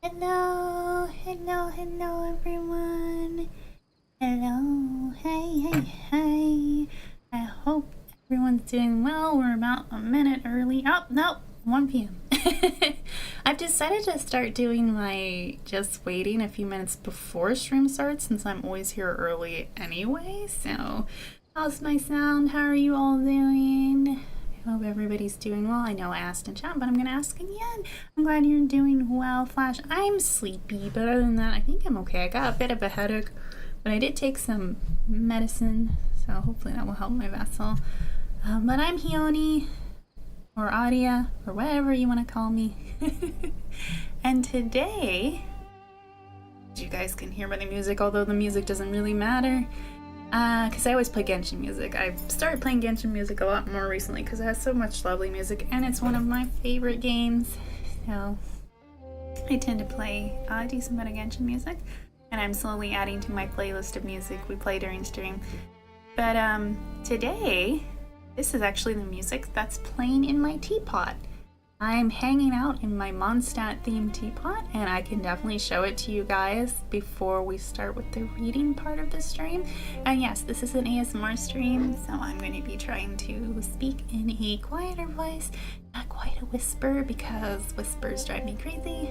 Hello, hello everyone. Hello, hey. I hope everyone's doing well. We're about a minute early. Oh, no, 1 p.m. I've decided to start doing my just waiting a few minutes before stream starts since I'm always here early anyway. So, how's my sound? How are you all doing? I hope everybody's doing well. I know I asked in chat, but I'm gonna ask again. I'm glad you're doing well, Flash. I'm sleepy, but other than that, I think I'm okay. I got a bit of a headache, but I did take some medicine, so hopefully that will help my vessel. But I'm Khione, or Aria, or whatever you want to call me. And today, as you guys can hear by the music, although the music doesn't really matter, because I always play Genshin music. I've started playing Genshin music a lot more recently because it has so much lovely music and it's one of my favorite games. So I tend to play a decent bit of Genshin music, and I'm slowly adding to my playlist of music we play during stream. But today, this is actually the music that's playing in my teapot. I'm hanging out in my Mondstat themed teapot, and I can definitely show it to you guys before we start with the reading part of the stream. And yes, this is an ASMR stream, so I'm going to be trying to speak in a quieter voice, not quite a whisper because whispers drive me crazy,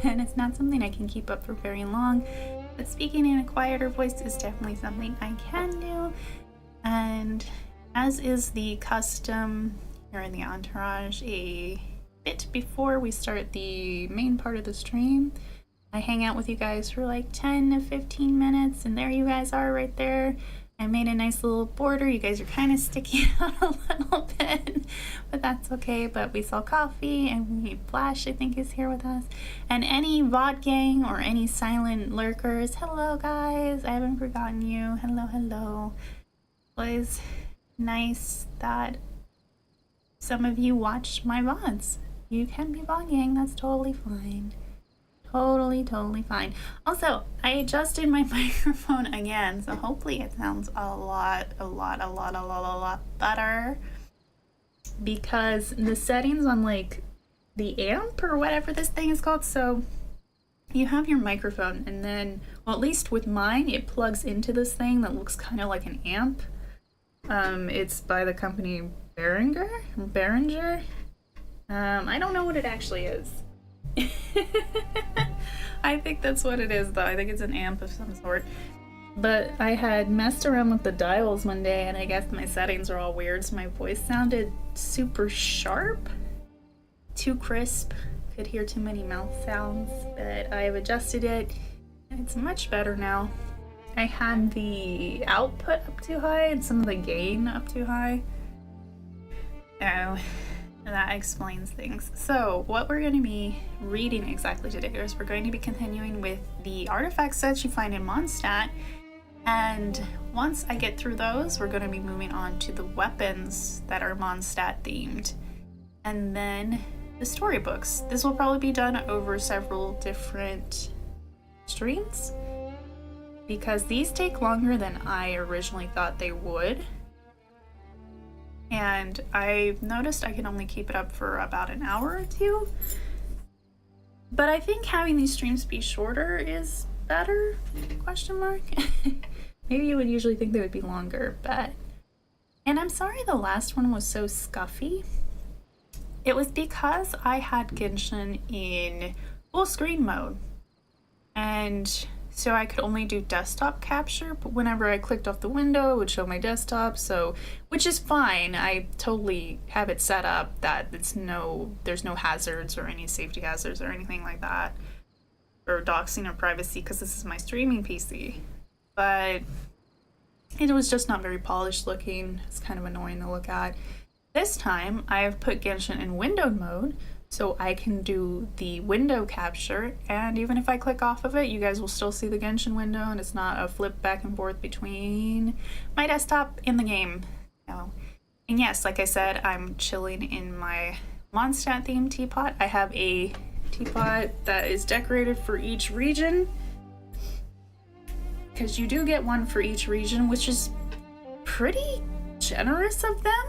and it's not something I can keep up for very long. But speaking in a quieter voice is definitely something I can do, and as is the custom here in the Entourage, a bit before we start the main part of the stream, I hang out with you guys for like 10 to 15 minutes, and there you guys are right there. I made a nice little border. You guys are kind of sticking out a little bit, but that's okay. But we sell coffee, and Flash, I think, is here with us. And any VOD gang or any silent lurkers, hello guys, I haven't forgotten you. Hello. It was nice that some of you watch my VODs. You can be VOD gang, that's totally fine. Totally fine. Also, I adjusted my microphone again, so hopefully it sounds a lot better. Because the settings on like the amp or whatever this thing is called, so you have your microphone and then, well, at least with mine, it plugs into this thing that looks kind of like an amp. It's by the company Behringer. I don't know what it actually is. I think that's what it is though. I think it's an amp of some sort. But I had messed around with the dials one day, and I guess my settings are all weird, so my voice sounded super sharp, too crisp, could hear too many mouth sounds, but I've adjusted it and it's much better now. I had the output up too high and some of the gain up too high. Oh, that explains things. So what we're going to be reading exactly today is we're going to be continuing with the artifact sets you find in Mondstat, and once I get through those, we're going to be moving on to the weapons that are Mondstat themed, and then the storybooks. This will probably be done over several different streams because these take longer than I originally thought they would. And I noticed I can only keep it up for about an hour or two. But I think having these streams be shorter is better, question mark. Maybe you would usually think they would be longer, but... And I'm sorry the last one was so scuffy. It was because I had Genshin in full screen mode. And so I could only do desktop capture, but whenever I clicked off the window, it would show my desktop, so, which is fine. I totally have it set up that there's no hazards or any safety hazards or anything like that, or doxing or privacy, because this is my streaming PC. But it was just not very polished looking. It's kind of annoying to look at. This time, I have put Genshin in windowed mode, so I can do the window capture, and even if I click off of it, you guys will still see the Genshin window, and it's not a flip back and forth between my desktop and the game. So, and yes, like I said, I'm chilling in my Mondstat themed teapot. I have a teapot that is decorated for each region, because you do get one for each region, which is pretty generous of them.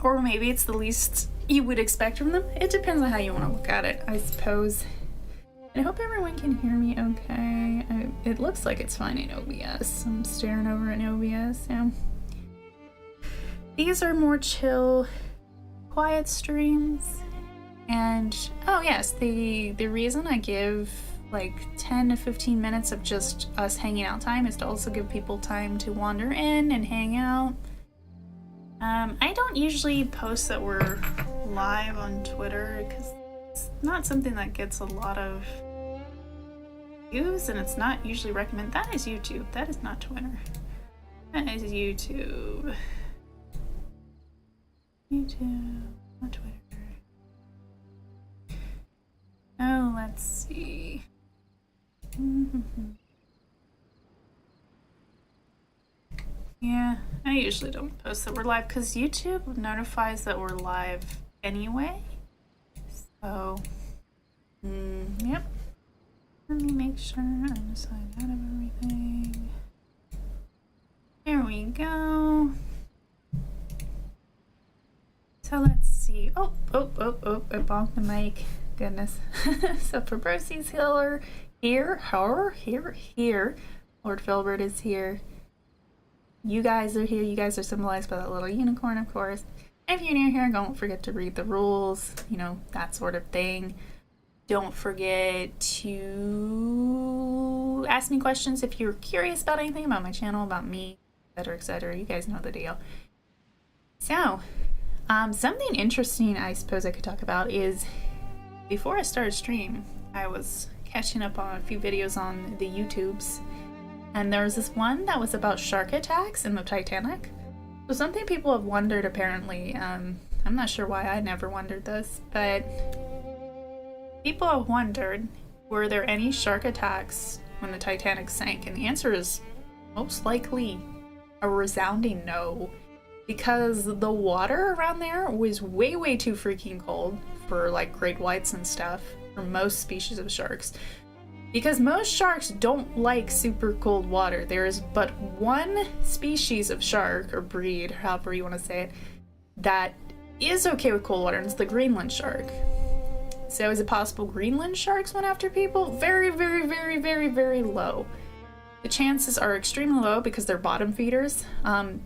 Or maybe it's the least you would expect from them. It depends on how you want to look at it, I suppose. I hope everyone can hear me okay. It looks like it's fine in OBS. I'm staring over in OBS now. These are more chill, quiet streams. And, oh yes, the reason I give like 10 to 15 minutes of just us hanging out time is to also give people time to wander in and hang out. I don't usually post that we're live on Twitter because it's not something that gets a lot of views, and it's not usually recommended. That is YouTube. That is not Twitter. That is YouTube. YouTube, not Twitter. Oh, let's see. Yeah, I usually don't post that we're live because YouTube notifies that we're live anyway. So, yep. Let me make sure I'm signed out of everything. There we go. So let's see. Oh, I bonked the mic. Goodness. So for Brosy's here. Lord Filbert is here. You guys are here. You guys are symbolized by that little unicorn, of course. If you're new here, don't forget to read the rules, you know, that sort of thing. Don't forget to ask me questions if you're curious about anything about my channel, about me, etc., etc. You guys know the deal. So, something interesting I suppose I could talk about is, before I started stream, I was catching up on a few videos on the YouTubes, and there was this one that was about shark attacks in the Titanic. So something people have wondered apparently, I'm not sure why I never wondered this, but people have wondered, were there any shark attacks when the Titanic sank? And the answer is most likely a resounding no, because the water around there was way too freaking cold for like great whites and stuff, for most species of sharks. Because most sharks don't like super cold water. There is but one species of shark, or breed, however you want to say it, that is okay with cold water, and it's the Greenland shark. So is it possible Greenland sharks went after people? Very low. The chances are extremely low because they're bottom feeders.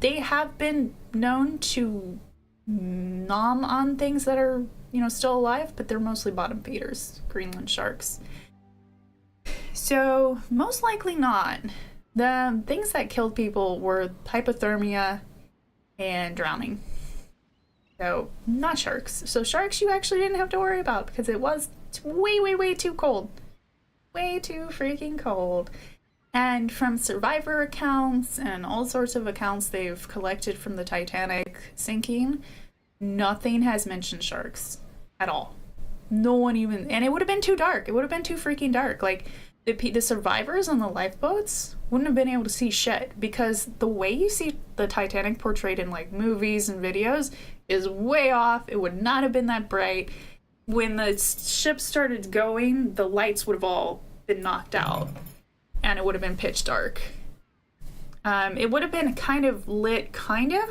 They have been known to nom on things that are, you know, still alive, but they're mostly bottom feeders, Greenland sharks. So most likely not. The things that killed people were hypothermia and drowning. So not sharks. So sharks you actually didn't have to worry about because it was way too cold. Way too freaking cold. And from survivor accounts and all sorts of accounts they've collected from the Titanic sinking, nothing has mentioned sharks at all. No one even, and it would have been too dark. It would have been too freaking dark. Like the survivors on the lifeboats wouldn't have been able to see shit, because the way you see the Titanic portrayed in like movies and videos is way off. It would not have been that bright. When the ship started going, the lights would have all been knocked out and it would have been pitch dark. It would have been kind of lit,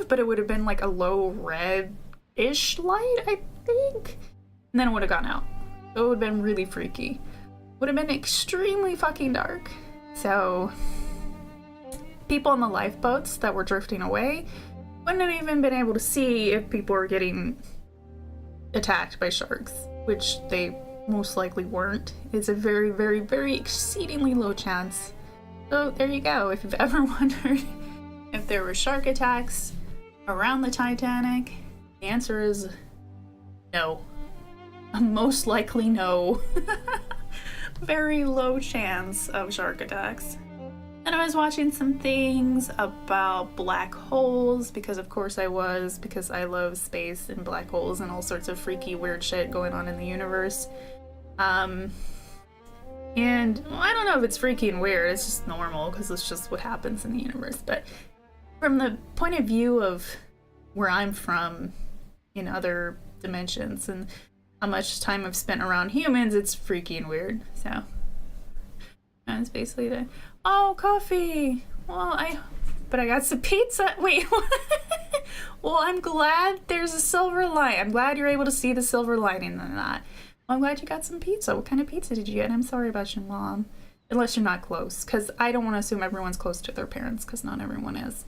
but it would have been like a low red-ish light, I think. And then it would have gone out. So it would have been really freaky. Would have been extremely fucking dark. So people on the lifeboats that were drifting away wouldn't have even been able to see if people were getting attacked by sharks, which they most likely weren't. It's a very exceedingly low chance. So there you go. If you've ever wondered if there were shark attacks around the Titanic, the answer is no. Most likely no. Very low chance of shark attacks. And I was watching some things about black holes, because of course I was, because I love space and black holes and all sorts of freaky weird shit going on in the universe. And well, I don't know if it's freaky and weird, it's just normal because it's just what happens in the universe. But from the point of view of where I'm from in other dimensions and how much time I've spent around humans, it's freaky and weird. So that's basically the... Oh, coffee! Well, but I got some pizza. Wait, what? Well, I'm glad there's a silver line. I'm glad you're able to see the silver lining in that. Well, I'm glad you got some pizza. What kind of pizza did you get? I'm sorry about your mom. Unless you're not close, because I don't want to assume everyone's close to their parents, because not everyone is.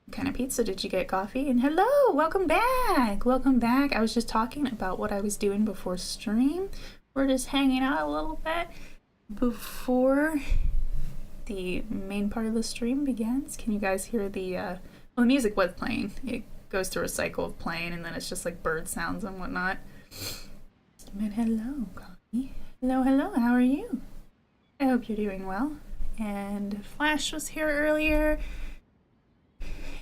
What kind of pizza did you get? Coffee? And hello, welcome back. Welcome back. I was just talking about what I was doing before stream. We're just hanging out a little bit before the main part of the stream begins. Can you guys hear the, well, the music was playing. It goes through a cycle of playing, and then it's just like bird sounds and whatnot. Hello, Coffee. Hello, hello, how are you? I hope you're doing well. And Flash was here earlier.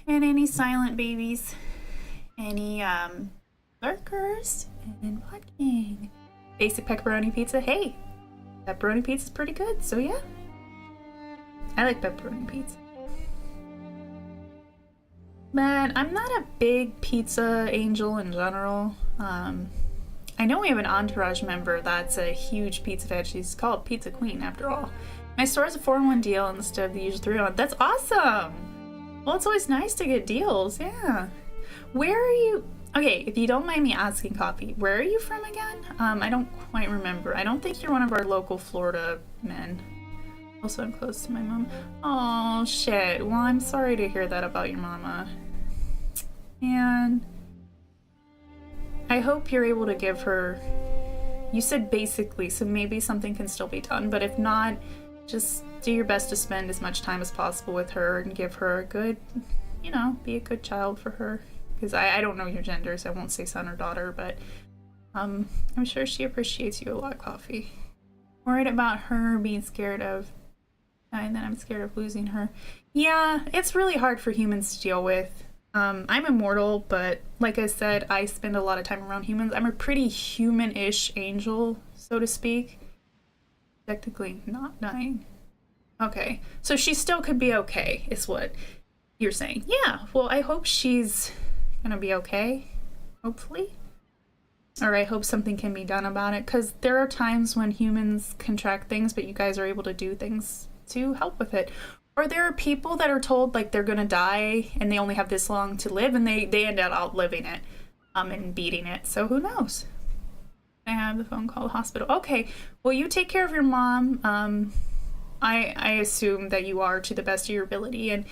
And any silent babies. Any, lurkers. And Pot King. Basic pepperoni pizza. Hey, pepperoni pizza's pretty good, so yeah. I like pepperoni pizza. But I'm not a big pizza angel in general. I know we have an Entourage member that's a huge pizza fan. She's called Pizza Queen, after all. My store has a 4-in-1 deal instead of the usual 3-in-1. That's awesome! Well, it's always nice to get deals, yeah. Where are you? Okay, if you don't mind me asking, Coffee, where are you from again? I don't quite remember. I don't think you're one of our local Florida men. Also, I'm close to my mom. Oh, shit. Well, I'm sorry to hear that about your mama. And I hope you're able to give her, you said basically, so maybe something can still be done, but if not, just do your best to spend as much time as possible with her and give her a good, you know, be a good child for her. Because I don't know your gender, so I won't say son or daughter, but I'm sure she appreciates you a lot, Coffee. Worried about her being scared of, and then I'm scared of losing her. Yeah, it's really hard for humans to deal with. I'm immortal, but like I said, I spend a lot of time around humans. I'm a pretty human-ish angel, so to speak. Technically not dying. Okay, so she still could be okay, is what you're saying. Yeah, well, I hope she's gonna be okay, hopefully. Or I hope something can be done about it, because there are times when humans contract things, but you guys are able to do things to help with it. Or there are people that are told like they're gonna die and they only have this long to live, and they end up outliving it and beating it. So who knows? I have the phone call hospital. Okay, well, you take care of your mom. I assume that you are to the best of your ability, and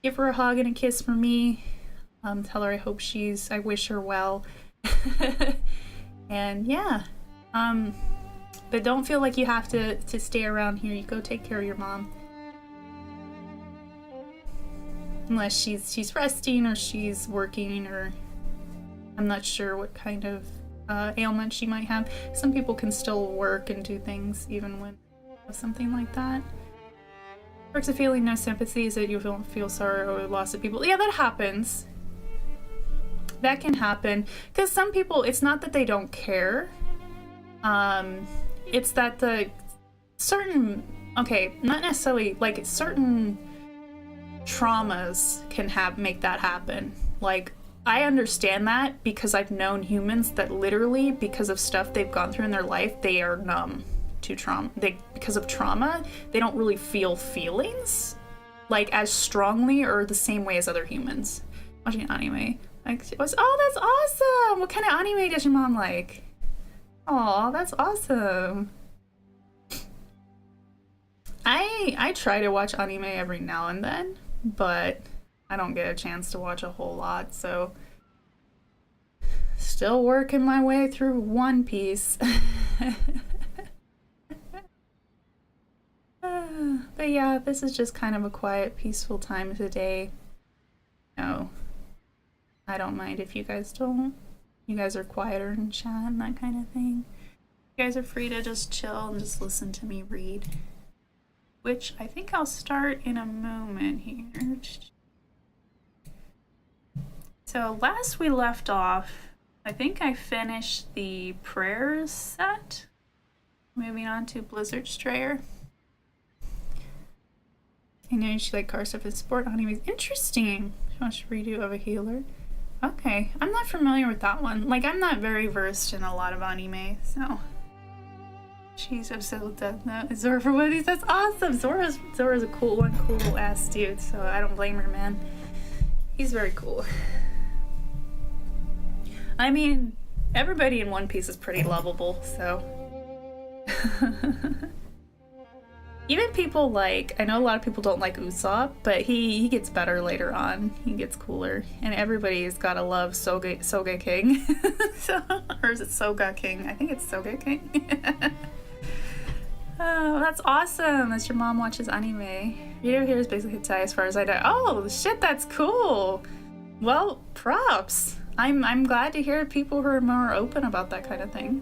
give her a hug and a kiss for me. Tell her I wish her well. And yeah, but don't feel like you have to stay around here. You go take care of your mom. Unless she's resting or she's working, or I'm not sure what kind of ailment she might have. Some people can still work and do things even when something like that. Perks of feeling no sympathy is that you don't feel sorry over the loss of people. Yeah, that happens. That can happen. Because some people, it's not that they don't care. It's that the certain, okay, not necessarily, like certain traumas can make that happen. Like, I understand that because I've known humans that literally, because of stuff they've gone through in their life, they are numb to trauma. Because of trauma, they don't really feel feelings like as strongly or the same way as other humans. Watching anime, like, it was, oh, that's awesome! What kind of anime does your mom like? Oh, that's awesome. I try to watch anime every now and then, but I don't get a chance to watch a whole lot, so still working my way through One Piece. But yeah, this is just kind of a quiet, peaceful time today. No, I don't mind if you guys don't. You guys are quieter in chat and that kind of thing. You guys are free to just chill and just listen to me read. Which I think I'll start in a moment here. So last we left off, I think I finished the prayers set. Moving on to Blizzard Strayer. I know she like car stuff and sport animes. Interesting. She wants to redo of a healer. Okay, I'm not familiar with that one. Like, I'm not very versed in a lot of anime, so. She's obsessed with Death Note. Zora for one of these, that's awesome! Zora's a cool ass dude, so I don't blame her, man. He's very cool. I mean, everybody in One Piece is pretty lovable, so. Even people like, I know a lot of people don't like Usopp, but he gets better later on. He gets cooler. And everybody's gotta love Soga King. Or is it Soga King? I think it's Soga King. Oh, that's awesome. That's your mom watches anime. Video here is basically Thai as far as I know. Oh, shit, that's cool. Well, props. I'm glad to hear people who are more open about that kind of thing.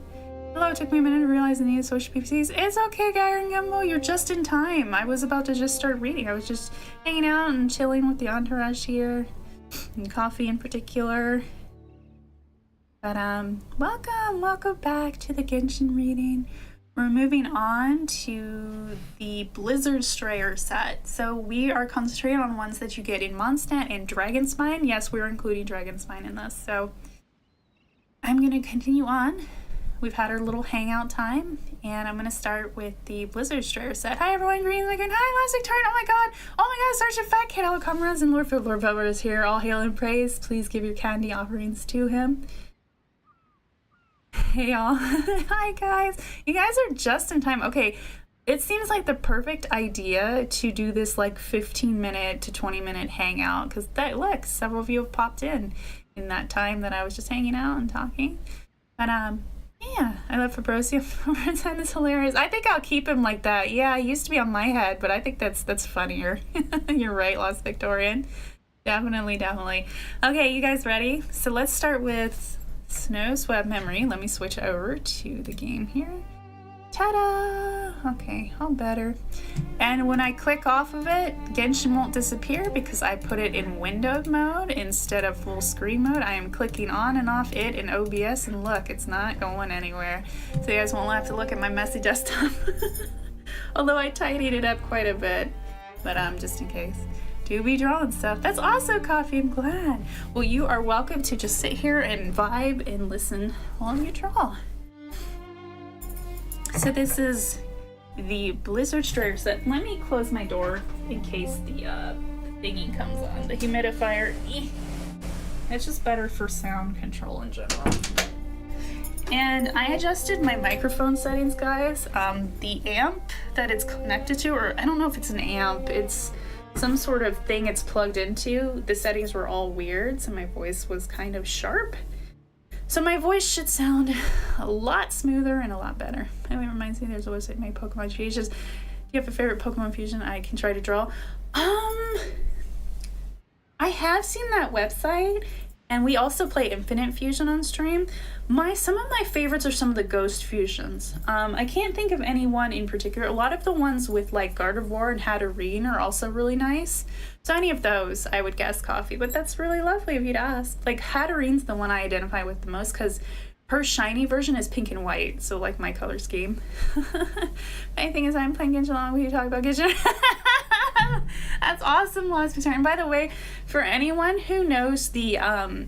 Hello, it took me a minute to realize the need of social PCs. It's okay, Gyron Gumbo, you're just in time. I was about to just start reading. I was just hanging out and chilling with the entourage here, and coffee in particular. But welcome back to the Genshin reading. We're moving on to the Blizzard Strayer set. So we are concentrating on ones that you get in Mondstat and Dragonspine. Yes, we're including Dragonspine in this. So I'm gonna continue on. We've had our little hangout time, and I'm going to start with the Blizzard Strayer set. Hi everyone, Green Lagoon. Hi, Elastic Tart. Oh my god, Sergeant Fat Kid, all comrades, and Lord Velvet is here. All hail and praise. Please give your candy offerings to him. Hey y'all. Hi guys. You guys are just in time. Okay, it seems like the perfect idea to do this like 15-minute to 20-minute hangout, because look, several of you have popped in that time that I was just hanging out and talking. But yeah, I love Fabrosio. That is hilarious. I think I'll keep him like that. Yeah, he used to be on my head, but I think that's funnier. You're right, Lost Victorian. Definitely. Okay, you guys ready? So let's start with Snow Swab Memory. Let me switch over to the game here. Ta-da! Okay, all better. And when I click off of it, Genshin won't disappear because I put it in windowed mode instead of full screen mode. I am clicking on and off it in OBS, and look, it's not going anywhere. So you guys won't have to look at my messy desktop. Although I tidied it up quite a bit, but just in case. Do be drawing stuff. That's also coffee, I'm glad. Well, you are welcome to just sit here and vibe and listen while you draw. So this is the Blizzard Strayer set. Let me close my door in case the thingy comes on. The humidifier. It's just better for sound control in general. And I adjusted my microphone settings, guys. The amp that it's connected to, or I don't know if it's an amp, it's some sort of thing it's plugged into. The settings were all weird, so my voice was kind of sharp. So my voice should sound a lot smoother and a lot better. Anyway, it reminds me there's always like my Pokemon fusions. Do you have a favorite Pokemon fusion I can try to draw? I have seen that website, and we also play Infinite Fusion on stream. Some of my favorites are some of the Ghost fusions. I can't think of any one in particular. A lot of the ones with like Gardevoir and Hatterene are also really nice. So any of those, I would guess coffee, but that's really lovely of you to ask. Like Hatterene's the one I identify with the most because her shiny version is pink and white, so like my color scheme. My thing is I'm playing Genshin Lore when you talk about Genshin. That's awesome, Lost Victorian. And by the way, for anyone who knows the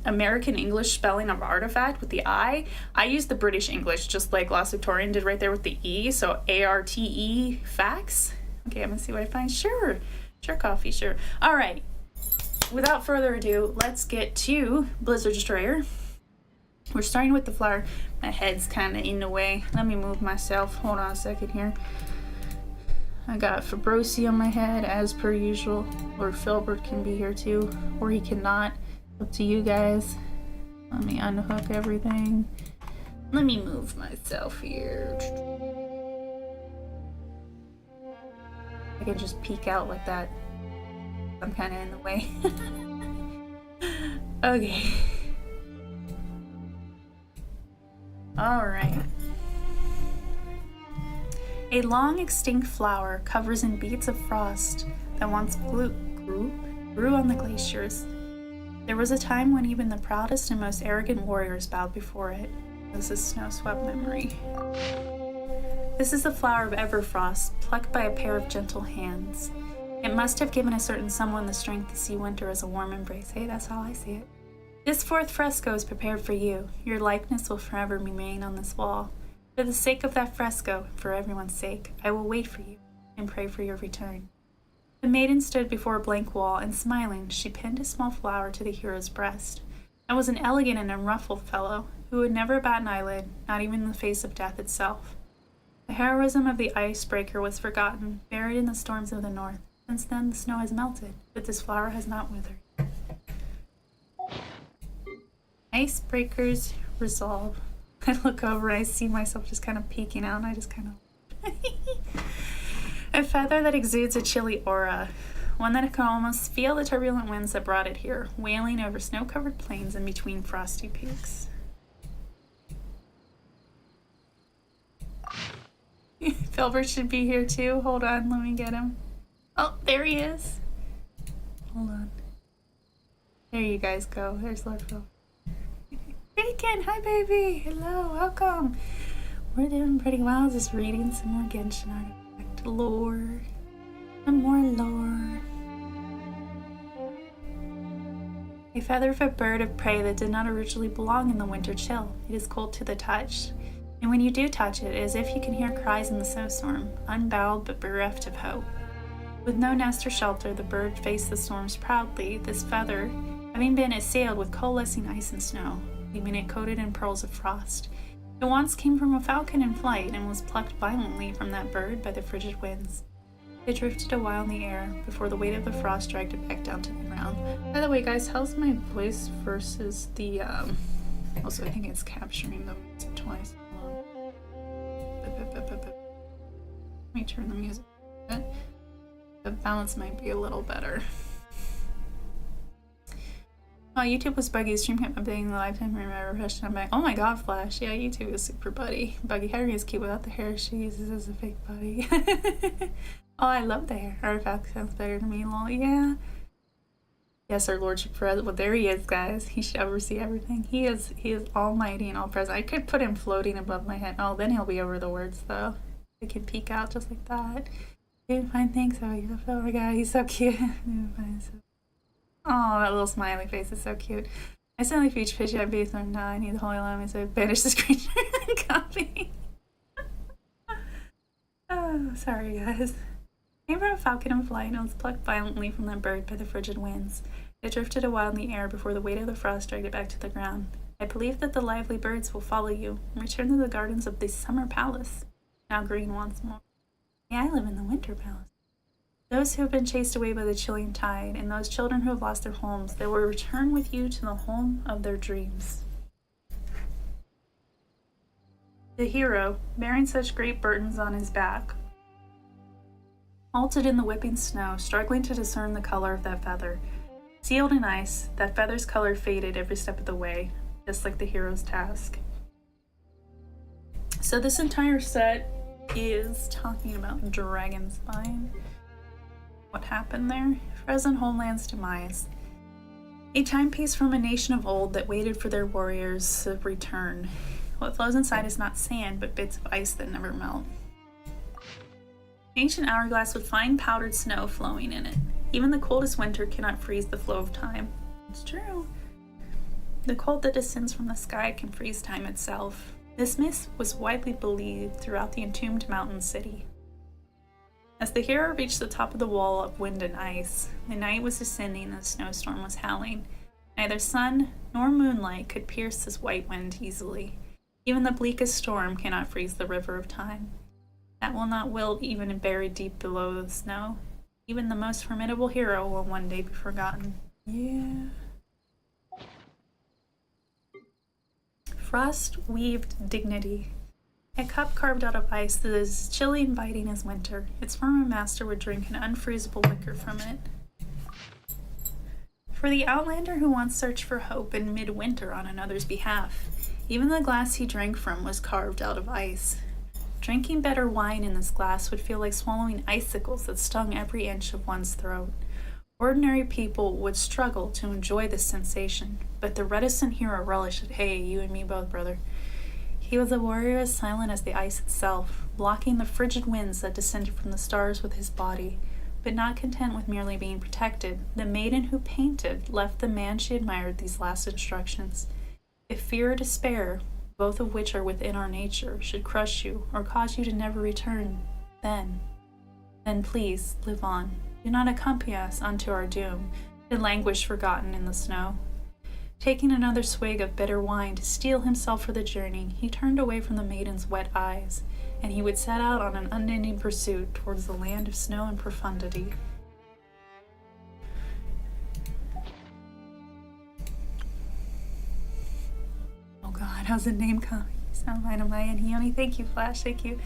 American English spelling of artifact with the I use the British English, just like Lost Victorian did right there with the E, so ARTE facts. Okay, I'm gonna see what I find. Sure, coffee, sure. All right, without further ado, let's get to Blizzard Strayer. We're starting with the flower. My head's kind of in the way. Let me move myself. Hold on a second here. I got Fabrosi on my head, as per usual. Or Filbert can be here too, or he cannot. Up to you guys. Let me unhook everything. Let me move myself here. I can just peek out like that. I'm kind of in the way. Okay. Alright. A long extinct flower covers in beads of frost that once grew on the glaciers. There was a time when even the proudest and most arrogant warriors bowed before it. This is Snowswept Memory. This is the flower of Everfrost, plucked by a pair of gentle hands. It must have given a certain someone the strength to see winter as a warm embrace. Hey, that's how I see it. This fourth fresco is prepared for you. Your likeness will forever remain on this wall. For the sake of that fresco, for everyone's sake, I will wait for you and pray for your return. The maiden stood before a blank wall, and smiling, she pinned a small flower to the hero's breast. I was an elegant and unruffled fellow, who would never bat an eyelid, not even in the face of death itself. The heroism of the icebreaker was forgotten, buried in the storms of the north. Since then, the snow has melted, but this flower has not withered. Icebreakers resolve. I look over and I see myself just kind of peeking out, and I just kind of... A feather that exudes a chilly aura. One that can almost feel the turbulent winds that brought it here, wailing over snow-covered plains and between frosty peaks. Filbert should be here too. Hold on, let me get him. Oh, there he is. Hold on. There you guys go. There's Lord Filbert. Bacon, hi baby. Hello, welcome. We're doing pretty well. Just reading some more Genshin artefact lore. Some more lore. A feather of a bird of prey that did not originally belong in the winter chill. It is cold to the touch. And when you do touch it, it is as if you can hear cries in the snowstorm, unbowed but bereft of hope. With no nest or shelter, the bird faced the storms proudly, this feather having been assailed with coalescing ice and snow, leaving it coated in pearls of frost. It once came from a falcon in flight and was plucked violently from that bird by the frigid winds. It drifted a while in the air before the weight of the frost dragged it back down to the ground. By the way, guys, how's my voice versus the, also I think it's capturing the words twice. Let me turn the music a bit. The balance might be a little better. Oh, YouTube was buggy. Stream kept updating the lifetime frame. I refreshed and I'm back. Oh my god, Flash. Yeah, YouTube is super buddy. Buggy Harry is cute without the hair she uses as a fake buddy. Oh, I love the hair. Artifact sounds better to me, lol. Yeah. Yes, our Lordship President. Well, there he is, guys. He should oversee everything. He is almighty and all present. I could put him floating above my head. Oh, then he'll be over the words, though. He can peek out just like that. Doing fine, thanks. Oh, he's a flower guy. He's so cute. Oh, that little smiley face is so cute. I suddenly future picture at base or now I need the Holy Llama, so I banish this creature and copy. Oh, sorry, guys. Came from a falcon in flight and was plucked violently from that bird by the frigid winds. It drifted a while in the air before the weight of the frost dragged it back to the ground. I believe that the lively birds will follow you and return to the gardens of the summer palace, now green once more. Yeah, I live in the winter palace. Those who have been chased away by the chilling tide, and those children who have lost their homes, they will return with you to the home of their dreams. The hero, bearing such great burdens on his back, halted in the whipping snow, struggling to discern the color of that feather. Sealed in ice, that feather's color faded every step of the way, just like the hero's task. So this entire set is talking about Dragonspine. What happened there? Frozen Homeland's demise. A timepiece from a nation of old that waited for their warriors' return. What flows inside is not sand, but bits of ice that never melt. Ancient hourglass with fine powdered snow flowing in it. Even the coldest winter cannot freeze the flow of time. It's true. The cold that descends from the sky can freeze time itself. This myth was widely believed throughout the entombed mountain city. As the hero reached the top of the wall of wind and ice, the night was descending and a snowstorm was howling. Neither sun nor moonlight could pierce this white wind easily. Even the bleakest storm cannot freeze the river of time. That will not wilt even buried deep below the snow. Even the most formidable hero will one day be forgotten. Yeah. Frost-weaved dignity. A cup carved out of ice that is chilly and biting as winter. Its former master would drink an unfreezable liquor from it. For the outlander who once searched for hope in midwinter on another's behalf, even the glass he drank from was carved out of ice. Drinking better wine in this glass would feel like swallowing icicles that stung every inch of one's throat. Ordinary people would struggle to enjoy this sensation, but the reticent hero relished it. Hey, you and me both, brother. He was a warrior as silent as the ice itself, blocking the frigid winds that descended from the stars with his body. But not content with merely being protected, the maiden who painted left the man she admired these last instructions. If fear or despair, both of which are within our nature, should crush you or cause you to never return, then please live on. Do not accompany us unto our doom, to languish forgotten in the snow. Taking another swig of bitter wine to steel himself for the journey, he turned away from the maiden's wet eyes, and he would set out on an unending pursuit towards the land of snow and profundity. Oh god, how's the name coming? Sound fine on my end. Khione, thank you, Flash, thank you.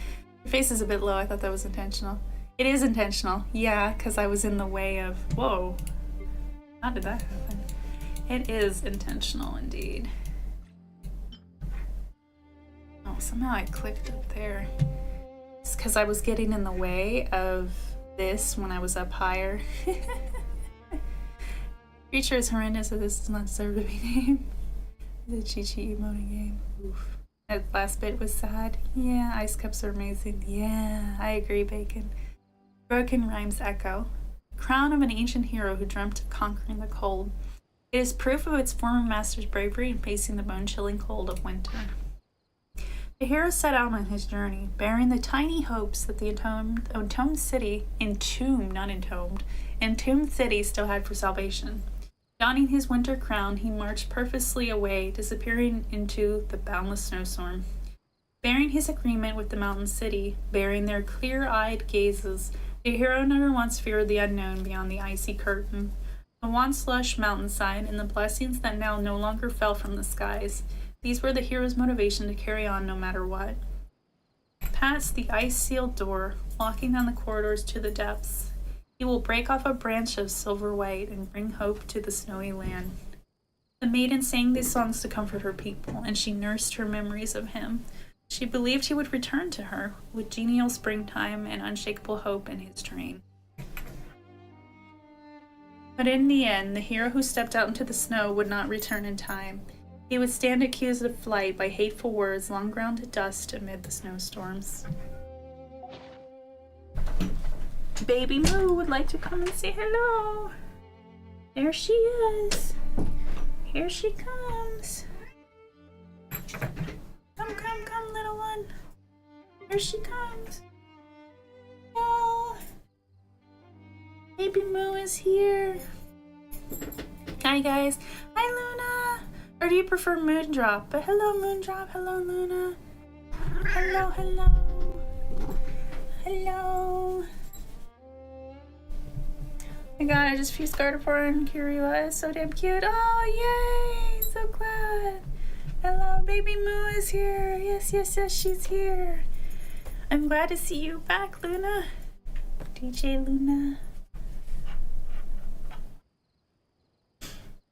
Your face is a bit low, I thought that was intentional. It is intentional, yeah, because I was in the way of... Whoa. How did that happen? It is intentional, indeed. Oh, somehow I clicked up there. It's because I was getting in the way of this when I was up higher. Creature is horrendous, so this does not deserve to be named. The Chi-Chi emoting game. Oof. That last bit was sad. Yeah, ice cups are amazing. Yeah, I agree, Bacon. Broken rhymes echo. Crown of an ancient hero who dreamt of conquering the cold. It is proof of its former master's bravery in facing the bone-chilling cold of winter. The hero set out on his journey, bearing the tiny hopes that the entombed city still had for salvation. Donning his winter crown, he marched purposely away, disappearing into the boundless snowstorm. Bearing his agreement with the mountain city, bearing their clear-eyed gazes, the hero never once feared the unknown beyond the icy curtain. The once lush mountainside and the blessings that now no longer fell from the skies. These were the hero's motivation to carry on no matter what. Past the ice-sealed door, walking down the corridors to the depths, he will break off a branch of silver white and bring hope to the snowy land. The maiden sang these songs to comfort her people, and she nursed her memories of him. She believed he would return to her, with genial springtime and unshakable hope in his train. But in the end, the hero who stepped out into the snow would not return in time. He would stand accused of flight by hateful words long ground to dust amid the snowstorms. Baby Moo would like to come and say hello. There she is. Here she comes. Come, little one. Here she comes. Oh. Baby Moo is here. Hi guys. Hi Luna. Or do you prefer Moondrop? But hello Moondrop. Hello Luna. Hello. Hello. Oh my god, I just fused Gardevoir and Kirua is so damn cute. Oh yay! So glad. Hello, Baby Moo is here. Yes, she's here. I'm glad to see you back, Luna. DJ Luna.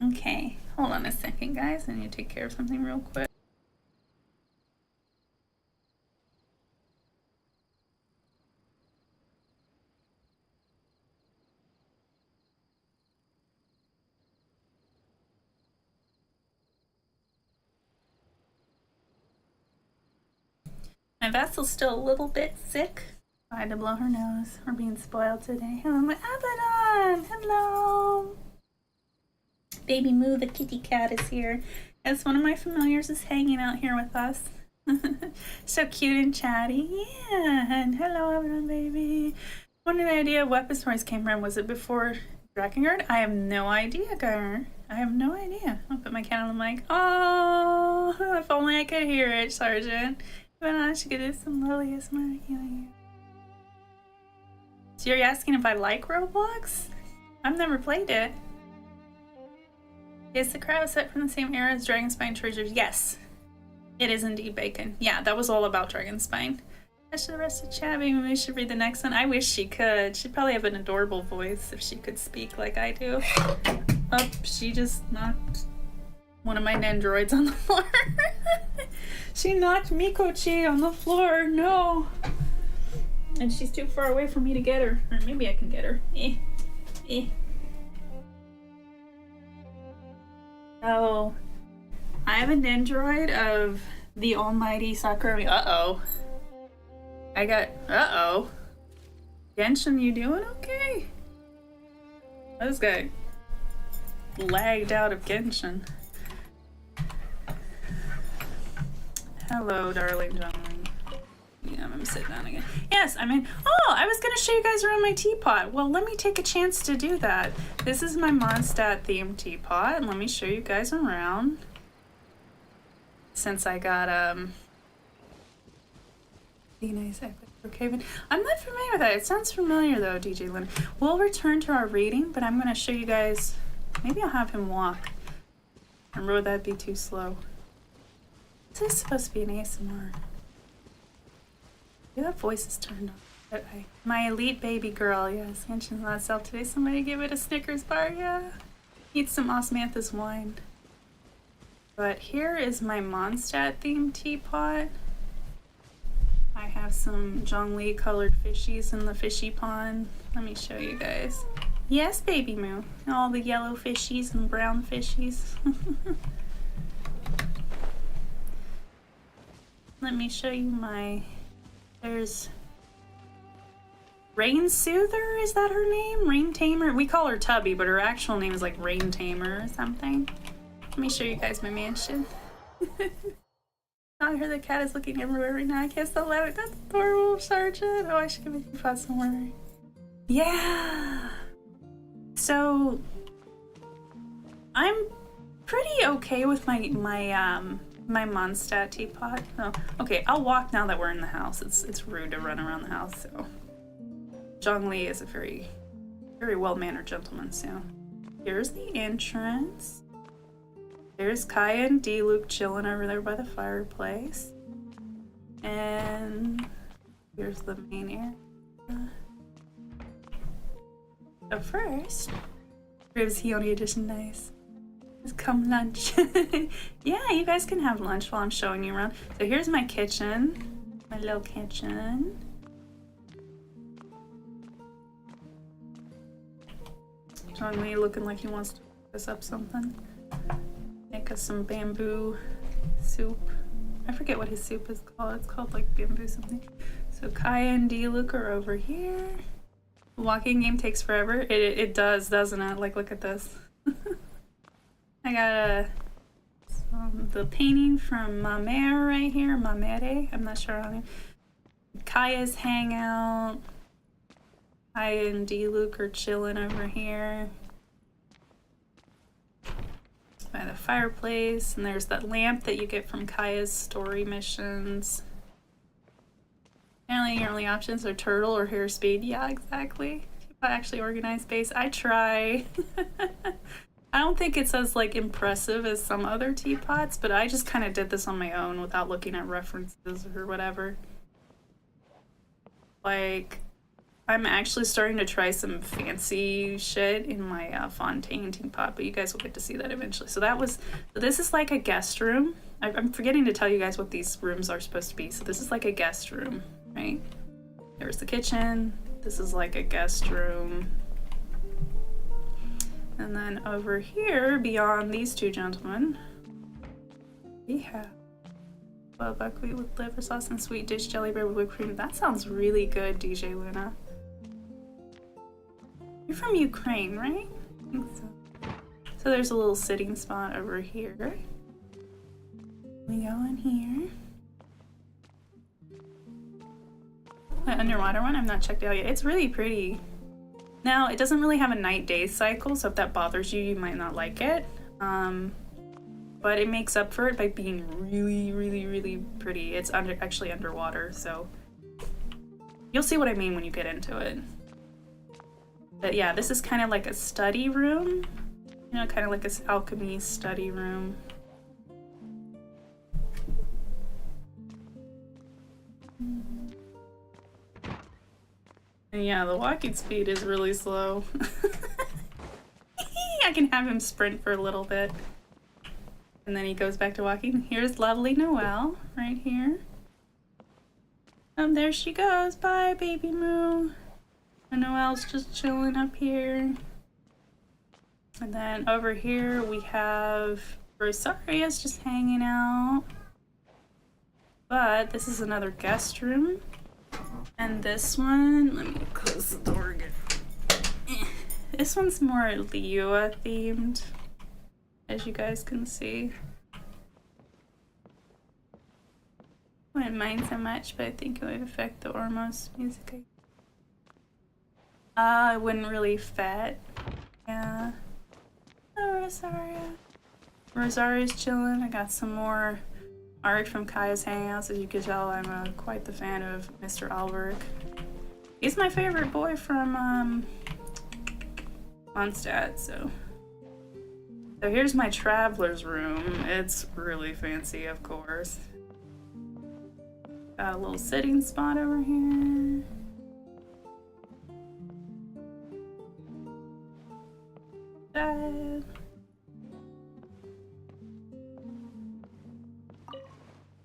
Okay, hold on a second, guys. I need to take care of something real quick. My vessel's still a little bit sick. I had to blow her nose. We're being spoiled today. Hello, my Abaddon! Hello! Baby Moo, the kitty cat, is here. As one of my familiars is hanging out here with us. So cute and chatty. Yeah, and hello, Abaddon, baby. I wonder the idea of weapon stories came from. Was it before Drakengard? I have no idea, Gar. I have no idea. I'll put my cat on the mic. Oh, if only I could hear it, Sergeant. But I should get some liliest money. So you're asking if I like Roblox? I've never played it. Is the crowd set from the same era as Dragonspine Treasures? Yes. It is indeed, Bacon. Yeah, that was all about Dragonspine. As to the rest of the chat, maybe we should read the next one. I wish she could. She'd probably have an adorable voice if she could speak like I do. Oh, she just knocked one of my Nendroids on the floor. She knocked Mikochi on the floor. No. And she's too far away for me to get her. Or maybe I can get her. Oh. I have a Nendroid of the almighty Sakurami. Uh-oh. Genshin, you doing okay? This guy lagged out of Genshin. Hello, darling gentlemen. Yeah, I'm gonna sit down again. Yes, I mean, oh, I was gonna show you guys around my teapot. Well, let me take a chance to do that. This is my Mondstat themed teapot, and let me show you guys around. Since I got, nice Brookhaven. I'm not familiar with that. It sounds familiar though, DJ Lynn. We'll return to our reading, but I'm gonna show you guys, maybe I'll have him walk. Remember, would that be too slow? This is supposed to be an ASMR. Yeah, that voice is turned on. Okay. My elite baby girl, yes. Genshin Lore sell today. Somebody give it a Snickers bar, yeah. Eat some osmanthus wine. But here is my Mondstat themed teapot. I have some Zhongli colored fishies in the fishy pond. Let me show you guys. Yes, baby moo. All the yellow fishies and brown fishies. Let me show you my... There's Rain Soother, is that her name? Rain Tamer? We call her Tubby, but her actual name is like Rain Tamer or something. Let me show you guys my mansion. I heard the cat is looking everywhere right now. I can't stop laughing. That's adorable, Sergeant. Oh, I should give it a somewhere. Yeah. So I'm pretty okay with my Mondstat teapot. Oh, okay, I'll walk now that we're in the house. It's rude to run around the house, so. Zhongli is a very, very well-mannered gentleman, so. Here's the entrance. There's Kaya and Diluc chilling over there by the fireplace. And here's the main area. So first, Ribs Khione edition, nice. It's come lunch. Yeah, you guys can have lunch while I'm showing you around. So here's my kitchen, my little kitchen. Zhongli looking like he wants to cook us up something. Make us some bamboo soup. I forget what his soup is called. It's called like bamboo something. So Kaya and Diluc are over here. The walking game takes forever. It does, doesn't it? Like, look at this. I got the painting from Mamere right here. Mamere, I'm not sure on it. Kaya's hangout. Kaya and Diluc are chilling over here by the fireplace, and there's that lamp that you get from Kaya's story missions. Apparently your only options are turtle or hair speed. Yeah, exactly. If I actually organize space, I try. I don't think it's as like impressive as some other teapots, but I just kind of did this on my own without looking at references or whatever. Like, I'm actually starting to try some fancy shit in my Fontaine teapot, but you guys will get to see that eventually. So this is like a guest room. I'm forgetting to tell you guys what these rooms are supposed to be. So this is like a guest room, right? There's the kitchen. This is like a guest room. And then over here, beyond these two gentlemen, we have buckwheat with liver sauce and sweet dish jelly bread with whipped cream. That sounds really good, DJ Luna. You're from Ukraine, right? I think so. So there's a little sitting spot over here. We go in here. The underwater one, I've not checked it out yet. It's really pretty. Now, it doesn't really have a night-day cycle, so if that bothers you, you might not like it. But it makes up for it by being really, really, really pretty. It's actually underwater, so you'll see what I mean when you get into it. But yeah, this is kind of like a study room. You know, kind of like this alchemy study room. And yeah, the walking speed is really slow. I can have him sprint for a little bit. And then he goes back to walking. Here's lovely Noelle right here. And there she goes. Bye, baby moo. And Noelle's just chilling up here. And then over here we have Rosaria's just hanging out. But this is another guest room. And this one, let me close the door again. This one's more Liua themed, as you guys can see. And wouldn't mind so much, but I think it would affect the Ormos music. It wouldn't really fit. Yeah. Oh, Rosaria. Rosaria's chilling. I got some more art from Kaya's Hangouts. As you can tell, I'm quite the fan of Mr. Alberg. He's my favorite boy from Mondstat, so here's my traveler's room. It's really fancy, of course. Got a little sitting spot over here. I'm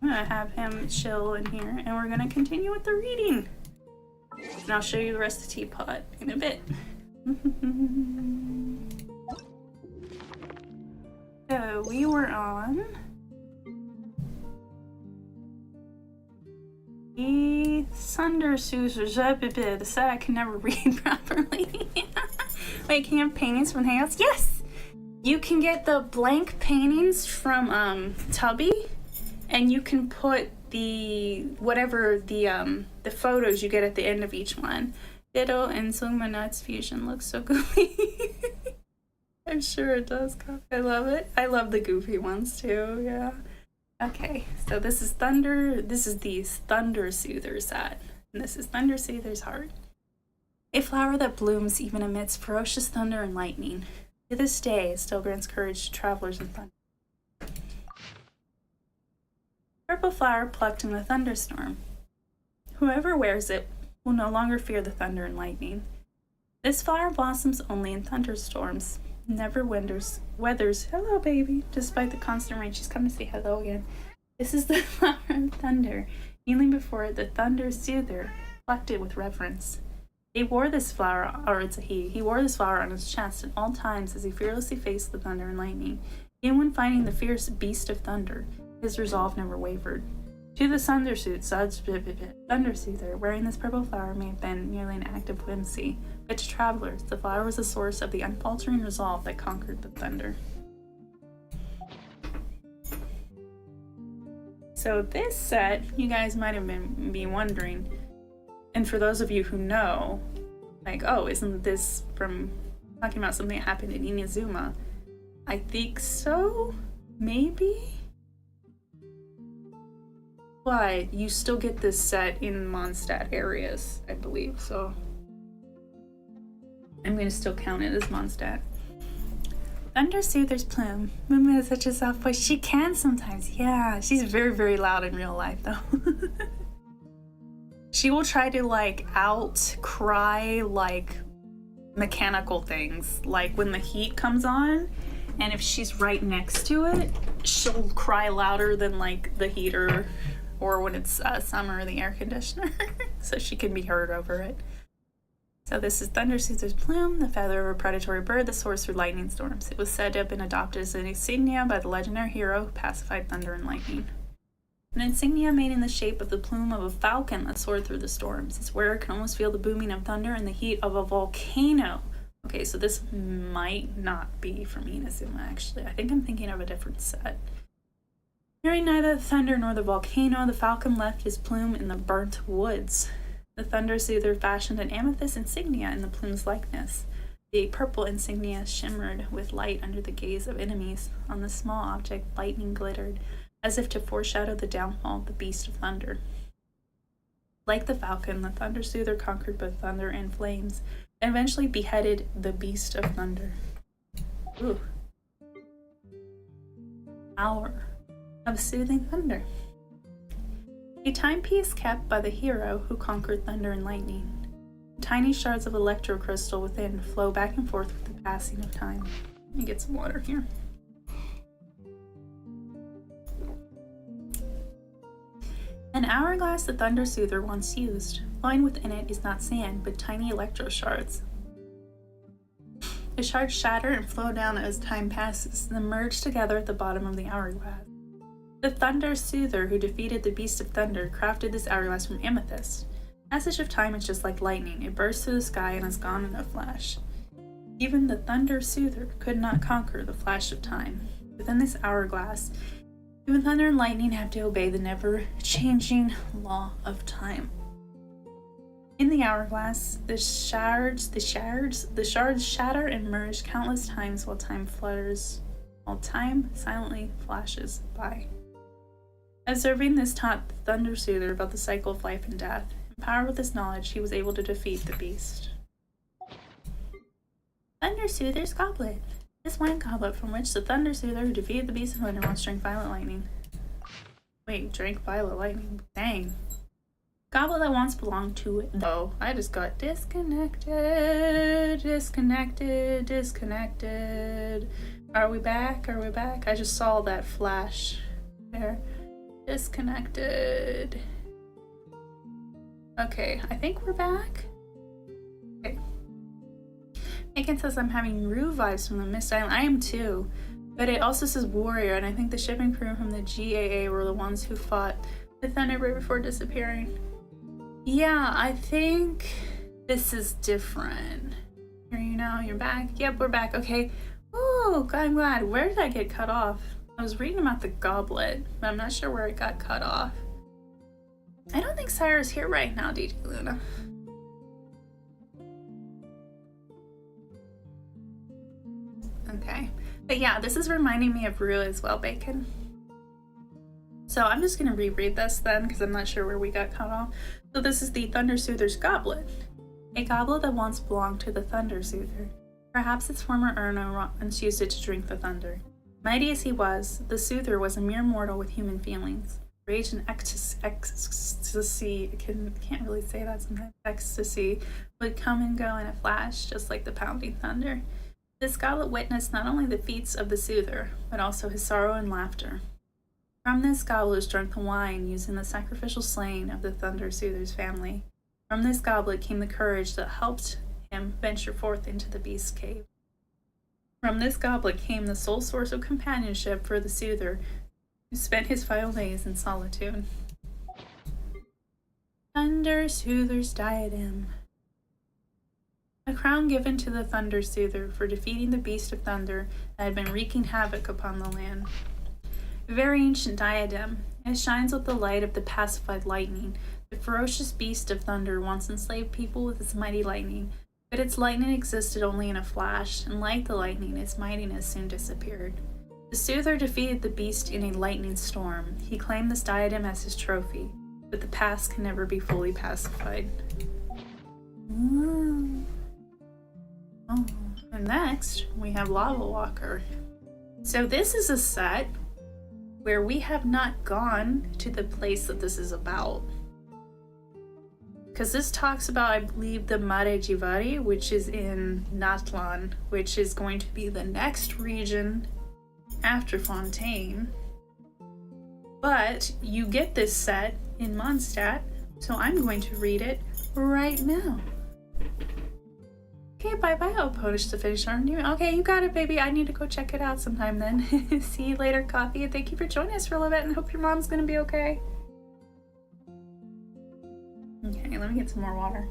gonna have him chill in here, and we're gonna continue with the reading. And I'll show you the rest of the teapot in a bit. So we were on the Thunder Suitors. The set I can never read properly. Wait, can you have paintings from Hangouts? Yes! You can get the blank paintings from Tubby, and you can put the whatever the photos you get at the end of each one. Ditto and Sungma Nuts Fusion looks so goofy. I'm sure it does. I love it. I love the goofy ones too, yeah. Okay, so this is Thunder. This is the Thunder Soother set. And this is Thunder Soother's Heart. A flower that blooms even amidst ferocious thunder and lightning. To this day, it still grants courage to travelers in thunder. Purple flower plucked in a thunderstorm. Whoever wears it will no longer fear the thunder and lightning. This flower blossoms only in thunderstorms, never weathers. Hello, baby. Despite the constant rain, she's come to say hello again. This is the flower of thunder. Kneeling before it, the thunder soother plucked it with reverence. He wore this flower, or it's a he. He wore this flower on his chest at all times as he fearlessly faced the thunder and lightning. Even when fighting the fierce beast of thunder, his resolve never wavered. To the Thundersoother, wearing this purple flower may have been merely an act of whimsy, but to travelers, the flower was the source of the unfaltering resolve that conquered the thunder. So this set, you guys might have been wondering, and for those of you who know, like, oh, isn't this from talking about something that happened in Inazuma? I think so, maybe? But you still get this set in Mondstat areas, I believe, so I'm going to still count it as Mondstat. Thundersoother's plume. Moon has such a soft voice. She can sometimes, yeah. She's very, very loud in real life, though. She will try to, like, out-cry, like, mechanical things. Like, when the heat comes on, and if she's right next to it, she'll cry louder than, like, the heater, or when it's summer, the air conditioner, so she can be heard over it. So this is Thundersoother's plume, the feather of a predatory bird that soars through lightning storms. It was said to have been adopted as an insignia by the legendary hero who pacified thunder and lightning. An insignia made in the shape of the plume of a falcon that soared through the storms. Its wearer can almost feel the booming of thunder and the heat of a volcano. Okay, so this might not be from Inazuma, actually. I think I'm thinking of a different set. Hearing neither the thunder nor the volcano, the falcon left his plume in the burnt woods. The Thundersoother fashioned an amethyst insignia in the plume's likeness. The purple insignia shimmered with light under the gaze of enemies. On the small object, lightning glittered, as if to foreshadow the downfall of the beast of thunder. Like the falcon, the Thundersoother conquered both thunder and flames, and eventually beheaded the beast of thunder. Ooh. Hour of soothing thunder. A timepiece kept by the hero who conquered thunder and lightning. Tiny shards of electrocrystal within flow back and forth with the passing of time. Let me get some water here. An hourglass the Thundersoother once used. Flowing within it is not sand, but tiny electro shards. The shards shatter and flow down as time passes, then merge together at the bottom of the hourglass. The Thundersoother, who defeated the Beast of Thunder, crafted this hourglass from amethyst. Passage of time is just like lightning. It bursts through the sky and is gone in a flash. Even the Thundersoother could not conquer the flash of time. Within this hourglass Even thunder and lightning have to obey the never-changing law of time. In the hourglass, the shards shatter and merge countless times while time silently flashes by. Observing this taught the Thunder Soother about the cycle of life and death. Empowered with this knowledge, he was able to defeat the beast. Thunder Soother's Goblet. This wine goblet from which the Thunder Soother who defeated the beast of thunder once drank violet lightning. Wait, drank violet lightning? Dang. Goblet that once belonged to it. Oh, I just got disconnected. Are we back? I just saw that flash there. Disconnected. Okay, I think we're back. Okay. Megan says I'm having Rue vibes from the Mist Island. I am too. But it also says warrior, and I think the shipping crew from the GAA were the ones who fought the Thunderbird before disappearing. Yeah, I think this is different. Here you know, you're back. Yep, we're back. Okay. Ooh, I'm glad. Where did I get cut off? I was reading about the goblet, but I'm not sure where it got cut off. I don't think Syra's here right now, DJ Luna. Okay. But yeah, this is reminding me of Rue as well, Bacon. So I'm just going to reread this then, because I'm not sure where we got cut off. So this is the Thunder Soother's Goblet. A goblet that once belonged to the Thunder Soother. Perhaps its former owner once used it to drink the thunder. Mighty as he was, the Soother was a mere mortal with human feelings. Rage and ecstasy, can't really say that sometimes, ecstasy would come and go in a flash, just like the pounding thunder. This goblet witnessed not only the feats of the Soother, but also his sorrow and laughter. From this goblet was drunk the wine used in the sacrificial slaying of the Thunder Soother's family. From this goblet came the courage that helped him venture forth into the beast's cave. From this goblet came the sole source of companionship for the Soother, who spent his final days in solitude. Thunder Soother's Diadem. A crown given to the Thunder Soother for defeating the beast of thunder that had been wreaking havoc upon the land. A very ancient diadem. It shines with the light of the pacified lightning. The ferocious beast of thunder once enslaved people with its mighty lightning, but its lightning existed only in a flash, and like the lightning, its mightiness soon disappeared. The Soother defeated the beast in a lightning storm. He claimed this diadem as his trophy, but the past can never be fully pacified. Ooh. Oh, and next, we have Lava Walker. So this is a set where we have not gone to the place that this is about. Because this talks about, I believe, the Mare Jivari, which is in Natlan, which is going to be the next region after Fontaine. But you get this set in Mondstat, so I'm going to read it right now. Okay, bye-bye. I'll publish the finish our new. Okay, you got it, baby. I need to go check it out sometime then. See you later, Coffee. Thank you for joining us for a little bit, and hope your mom's gonna be okay. Okay, let me get some more water.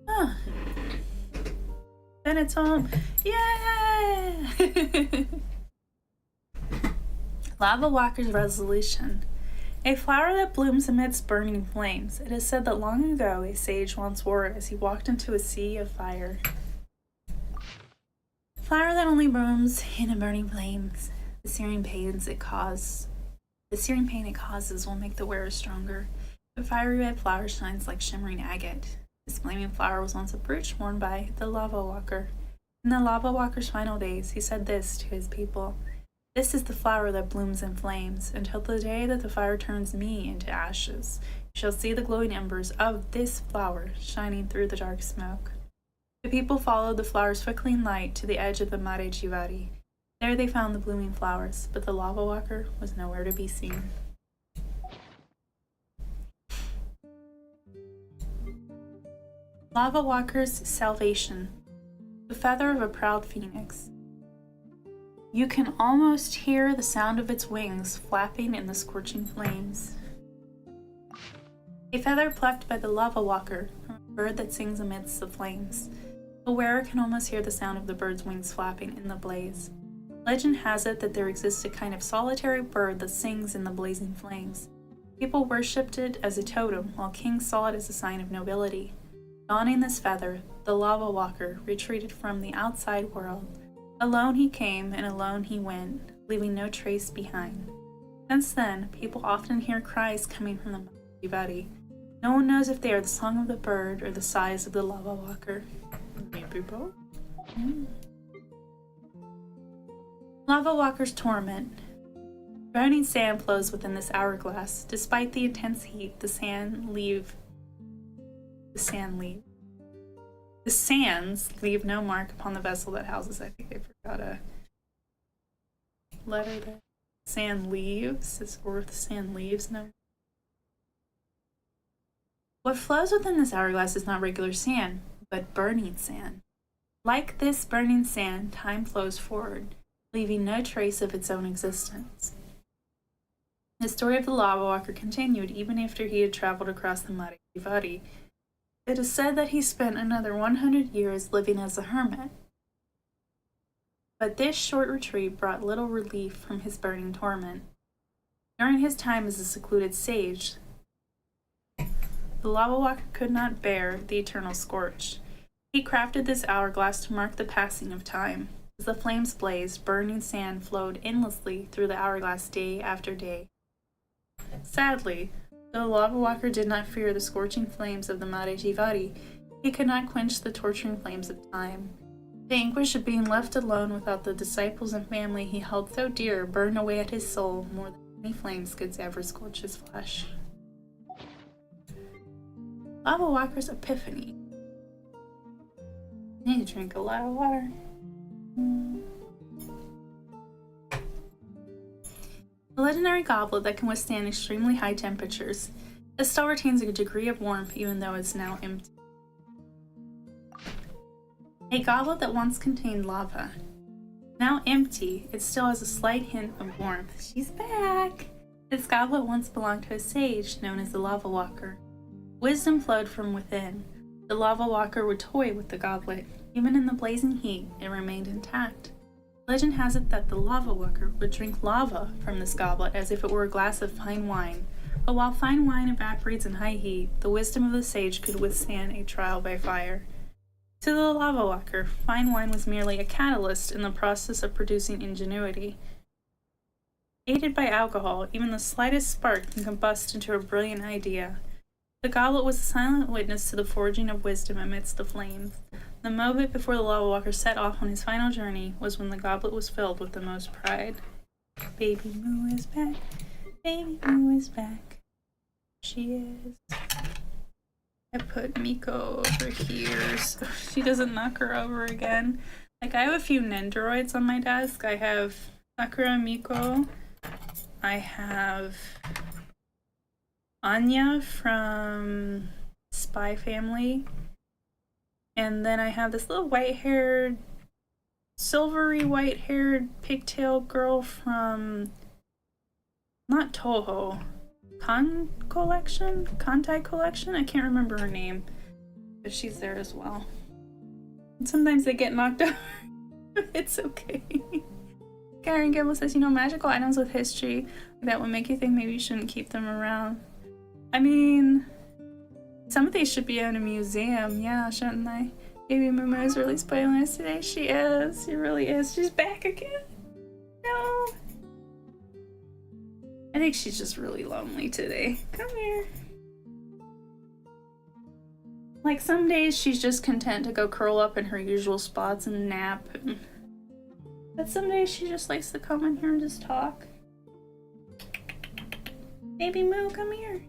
Oh. Then it's home. Yay! Lava Walker's Resolution. A flower that blooms amidst burning flames. It is said that long ago a sage once wore it as he walked into a sea of fire. A flower that only blooms in the burning flames. The searing pain it causes will make the wearer stronger. The fiery red flower shines like shimmering agate. This flaming flower was once a brooch worn by the Lava Walker. In the Lava Walker's final days, he said this to his people. This is the flower that blooms in flames, until the day that the fire turns me into ashes. You shall see the glowing embers of this flower shining through the dark smoke. The people followed the flower's flickering light to the edge of the Mare Jivari. There they found the blooming flowers, but the Lava Walker was nowhere to be seen. Lava Walker's Salvation. The feather of a proud phoenix. You can almost hear the sound of its wings flapping in the scorching flames. A feather plucked by the Lava Walker from a bird that sings amidst the flames. The wearer can almost hear the sound of the bird's wings flapping in the blaze. Legend has it that there exists a kind of solitary bird that sings in the blazing flames. People worshipped it as a totem, while kings saw it as a sign of nobility. Donning this feather, the lava walker retreated from the outside world. Alone he came, and alone he went, leaving no trace behind. Since then, people often hear cries coming from the Mondstat. No one knows if they are the song of the bird or the sighs of the lava walker. Maybe both. Lava walker's torment. Burning sand flows within this hourglass. Despite the intense heat, the sands leave no mark upon the vessel that houses. I think I forgot a letter there. Sand leaves, or the sand leaves no. What flows within this hourglass is not regular sand, but burning sand. Like this burning sand, time flows forward, leaving no trace of its own existence. The story of the lava walker continued even after he had traveled across the Mondstat. It is said that he spent another 100 years living as a hermit. But this short retreat brought little relief from his burning torment. During his time as a secluded sage, the lava walker could not bear the eternal scorch. He crafted this hourglass to mark the passing of time. As the flames blazed, burning sand flowed endlessly through the hourglass day after day. Sadly, though the lava walker did not fear the scorching flames of the Mondstat, he could not quench the torturing flames of time. The anguish of being left alone without the disciples and family he held so dear burned away at his soul more than any flames could ever scorch his flesh. Lava walker's epiphany. I need to drink a lot of water. A legendary goblet that can withstand extremely high temperatures. It still retains a degree of warmth even though it's now empty. A goblet that once contained lava. Now empty, it still has a slight hint of warmth. She's back! This goblet once belonged to a sage known as the Lava Walker. Wisdom flowed from within. The Lava Walker would toy with the goblet. Even in the blazing heat, it remained intact. Legend has it that the Lava Walker would drink lava from this goblet as if it were a glass of fine wine. But while fine wine evaporates in high heat, the wisdom of the sage could withstand a trial by fire. To the Lava Walker, fine wine was merely a catalyst in the process of producing ingenuity. Aided by alcohol, even the slightest spark can combust into a brilliant idea. The goblet was a silent witness to the forging of wisdom amidst the flames. The moment before the Lava Walker set off on his final journey was when the goblet was filled with the most pride. Baby Moo is back. Baby Moo is back. She is. I put Miko over here so she doesn't knock her over again. Like, I have a few Nendoroids on my desk. I have Sakura Miko. I have Anya from Spy Family. And then I have this little white-haired, silvery white-haired pigtail girl from, not Toho, Kantai Collection? I can't remember her name, but she's there as well. And sometimes they get knocked over. It's okay. Karen Gable says, you know, magical items with history that would make you think maybe you shouldn't keep them around. I mean, some of these should be in a museum, yeah, shouldn't they? Baby Momo is really spoiling us today. She is. She really is. She's back again. No. I think she's just really lonely today. Come here. Like, some days she's just content to go curl up in her usual spots and nap. But some days she just likes to come in here and just talk. Baby Moo, come here.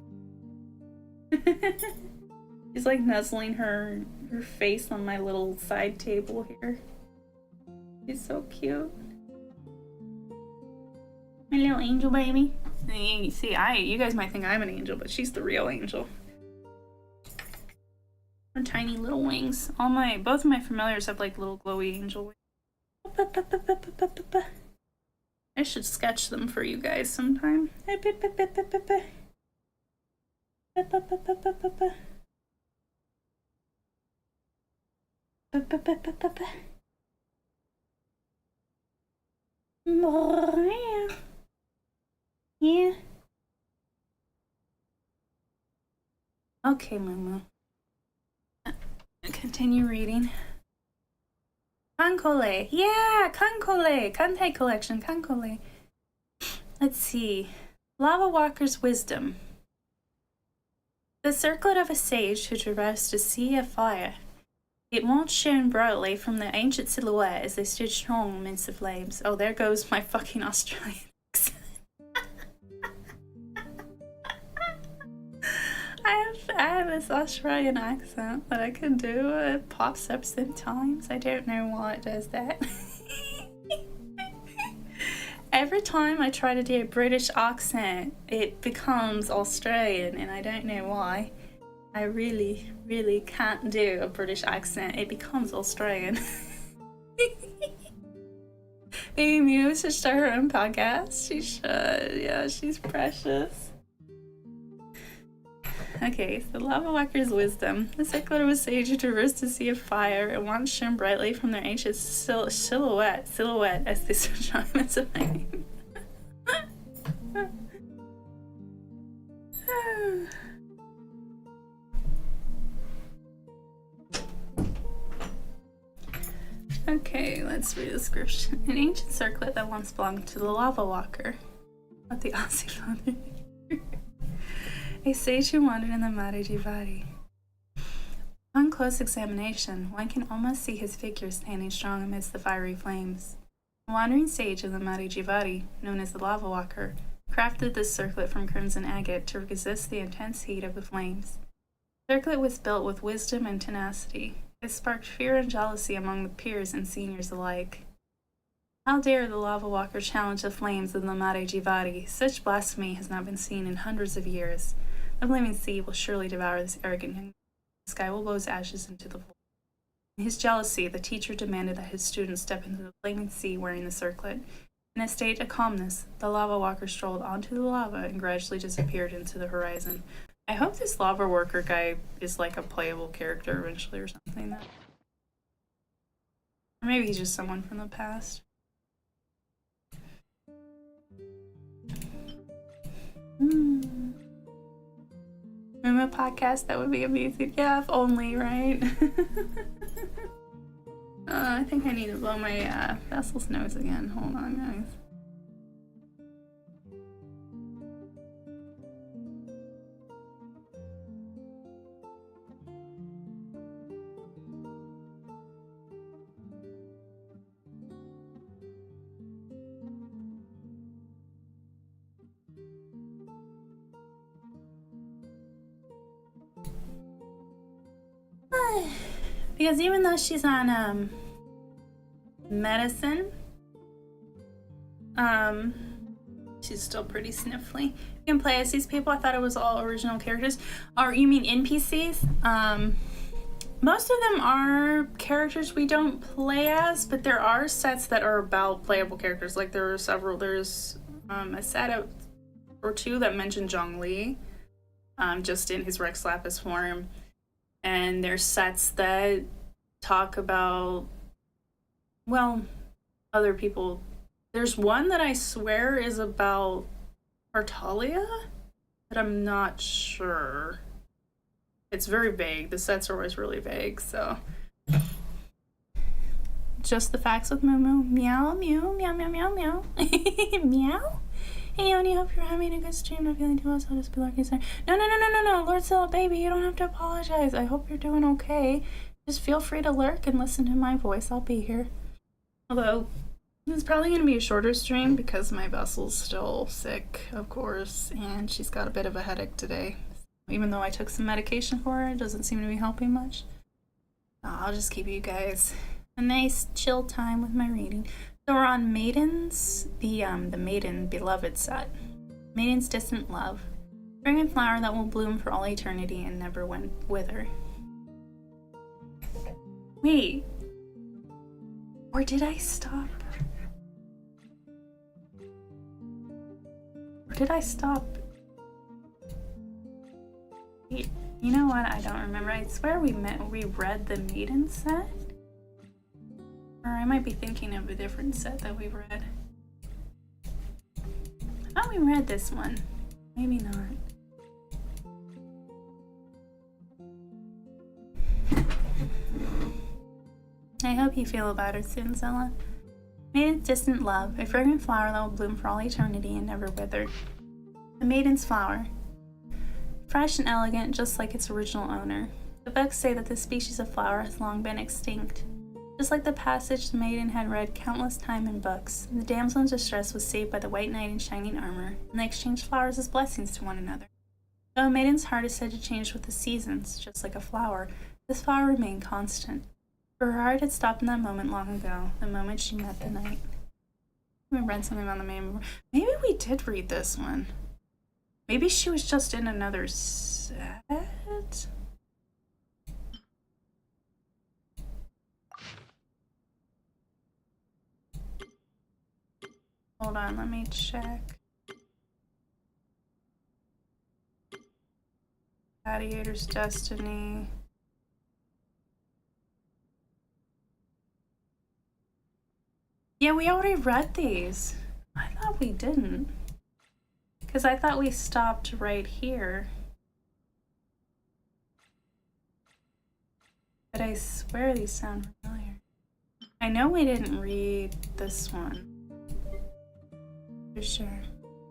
She's like nuzzling her face on my little side table here. She's so cute. My little angel baby. See, you guys might think I'm an angel, but she's the real angel. Her tiny little wings. Both of my familiars have like little glowy angel wings. I should sketch them for you guys sometime. Yeah. Okay, Momo. Continue reading. Kankole. Yeah, Kankole. Kantei collection. Kankole. Let's see. Lava Walker's Wisdom. The circlet of a sage who traversed a sea of fire. It won't shine brightly from the ancient silhouette as they stood strong amidst the flames. Oh, there goes my fucking Australian accent. I have this Australian accent that I can do. It pops up sometimes. I don't know why it does that. Every time I try to do a British accent, it becomes Australian, and I don't know why. I really, really can't do a British accent. It becomes Australian. Baby Mew should start her own podcast. She should. Yeah, she's precious. Okay, so Lava Walker's Wisdom. The circlet of a sage who traversed a sea of fire and once shone brightly from their ancient silhouette as they stood strong amidst the flame. Okay, let's read the description. An ancient circlet that once belonged to the Lava Walker. What the Aussie father. A sage who wandered in the Madhujivadi. On close examination, one can almost see his figure standing strong amidst the fiery flames. The wandering sage of the Madhujivadi, known as the Lava Walker, crafted this circlet from crimson agate to resist the intense heat of the flames. The circlet was built with wisdom and tenacity. It sparked fear and jealousy among the peers and seniors alike. How dare the Lava Walker challenge the flames of the Madhujivadi? Such blasphemy has not been seen in hundreds of years. The flaming sea will surely devour this arrogant young man. The sky will blow his ashes into the void. In his jealousy, the teacher demanded that his students step into the flaming sea wearing the circlet. In a state of calmness, the Lava Walker strolled onto the lava and gradually disappeared into the horizon. I hope this Lava Walker guy is like a playable character eventually or something. Or maybe he's just someone from the past. Momo podcast, that would be amazing. Yeah, if only, right? I think I need to blow my vessel's nose again. Hold on, guys. Because even though she's on medicine, she's still pretty sniffly. You can play as these people. I thought it was all original characters. Or you mean NPCs? Most of them are characters we don't play as, but there are sets that are about playable characters. Like there are several. There's a set or two that mention Zhongli, just in his Rex Lapis form. And there's sets that talk about, well, other people. There's one that I swear is about Artalia, but I'm not sure. It's very vague. The sets are always really vague, so. Just the facts with Momo. Meow, meow, meow, meow, meow, meow. Meow? Hey, Oni, hope you're having a good stream. Not feeling too well, so I'll just be like, no, Lord Zilla, baby, you don't have to apologize. I hope you're doing okay. Just feel free to lurk and listen to my voice. I'll be here. Although, it's probably going to be a shorter stream because my vessel's still sick, of course, and she's got a bit of a headache today. Even though I took some medication for her, it doesn't seem to be helping much. I'll just give you guys a nice chill time with my reading. So we're on Maidens, the Maiden Beloved set. Maiden's Distant Love. Spring and flower that will bloom for all eternity and never wither. Wait. Or did I stop? Or did I stop? You know what? I don't remember. I swear we read the Maiden set. Or I might be thinking of a different set that we read. I thought we read this one. Maybe not. I hope you feel better soon, Zella. Maiden's distant love, a fragrant flower that will bloom for all eternity and never wither. The maiden's flower. Fresh and elegant, just like its original owner. The books say that this species of flower has long been extinct. Just like the passage the maiden had read countless times in books, the damsel in distress was saved by the white knight in shining armor, and they exchanged flowers as blessings to one another. Though a maiden's heart is said to change with the seasons, just like a flower, this flower remained constant. For her heart had stopped in that moment long ago, the moment she met the knight. We read something about the maiden before. Maybe we did read this one. Maybe she was just in another set? Hold on, let me check. Gladiator's Destiny. Yeah, we already read these. I thought we didn't. Because I thought we stopped right here. But I swear these sound familiar. I know we didn't read this one. For sure.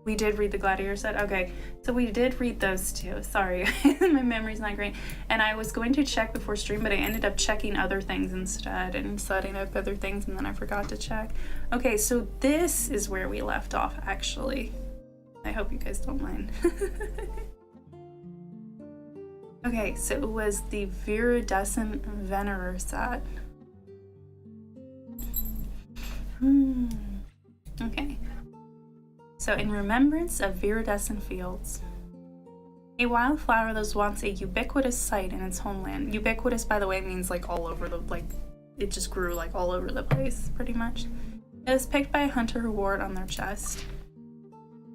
We did read the Gladiator set? Okay, so we did read those two. Sorry, my memory's not great. And I was going to check before stream, but I ended up checking other things instead and setting up other things, and then I forgot to check. Okay, so this is where we left off, actually. I hope you guys don't mind. Okay, so it was the Viridescent Venerer set. Okay. So, in remembrance of viridescent fields. A wildflower that was once a ubiquitous sight in its homeland. Ubiquitous, by the way, means like all over the, like, it just grew like all over the place, pretty much. It was picked by a hunter who wore it on their chest.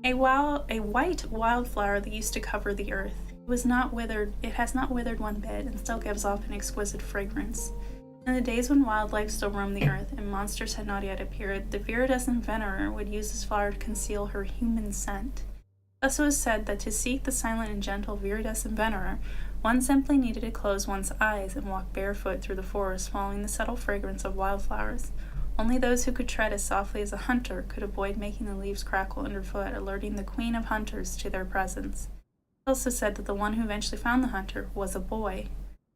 A white wildflower that used to cover the earth. It was not withered, it has not withered one bit, and still gives off an exquisite fragrance. In the days when wildlife still roamed the earth and monsters had not yet appeared, the viridescent venerer would use this flower to conceal her human scent. Thus it was said that to seek the silent and gentle viridescent venerer, one simply needed to close one's eyes and walk barefoot through the forest following the subtle fragrance of wildflowers. Only those who could tread as softly as a hunter could avoid making the leaves crackle underfoot, alerting the queen of hunters to their presence. It also said that the one who eventually found the hunter was a boy.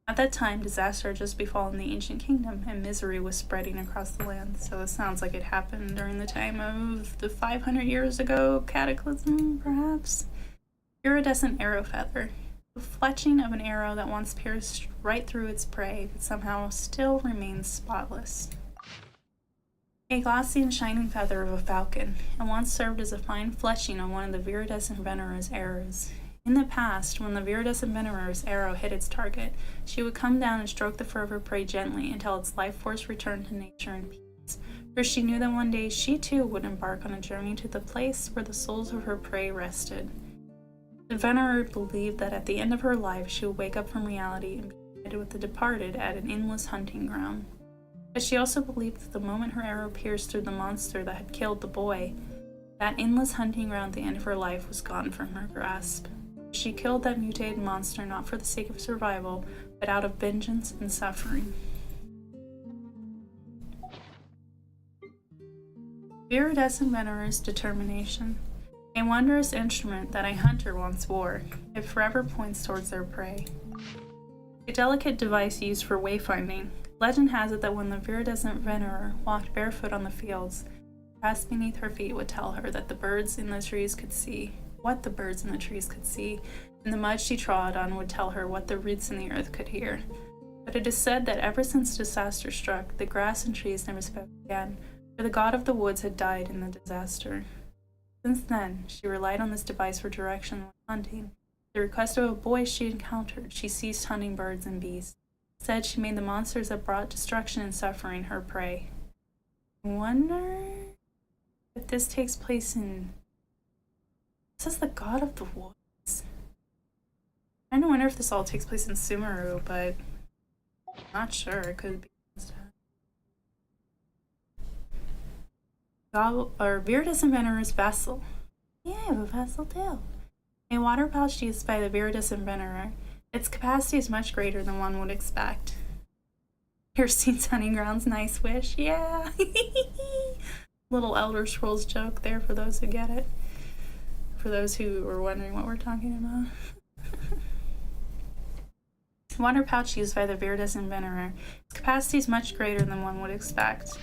At that time, disaster had just befallen the ancient kingdom, and misery was spreading across the land. So this sounds like it happened during the time of the 500 years ago cataclysm, perhaps? Iridescent arrow feather. The fletching of an arrow that once pierced right through its prey, but somehow still remains spotless. A glossy and shining feather of a falcon, and once served as a fine fletching on one of the viridescent venerer's arrows. In the past, when the viridescent venerer's arrow hit its target, she would come down and stroke the fur of her prey gently until its life force returned to nature and peace, for she knew that one day she too would embark on a journey to the place where the souls of her prey rested. The venerer believed that at the end of her life she would wake up from reality and be united with the departed at an endless hunting ground. But she also believed that the moment her arrow pierced through the monster that had killed the boy, that endless hunting ground at the end of her life was gone from her grasp. She killed that mutated monster not for the sake of survival, but out of vengeance and suffering. Viridescent Venerer's determination. A wondrous instrument that a hunter once wore. It forever points towards their prey. A delicate device used for wayfinding. Legend has it that when the viridescent venerer walked barefoot on the fields, the grass beneath her feet would tell her that the birds in the trees could see, what the birds in the trees could see, and the mud she trod on would tell her what the roots in the earth could hear. But it is said that ever since disaster struck, the grass and trees never spoke again, for the god of the woods had died in the disaster. Since then, she relied on this device for direction when hunting. At the request of a boy she encountered, she ceased hunting birds and beasts. Instead, she made the monsters that brought destruction and suffering her prey. I wonder if this takes place in... This is the god of the woods. I don't wonder if this all takes place in Sumeru, but I'm not sure. It could be. Viridescent Venerer's vessel. Yeah, I have a vessel too. A water pouch used by the Viridescent Venerer. Its capacity is much greater than one would expect. Kirstein's hunting grounds, nice wish. Yeah. Little Elder Scrolls joke there for those who get it. For those who are wondering what we're talking about. Water pouch used by the Viridescent Venerer. Its capacity is much greater than one would expect.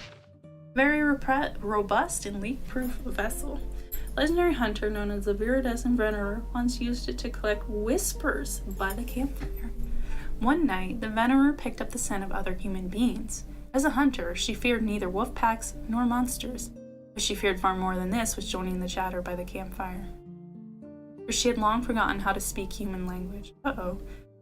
Very robust and leak-proof vessel. Legendary hunter known as the Viridescent Venerer once used it to collect whispers by the campfire. One night, the Venerer picked up the scent of other human beings. As a hunter, she feared neither wolf packs nor monsters, but she feared far more than this was joining the chatter by the campfire. For she had long forgotten how to speak human language.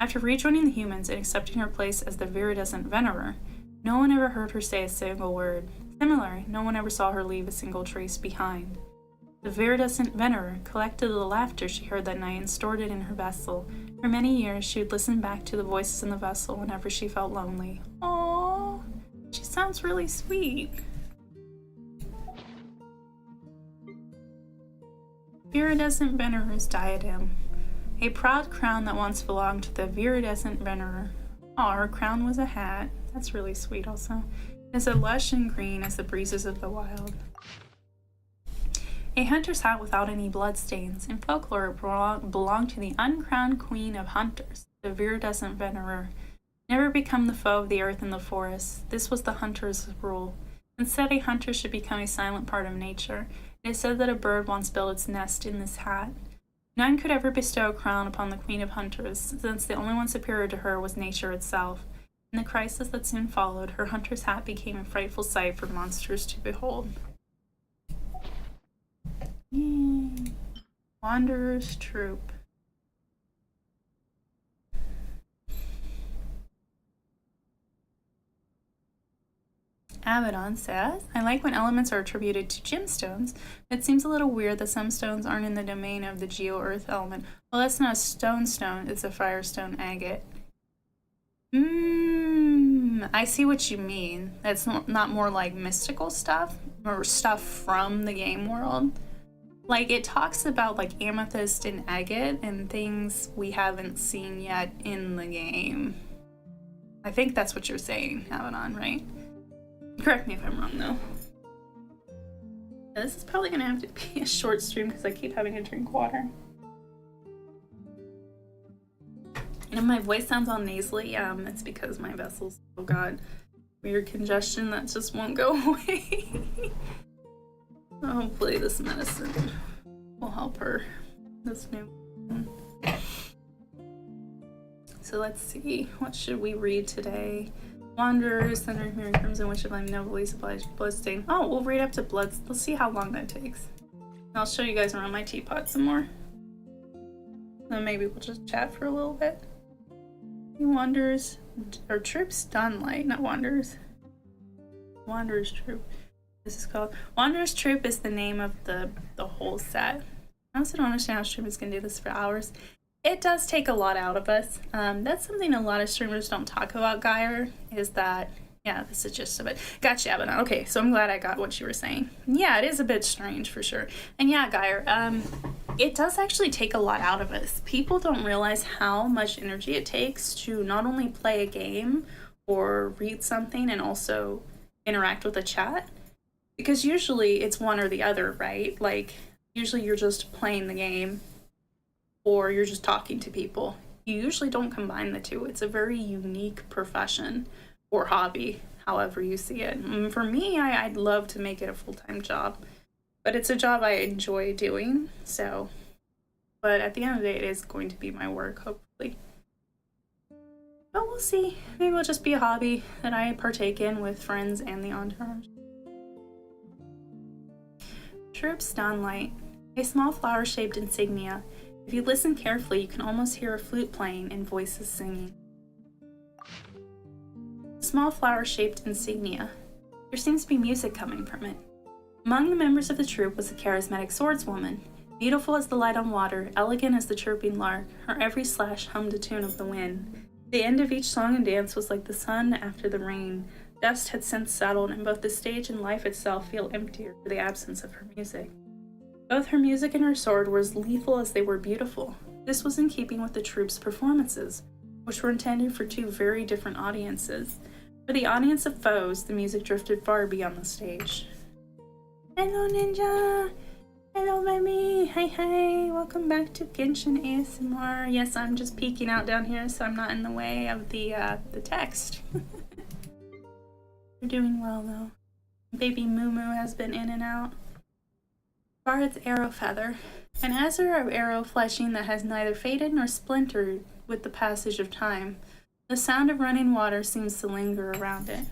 After rejoining the humans and accepting her place as the Viridescent Venerer, no one ever heard her say a single word. Similarly, no one ever saw her leave a single trace behind. The Viridescent Venerer collected the laughter she heard that night and stored it in her vessel. For many years, she would listen back to the voices in the vessel whenever she felt lonely. Aww, she sounds really sweet. Viridescent Venerer's diadem. A proud crown that once belonged to the Viridescent Venerer. Oh, her crown was a hat. That's really sweet also. It's as lush and green as the breezes of the wild. A hunter's hat without any bloodstains. In folklore, it belonged to the uncrowned queen of hunters, the Viridescent Venerer. Never become the foe of the earth and the forest. This was the hunter's rule. Instead, a hunter should become a silent part of nature. It is said that a bird once built its nest in this hat. None could ever bestow a crown upon the queen of hunters, since the only one superior to her was nature itself. In the crisis that soon followed, her hunter's hat became a frightful sight for monsters to behold. Wanderer's Troop. Abaddon says, I like when elements are attributed to gemstones. It seems a little weird that some stones aren't in the domain of the geo-earth element. Well, that's not a stone, it's a firestone agate. I see what you mean. It's not more like mystical stuff, or stuff from the game world. Like, it talks about, like, amethyst and agate and things we haven't seen yet in the game. I think that's what you're saying, Abaddon, right? Correct me if I'm wrong, though. This is probably gonna have to be a short stream because I keep having to drink water. And if my voice sounds all nasally, it's because my vessel's still got weird congestion that just won't go away. Hopefully this medicine will help her. This new one. So let's see, what should we read today? Wanderers, Thunder, Mirror, Crimson, Witch of Flame, Nobly Supplies, Bloodstain. Oh, we'll read up to Bloods. Let's see how long that takes. I'll show you guys around my teapot some more. Then maybe we'll just chat for a little bit. Wanderers, or Troops Dunlight, not Wanderers. Wanderers Troop. This is called Wanderer's Troop is the name of the whole set. I also don't understand how streamers can do this for hours. It does take a lot out of us. That's something a lot of streamers don't talk about, Geyer, is that, yeah, this is the gist of it. Gotcha, Abaddon. Okay, so I'm glad I got what you were saying. Yeah, it is a bit strange for sure. And yeah, Geyer, it does actually take a lot out of us. People don't realize how much energy it takes to not only play a game or read something and also interact with a chat. Because usually it's one or the other, right? Like, usually you're just playing the game or you're just talking to people. You usually don't combine the two. It's a very unique profession or hobby, however you see it. And for me, I'd love to make it a full-time job, but it's a job I enjoy doing, so. But at the end of the day, it is going to be my work, hopefully. But we'll see. Maybe it'll just be a hobby that I partake in with friends and the Entourage. Troops Dawnlight, a small flower-shaped insignia. If you listen carefully, you can almost hear a flute playing and voices singing. Small flower-shaped insignia. There seems to be music coming from it. Among the members of the troop was a charismatic swordswoman. Beautiful as the light on water, elegant as the chirping lark, her every slash hummed a tune of the wind. The end of each song and dance was like the sun after the rain. Dust had since settled, and both the stage and life itself feel emptier for the absence of her music. Both her music and her sword were as lethal as they were beautiful. This was in keeping with the troupe's performances, which were intended for two very different audiences. For the audience of foes, the music drifted far beyond the stage. Hello, Ninja! Hello, baby! Hi, welcome back to Genshin ASMR. Yes, I'm just peeking out down here so I'm not in the way of the text. You're doing well, though. Baby Moo Moo has been in and out. Bard's arrow feather. An azure of arrow fleshing that has neither faded nor splintered with the passage of time. The sound of running water seems to linger around it.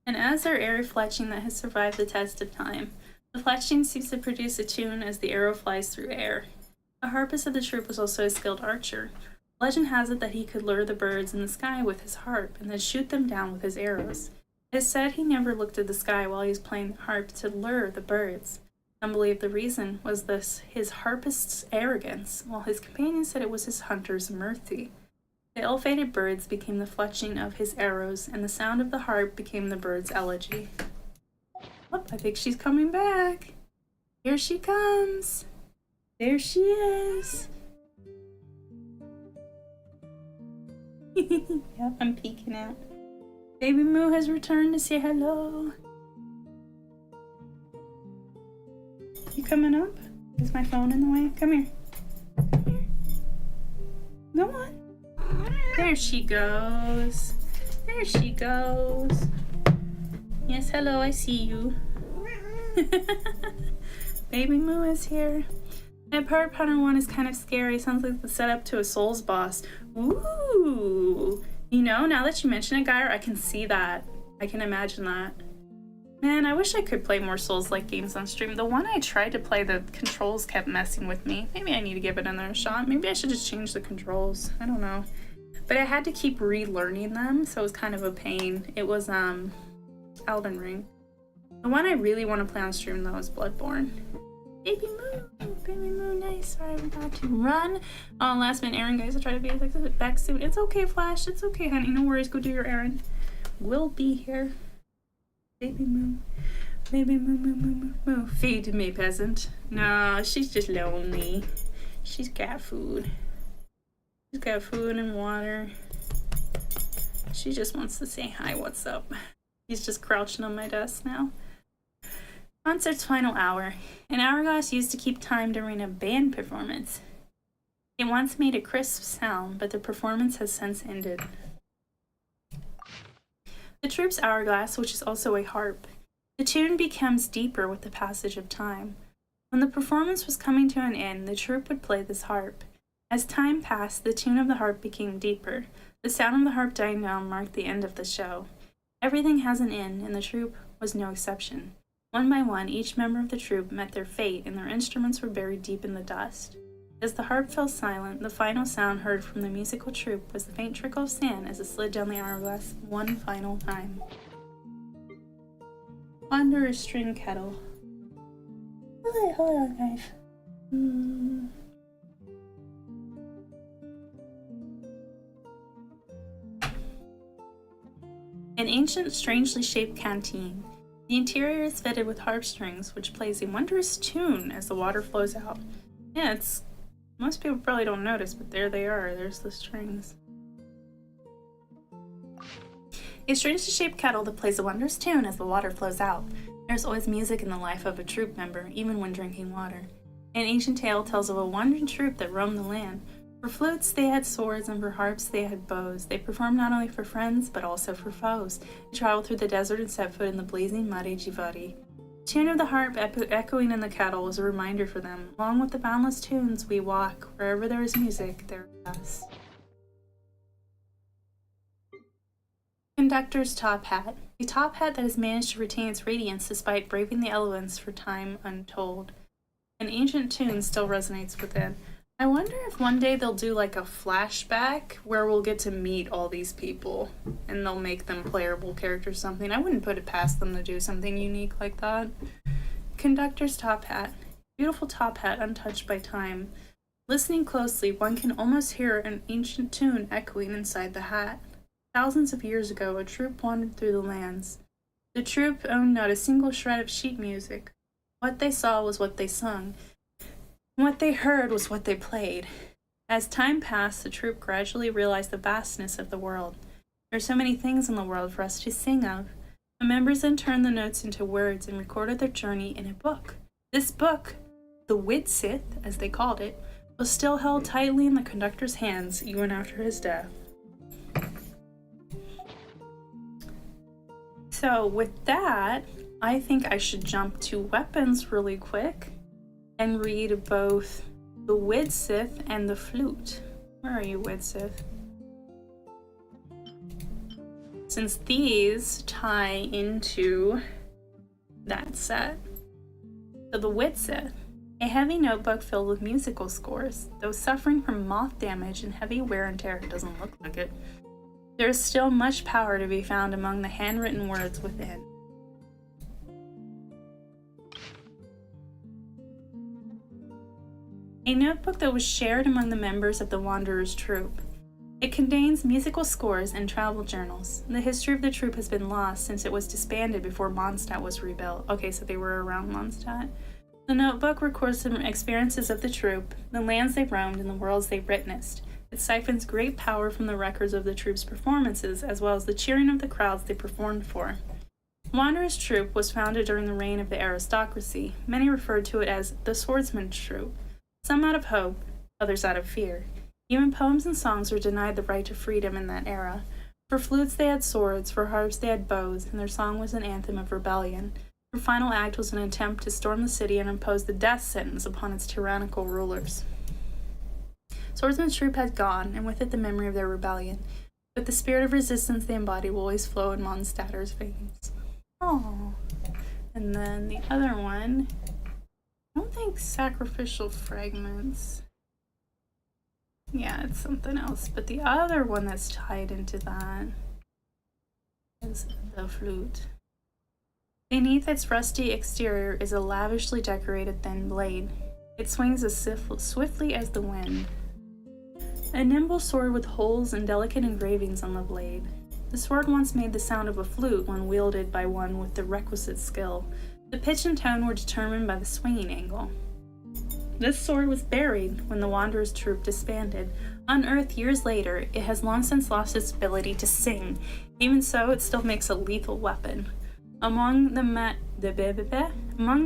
An azure arrow fletching that has survived the test of time. The fletching seems to produce a tune as the arrow flies through air. The harpist of the troupe was also a skilled archer. Legend has it that he could lure the birds in the sky with his harp and then shoot them down with his arrows. It is said he never looked at the sky while he was playing the harp to lure the birds. Some believe the reason was his harpist's arrogance, while his companions said it was his hunter's mercy. The ill-fated birds became the fletching of his arrows, and the sound of the harp became the bird's elegy. Oh, I think she's coming back. Here she comes. There she is. Yep, I'm peeking out. Baby Moo has returned to say hello. You coming up? Is my phone in the way? Come here. Come here. Go on. There she goes. There she goes. Yes, hello, I see you. Baby Moo is here. That Part Hunter one is kind of scary. Sounds like the setup to a Souls boss. Ooh. You know, now that you mention it, Gyre, I can see that. I can imagine that. Man, I wish I could play more Souls-like games on stream. The one I tried to play, the controls kept messing with me. Maybe I need to give it another shot. Maybe I should just change the controls. I don't know. But I had to keep relearning them, so it was kind of a pain. It was, Elden Ring. The one I really want to play on stream, though, is Bloodborne. Baby Moo, nice. Sorry, I'm about to run. Oh, last minute errand, guys. I'll try to be back soon. It's okay, Flash. It's okay, honey. No worries. Go do your errand. We'll be here. Baby Moo. Baby Moo. Feed me, peasant. No, she's just lonely. She's got food. She's got food and water. She just wants to say hi, what's up? He's just crouching on my desk now. Concert's final hour. An hourglass used to keep time during a band performance. It once made a crisp sound, but the performance has since ended. The troupe's hourglass, which is also a harp. The tune becomes deeper with the passage of time. When the performance was coming to an end, the troupe would play this harp. As time passed, the tune of the harp became deeper. The sound of the harp dying down marked the end of the show. Everything has an end, and the troupe was no exception. One by one, each member of the troupe met their fate, and their instruments were buried deep in the dust. As the harp fell silent, the final sound heard from the musical troupe was the faint trickle of sand as it slid down the hourglass one final time. Under a string kettle. Hold on, guys. An ancient, strangely shaped canteen. The interior is fitted with harp strings, which plays a wondrous tune as the water flows out. Yeah, most people probably don't notice, but there they are. There's the strings. A strangely shaped kettle that plays a wondrous tune as the water flows out. There's always music in the life of a troupe member, even when drinking water. An ancient tale tells of a wandering troupe that roamed the land. For flutes, they had swords, and for harps, they had bows. They performed not only for friends, but also for foes. They traveled through the desert and set foot in the blazing muddy Jivari. The tune of the harp echoing in the kettle was a reminder for them. Along with the boundless tunes, we walk. Wherever there is music, there is us. Conductor's top hat. A top hat that has managed to retain its radiance despite braving the elements for time untold. An ancient tune still resonates within. I wonder if one day they'll do like a flashback where we'll get to meet all these people and they'll make them playable characters or something. I wouldn't put it past them to do something unique like that. Conductor's top hat. Beautiful top hat untouched by time. Listening closely, one can almost hear an ancient tune echoing inside the hat. Thousands of years ago, a troupe wandered through the lands. The troupe owned not a single shred of sheet music. What they saw was what they sung. What they heard was what they played. As time passed, the troupe gradually realized the vastness of the world. There are so many things in the world for us to sing of. The members then turned the notes into words and recorded their journey in a book. This book, the Widsith, as they called it, was still held tightly in the conductor's hands even after his death. So with that, I think I should jump to weapons really quick and read both the Widsith and the flute. Where are you, Widsith? Since these tie into that set. So the Widsith, a heavy notebook filled with musical scores. Though suffering from moth damage and heavy wear and tear, it doesn't look like it. There is still much power to be found among the handwritten words within. A notebook that was shared among the members of the Wanderer's troupe. It contains musical scores and travel journals. The history of the troupe has been lost since it was disbanded before Mondstat was rebuilt. Okay, so they were around Mondstat. The notebook records the experiences of the troupe, the lands they roamed, and the worlds they witnessed. It siphons great power from the records of the troupe's performances, as well as the cheering of the crowds they performed for. Wanderer's troupe was founded during the reign of the aristocracy. Many referred to it as the swordsman's troupe, some out of hope, others out of fear. Even poems and songs were denied the right to freedom in that era. For flutes they had swords, for harps they had bows, and their song was an anthem of rebellion. Their final act was an attempt to storm the city and impose the death sentence upon its tyrannical rulers. Swordsman's troupe had gone, and with it the memory of their rebellion. But the spirit of resistance they embody will always flow in Mondstatter's veins. Oh. And then the other one, I don't think sacrificial fragments. Yeah, it's something else. But the other one that's tied into that is the flute. Beneath its rusty exterior is a lavishly decorated thin blade. It swings as swiftly as the wind. A nimble sword with holes and delicate engravings on the blade. The sword once made the sound of a flute when wielded by one with the requisite skill. The pitch and tone were determined by the swinging angle. This sword was buried when the Wanderer's troupe disbanded. Unearthed years later, it has long since lost its ability to sing. Even so, it still makes a lethal weapon. Among the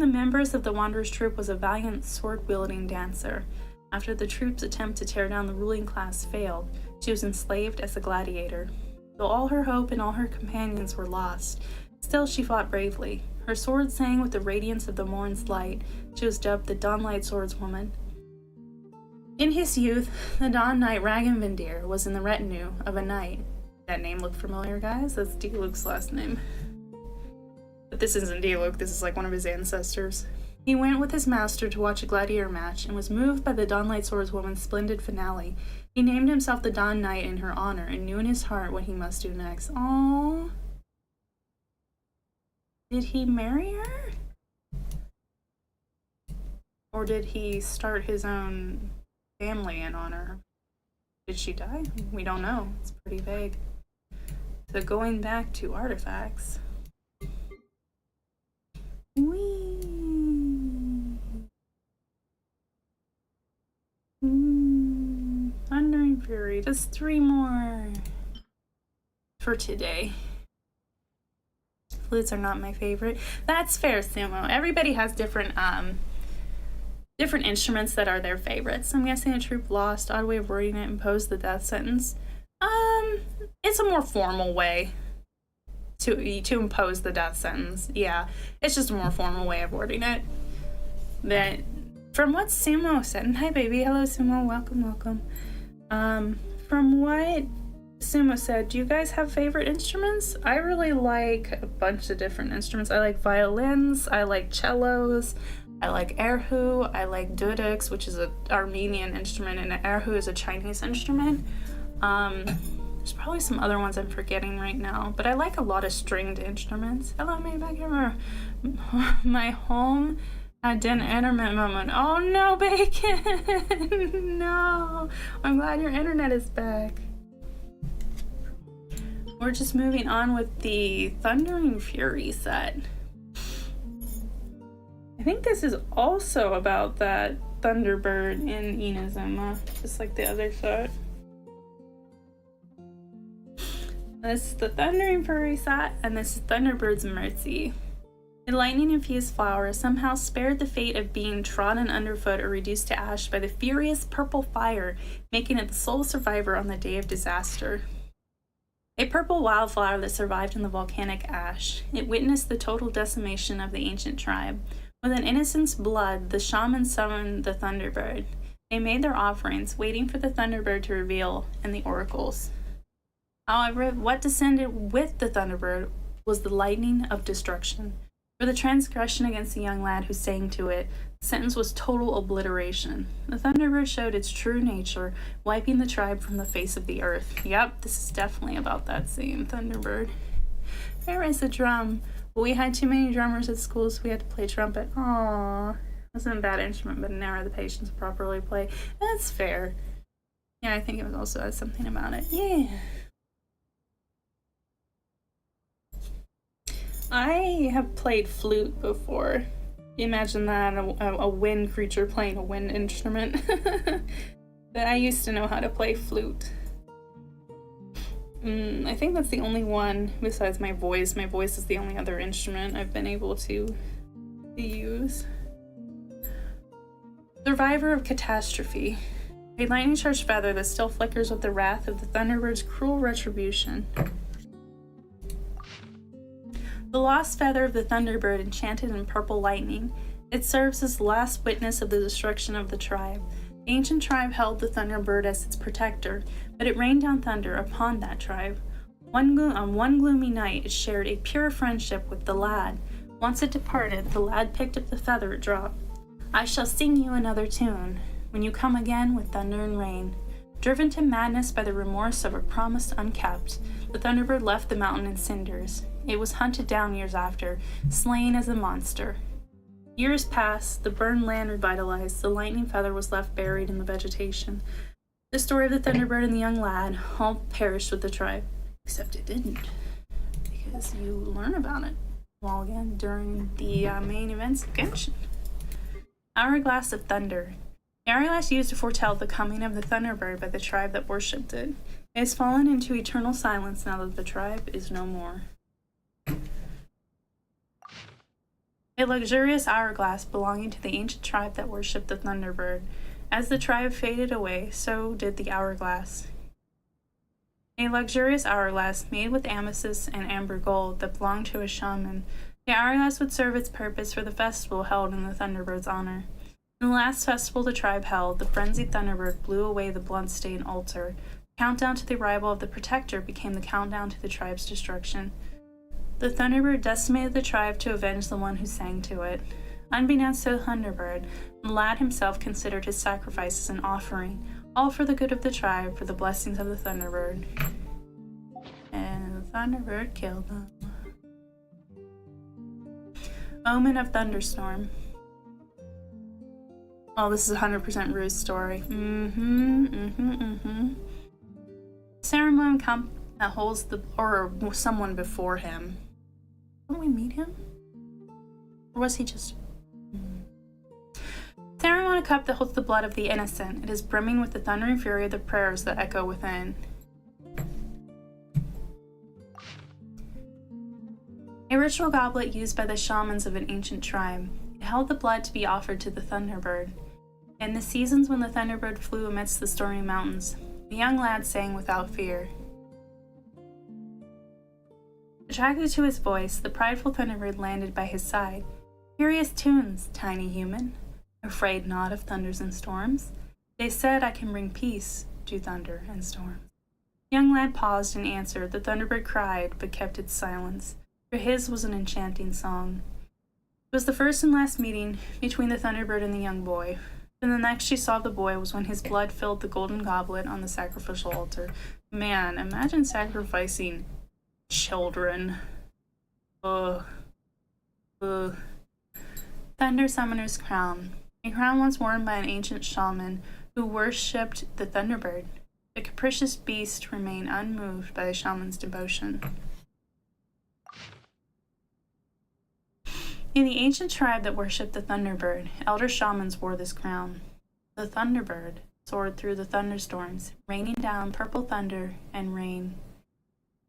members of the Wanderer's troupe was a valiant sword-wielding dancer. After the troupe's attempt to tear down the ruling class failed, she was enslaved as a gladiator. Though all her hope and all her companions were lost, still she fought bravely. Her sword sang with the radiance of the morn's light. She was dubbed the Dawnlight Swordswoman. In his youth, the Dawn Knight Ragnvindir was in the retinue of a knight. That name look familiar, guys? That's Diluc's last name. But this isn't Diluc, this is like one of his ancestors. He went with his master to watch a gladiator match and was moved by the Dawnlight Swordswoman's splendid finale. He named himself the Dawn Knight in her honor and knew in his heart what he must do next. Aww. Did he marry her? Or did he start his own family in honor? Did she die? We don't know. It's pretty vague. So going back to artifacts. Thundering Fury. Just 3 more for today. Flutes are not my favorite. That's fair, Sumo. Everybody has different instruments that are their favorites. I'm guessing the troupe lost. Odd way of wording it, imposed the death sentence. It's a more formal way to impose the death sentence. Yeah, it's just a more formal way of wording it. That, from what Sumo said, and hi baby, hello Sumo, welcome. From what Sumo said, do you guys have favorite instruments? I really like a bunch of different instruments. I like violins, I like cellos, I like erhu, I like duduks, which is an Armenian instrument, and an erhu is a Chinese instrument. There's probably some other ones I'm forgetting right now, but I like a lot of stringed instruments. Hello, me back here. My home had an internet moment. Oh no, Bacon! No! I'm glad your internet is back. we're just moving on with the Thundering Fury set. I think this is also about that Thunderbird in Inazuma, just like the other set. This is the Thundering Fury set, and this is Thunderbird's Mercy. A lightning-infused flower somehow spared the fate of being trodden underfoot or reduced to ash by the furious purple fire, making it the sole survivor on the day of disaster. A purple wildflower that survived in the volcanic ash, it witnessed the total decimation of the ancient tribe. With an innocent's blood, the shaman summoned the Thunderbird. They made their offerings, waiting for the Thunderbird to reveal and the oracles. However, what descended with the Thunderbird was the lightning of destruction. For the transgression against the young lad who sang to it, the sentence was total obliteration. The Thunderbird showed its true nature, wiping the tribe from the face of the earth. Yep, this is definitely about that same Thunderbird. Where is the drum? Well, we had too many drummers at school, so we had to play trumpet. Aww. Wasn't a bad instrument, but never had the patience to properly play. That's fair. Yeah, I think it was also has something about it. Yeah. I have played flute before. Imagine that, a wind creature playing a wind instrument. But I used to know how to play flute. I think that's the only one besides my voice. My voice is the only other instrument I've been able to use. Survivor of Catastrophe. A lightning-charged feather that still flickers with the wrath of the Thunderbird's cruel retribution. The lost feather of the Thunderbird enchanted in purple lightning. It serves as the last witness of the destruction of the tribe. The ancient tribe held the Thunderbird as its protector, but it rained down thunder upon that tribe. On one gloomy night, it shared a pure friendship with the lad. Once it departed, the lad picked up the feather it dropped. I shall sing you another tune, when you come again with thunder and rain. Driven to madness by the remorse of a promise unkept, the Thunderbird left the mountain in cinders. It was hunted down years after, slain as a monster. Years passed, the burned land revitalized, the lightning feather was left buried in the vegetation. The story of the Thunderbird and the young lad all perished with the tribe. Except it didn't, because you learn about it all again during the main events of Genshin. Hourglass of Thunder. The hourglass used to foretell the coming of the Thunderbird by the tribe that worshipped it. It has fallen into eternal silence now that the tribe is no more. A luxurious hourglass belonging to the ancient tribe that worshipped the Thunderbird. As the tribe faded away, so did the hourglass. A luxurious hourglass made with amethyst and amber gold that belonged to a shaman. The hourglass would serve its purpose for the festival held in the Thunderbird's honor. In the last festival the tribe held, the frenzied Thunderbird blew away the blood-stained altar. The countdown to the arrival of the Protector became the countdown to the tribe's destruction. The Thunderbird decimated the tribe to avenge the one who sang to it. Unbeknownst to the Thunderbird, the lad himself considered his sacrifice as an offering, all for the good of the tribe, for the blessings of the Thunderbird. And the Thunderbird killed them. Omen of Thunderstorm. Oh, this is 100% Rue's story. Ceremony that holds the, or someone before him. Didn't we meet him? Or was he just... Ceremony cup that holds the blood of the innocent. It is brimming with the thundering fury of the prayers that echo within. A ritual goblet used by the shamans of an ancient tribe. It held the blood to be offered to the Thunderbird. In the seasons when the Thunderbird flew amidst the stormy mountains, the young lad sang without fear. Attracted to his voice, the prideful Thunderbird landed by his side. Curious tunes, tiny human. Afraid not of thunders and storms? They said I can bring peace to thunder and storms. The young lad paused and answered. The Thunderbird cried, but kept its silence, for his was an enchanting song. It was the first and last meeting between the Thunderbird and the young boy. And the next she saw the boy was when his blood filled the golden goblet on the sacrificial altar. Man, imagine sacrificing children. Ugh. Ugh. Thunder Summoner's Crown. A crown once worn by an ancient shaman who worshipped the Thunderbird. The capricious beast remained unmoved by the shaman's devotion. In the ancient tribe that worshipped the Thunderbird, elder shamans wore this crown. The Thunderbird soared through the thunderstorms, raining down purple thunder and rain.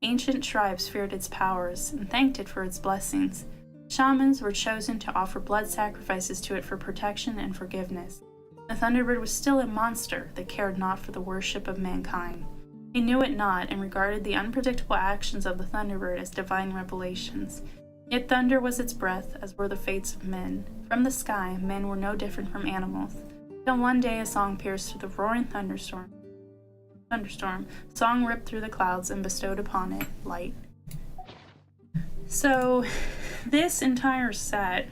Ancient tribes feared its powers and thanked it for its blessings. Shamans were chosen to offer blood sacrifices to it for protection and forgiveness. The Thunderbird was still a monster that cared not for the worship of mankind. He knew it not and regarded the unpredictable actions of the Thunderbird as divine revelations. Yet thunder was its breath, as were the fates of men. From the sky, men were no different from animals. Till one day a song pierced through the roaring thunderstorm. Song ripped through the clouds and bestowed upon it light. So, this entire set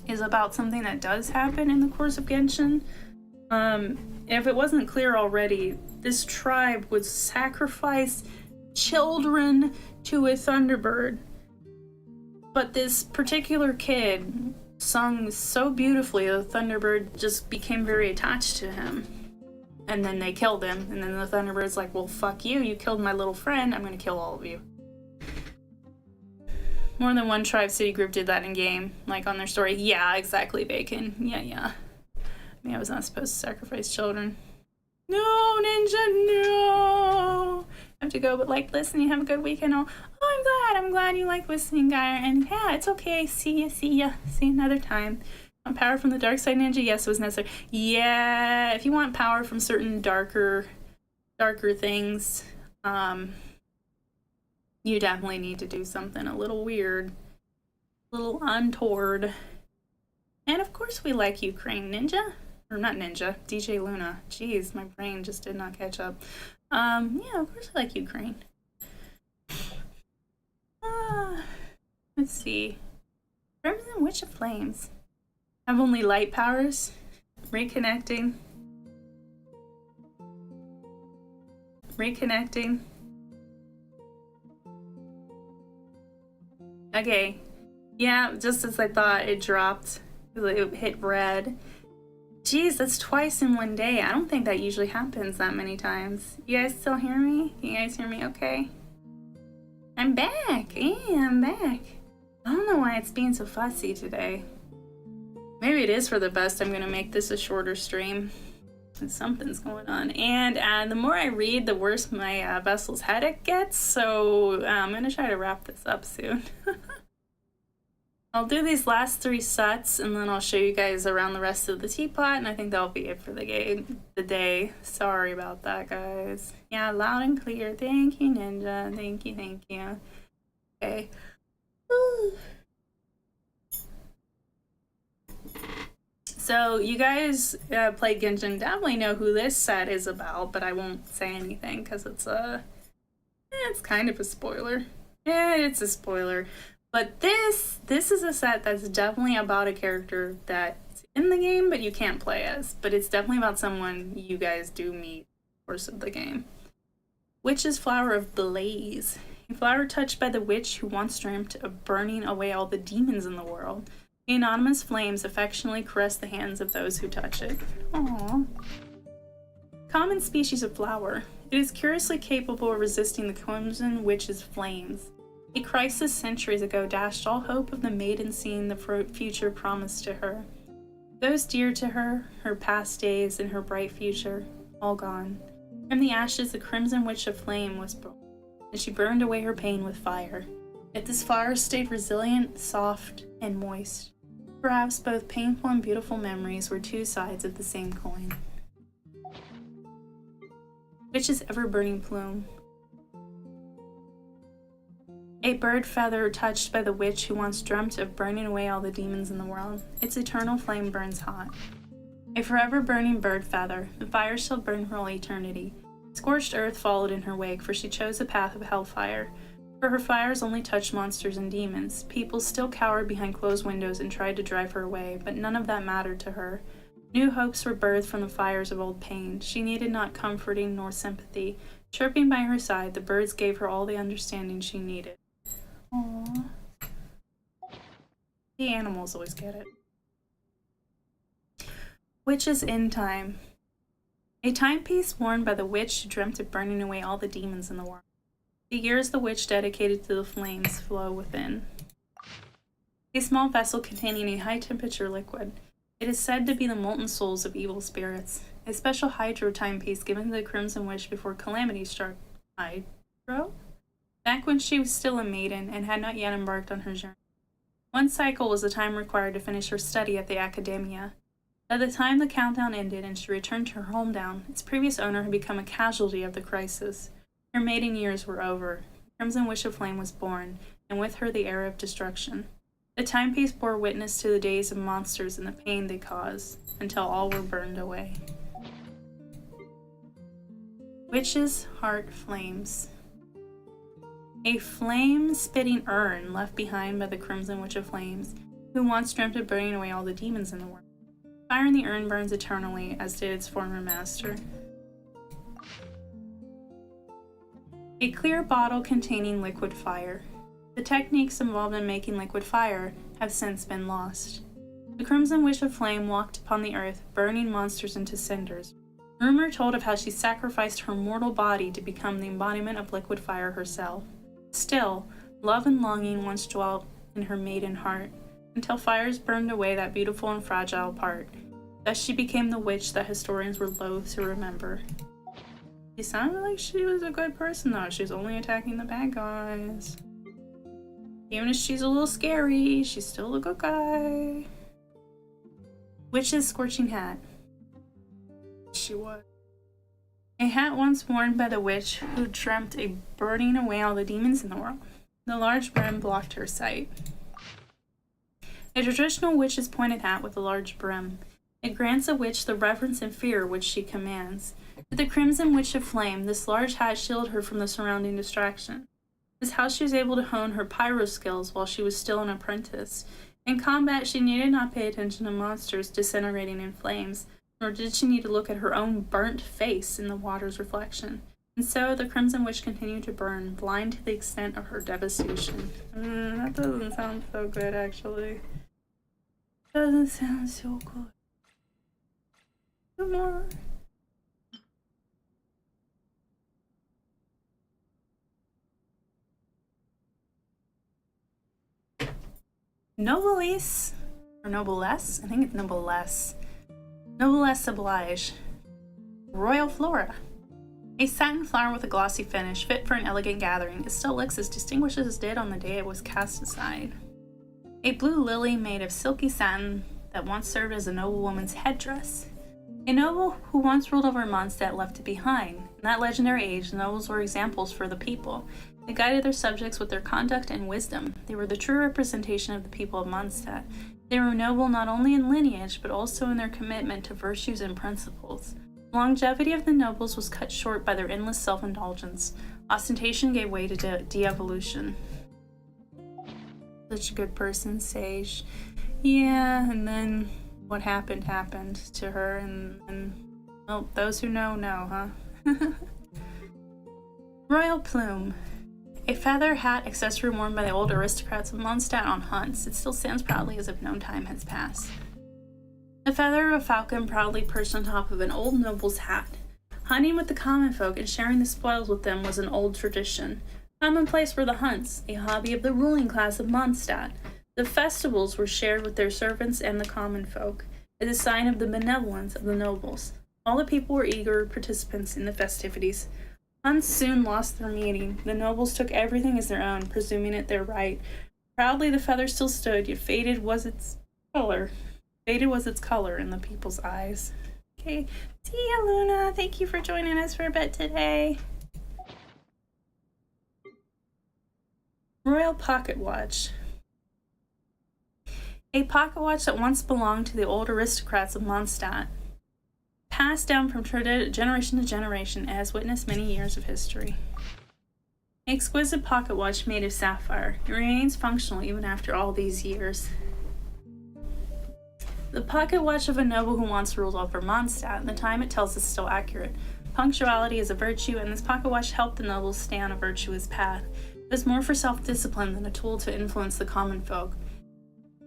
is about something that does happen in the course of Genshin. If it wasn't clear already, this tribe would sacrifice children to a Thunderbird. But this particular kid sung so beautifully, the Thunderbird just became very attached to him. And then they killed him, and then the Thunderbird's like, well, fuck you, you killed my little friend, I'm gonna kill all of you. More than one tribe city group did that in game, like on their story. Yeah, exactly, Bacon. Yeah. I mean, I was not supposed to sacrifice children. No, Ninja, no! I have to go, but like, listen, you have a good weekend. Oh, I'm glad you like listening, guy. And yeah, it's okay. See you another time. Want power from the dark side, Ninja? Yes, it was necessary. Yeah, if you want power from certain darker things, you definitely need to do something a little weird, a little untoward. And of course we like Ukraine, Ninja. Or not Ninja, DJ Luna. Jeez, my brain just did not catch up. Yeah, of course I like Ukraine. Let's see. Crimson Witch of Flames. Have only light powers. Reconnecting. Okay. Yeah, just as I thought, it dropped. It hit red. Jeez, that's twice in one day. I don't think that usually happens that many times. You guys still hear me? You guys hear me okay? I'm back. Yeah, I'm back. I don't know why it's being so fussy today. Maybe it is for the best. I'm going to make this a shorter stream. Something's going on. And the more I read, the worse my vessel's headache gets. So I'm going to try to wrap this up soon. I'll do these last 3 sets, and then I'll show you guys around the rest of the teapot, and I think that'll be it for the day. Sorry about that, guys. Yeah, loud and clear. Thank you, Ninja. Thank you. Okay. Woo. So, you guys play Genshin definitely know who this set is about, but I won't say anything, because it's kind of a spoiler. Yeah, it's a spoiler. But this is a set that's definitely about a character that's in the game, but you can't play as. But it's definitely about someone you guys do meet in the course of the game. Witch's Flower of Blaze. A flower touched by the witch who once dreamt of burning away all the demons in the world. The anonymous flames affectionately caress the hands of those who touch it. Aww. Common species of flower. It is curiously capable of resisting the crimson witch's flames. A crisis centuries ago dashed all hope of the maiden seeing the future promised to her. Those dear to her, her past days and her bright future, all gone. From the ashes the crimson witch of flame was born, and she burned away her pain with fire. Yet this flower stayed resilient, soft, and moist. Perhaps both painful and beautiful memories were 2 sides of the same coin. Witch's ever-burning plume. A bird feather touched by the witch who once dreamt of burning away all the demons in the world. Its eternal flame burns hot. A forever burning bird feather, the fire shall burn for all eternity. Scorched earth followed in her wake, for she chose the path of hellfire. For her fires only touched monsters and demons. People still cowered behind closed windows and tried to drive her away, but none of that mattered to her. New hopes were birthed from the fires of old pain. She needed not comforting nor sympathy. Chirping by her side, the birds gave her all the understanding she needed. Aww. The animals always get it. Witch's End Time. A timepiece worn by the witch who dreamt of burning away all the demons in the world. The years the witch dedicated to the flames flow within. A small vessel containing a high-temperature liquid. It is said to be the molten souls of evil spirits. A special hydro timepiece given to the Crimson Witch before calamity struck. Hydro? Back when she was still a maiden and had not yet embarked on her journey. One cycle was the time required to finish her study at the Academia. By the time the countdown ended and she returned to her hometown, its previous owner had become a casualty of the crisis. Her maiden years were over. Crimson Witch of Flame was born, and with her the era of destruction. The timepiece bore witness to the days of monsters and the pain they caused, until all were burned away. Witch's Heart Flames. A flame-spitting urn left behind by the Crimson Witch of Flames, who once dreamt of burning away all the demons in the world. Fire in the urn burns eternally, as did its former master. A clear bottle containing liquid fire. The techniques involved in making liquid fire have since been lost. The Crimson Witch of Flame walked upon the earth, burning monsters into cinders. Rumor told of how she sacrificed her mortal body to become the embodiment of liquid fire herself. Still, love and longing once dwelt in her maiden heart, until fires burned away that beautiful and fragile part. Thus she became the witch that historians were loath to remember. She sounded like she was a good person though. She's only attacking the bad guys. Even if she's a little scary, she's still a good guy. Witch's Scorching Hat. She was. A hat once worn by the witch who dreamt of burning away all the demons in the world. The large brim blocked her sight. A traditional witch's pointed hat with a large brim. It grants a witch the reverence and fear which she commands. To the Crimson Witch of Flame, this large hat shielded her from the surrounding distraction. This is how she was able to hone her pyro skills while she was still an apprentice. In combat, she needed not pay attention to monsters disintegrating in flames, nor did she need to look at her own burnt face in the water's reflection. And so the Crimson Witch continued to burn, blind to the extent of her devastation. That doesn't sound so good, actually. Doesn't sound so good. Some more. Noblesse, or noblesse? I think it's noblesse. Noblesse oblige. Royal Flora. A satin flower with a glossy finish, fit for an elegant gathering. It still looks as distinguished as it did on the day it was cast aside. A blue lily made of silky satin that once served as a noblewoman's headdress. A noble who once ruled over Mondstat left it behind. In that legendary age, the nobles were examples for the people. They guided their subjects with their conduct and wisdom. They were the true representation of the people of Mondstat. They were noble not only in lineage, but also in their commitment to virtues and principles. The longevity of the nobles was cut short by their endless self-indulgence. Ostentation gave way to de-evolution. Such a good person, Sage. Yeah, and then what happened to her, and well, those who know, huh? Royal Plume. A feather hat accessory worn by the old aristocrats of Mondstat on hunts. It still stands proudly as if no time has passed. The feather of a falcon proudly perched on top of an old noble's hat. Hunting with the common folk and sharing the spoils with them was an old tradition. Commonplace were the hunts, a hobby of the ruling class of Mondstat. The festivals were shared with their servants and the common folk, as a sign of the benevolence of the nobles. All the people were eager participants in the festivities. Hunts soon lost their meaning. The nobles took everything as their own, presuming it their right. Proudly the feather still stood, yet faded was its color. Faded was its color in the people's eyes. Okay, see ya, Luna. Thank you for joining us for a bit today. Royal Pocket Watch. A pocket watch that once belonged to the old aristocrats of Mondstat. Passed down from generation to generation, it has witnessed many years of history. An exquisite pocket watch made of sapphire. It remains functional even after all these years. The pocket watch of a noble who once ruled over Mondstat, and the time it tells is still accurate. Punctuality is a virtue, and this pocket watch helped the nobles stay on a virtuous path. It was more for self-discipline than a tool to influence the common folk.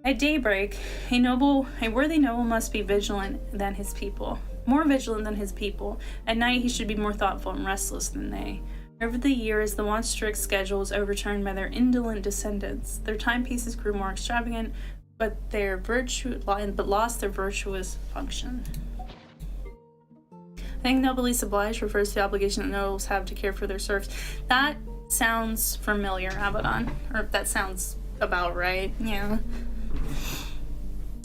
At daybreak, a worthy noble must be vigilant than his people. more vigilant than his people. At night he should be more thoughtful and restless than they. Over the years, the once strict schedule was overturned by their indolent descendants. Their timepieces grew more extravagant, but lost their virtuous function. I think noblesse oblige refers to the obligation that nobles have to care for their serfs. That sounds familiar, Abaddon. Or that sounds about right, yeah.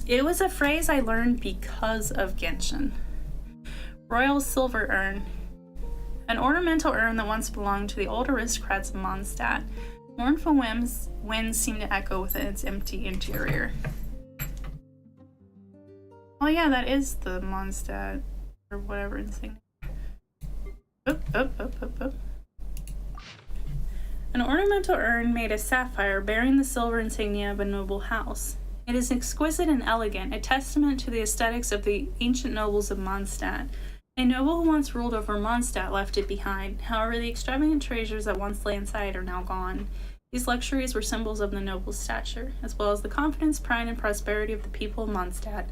It was a phrase I learned because of Genshin. Royal silver urn. An ornamental urn that once belonged to the old aristocrats of Mondstat. Mournful winds seem to echo within its empty interior. Oh yeah, that is the Mondstat, or whatever thing. An ornamental urn made of sapphire bearing the silver insignia of a noble house. It is exquisite and elegant, a testament to the aesthetics of the ancient nobles of Mondstat. A noble who once ruled over Mondstat left it behind. However, the extravagant treasures that once lay inside are now gone. These luxuries were symbols of the noble's stature, as well as the confidence, pride, and prosperity of the people of Mondstat.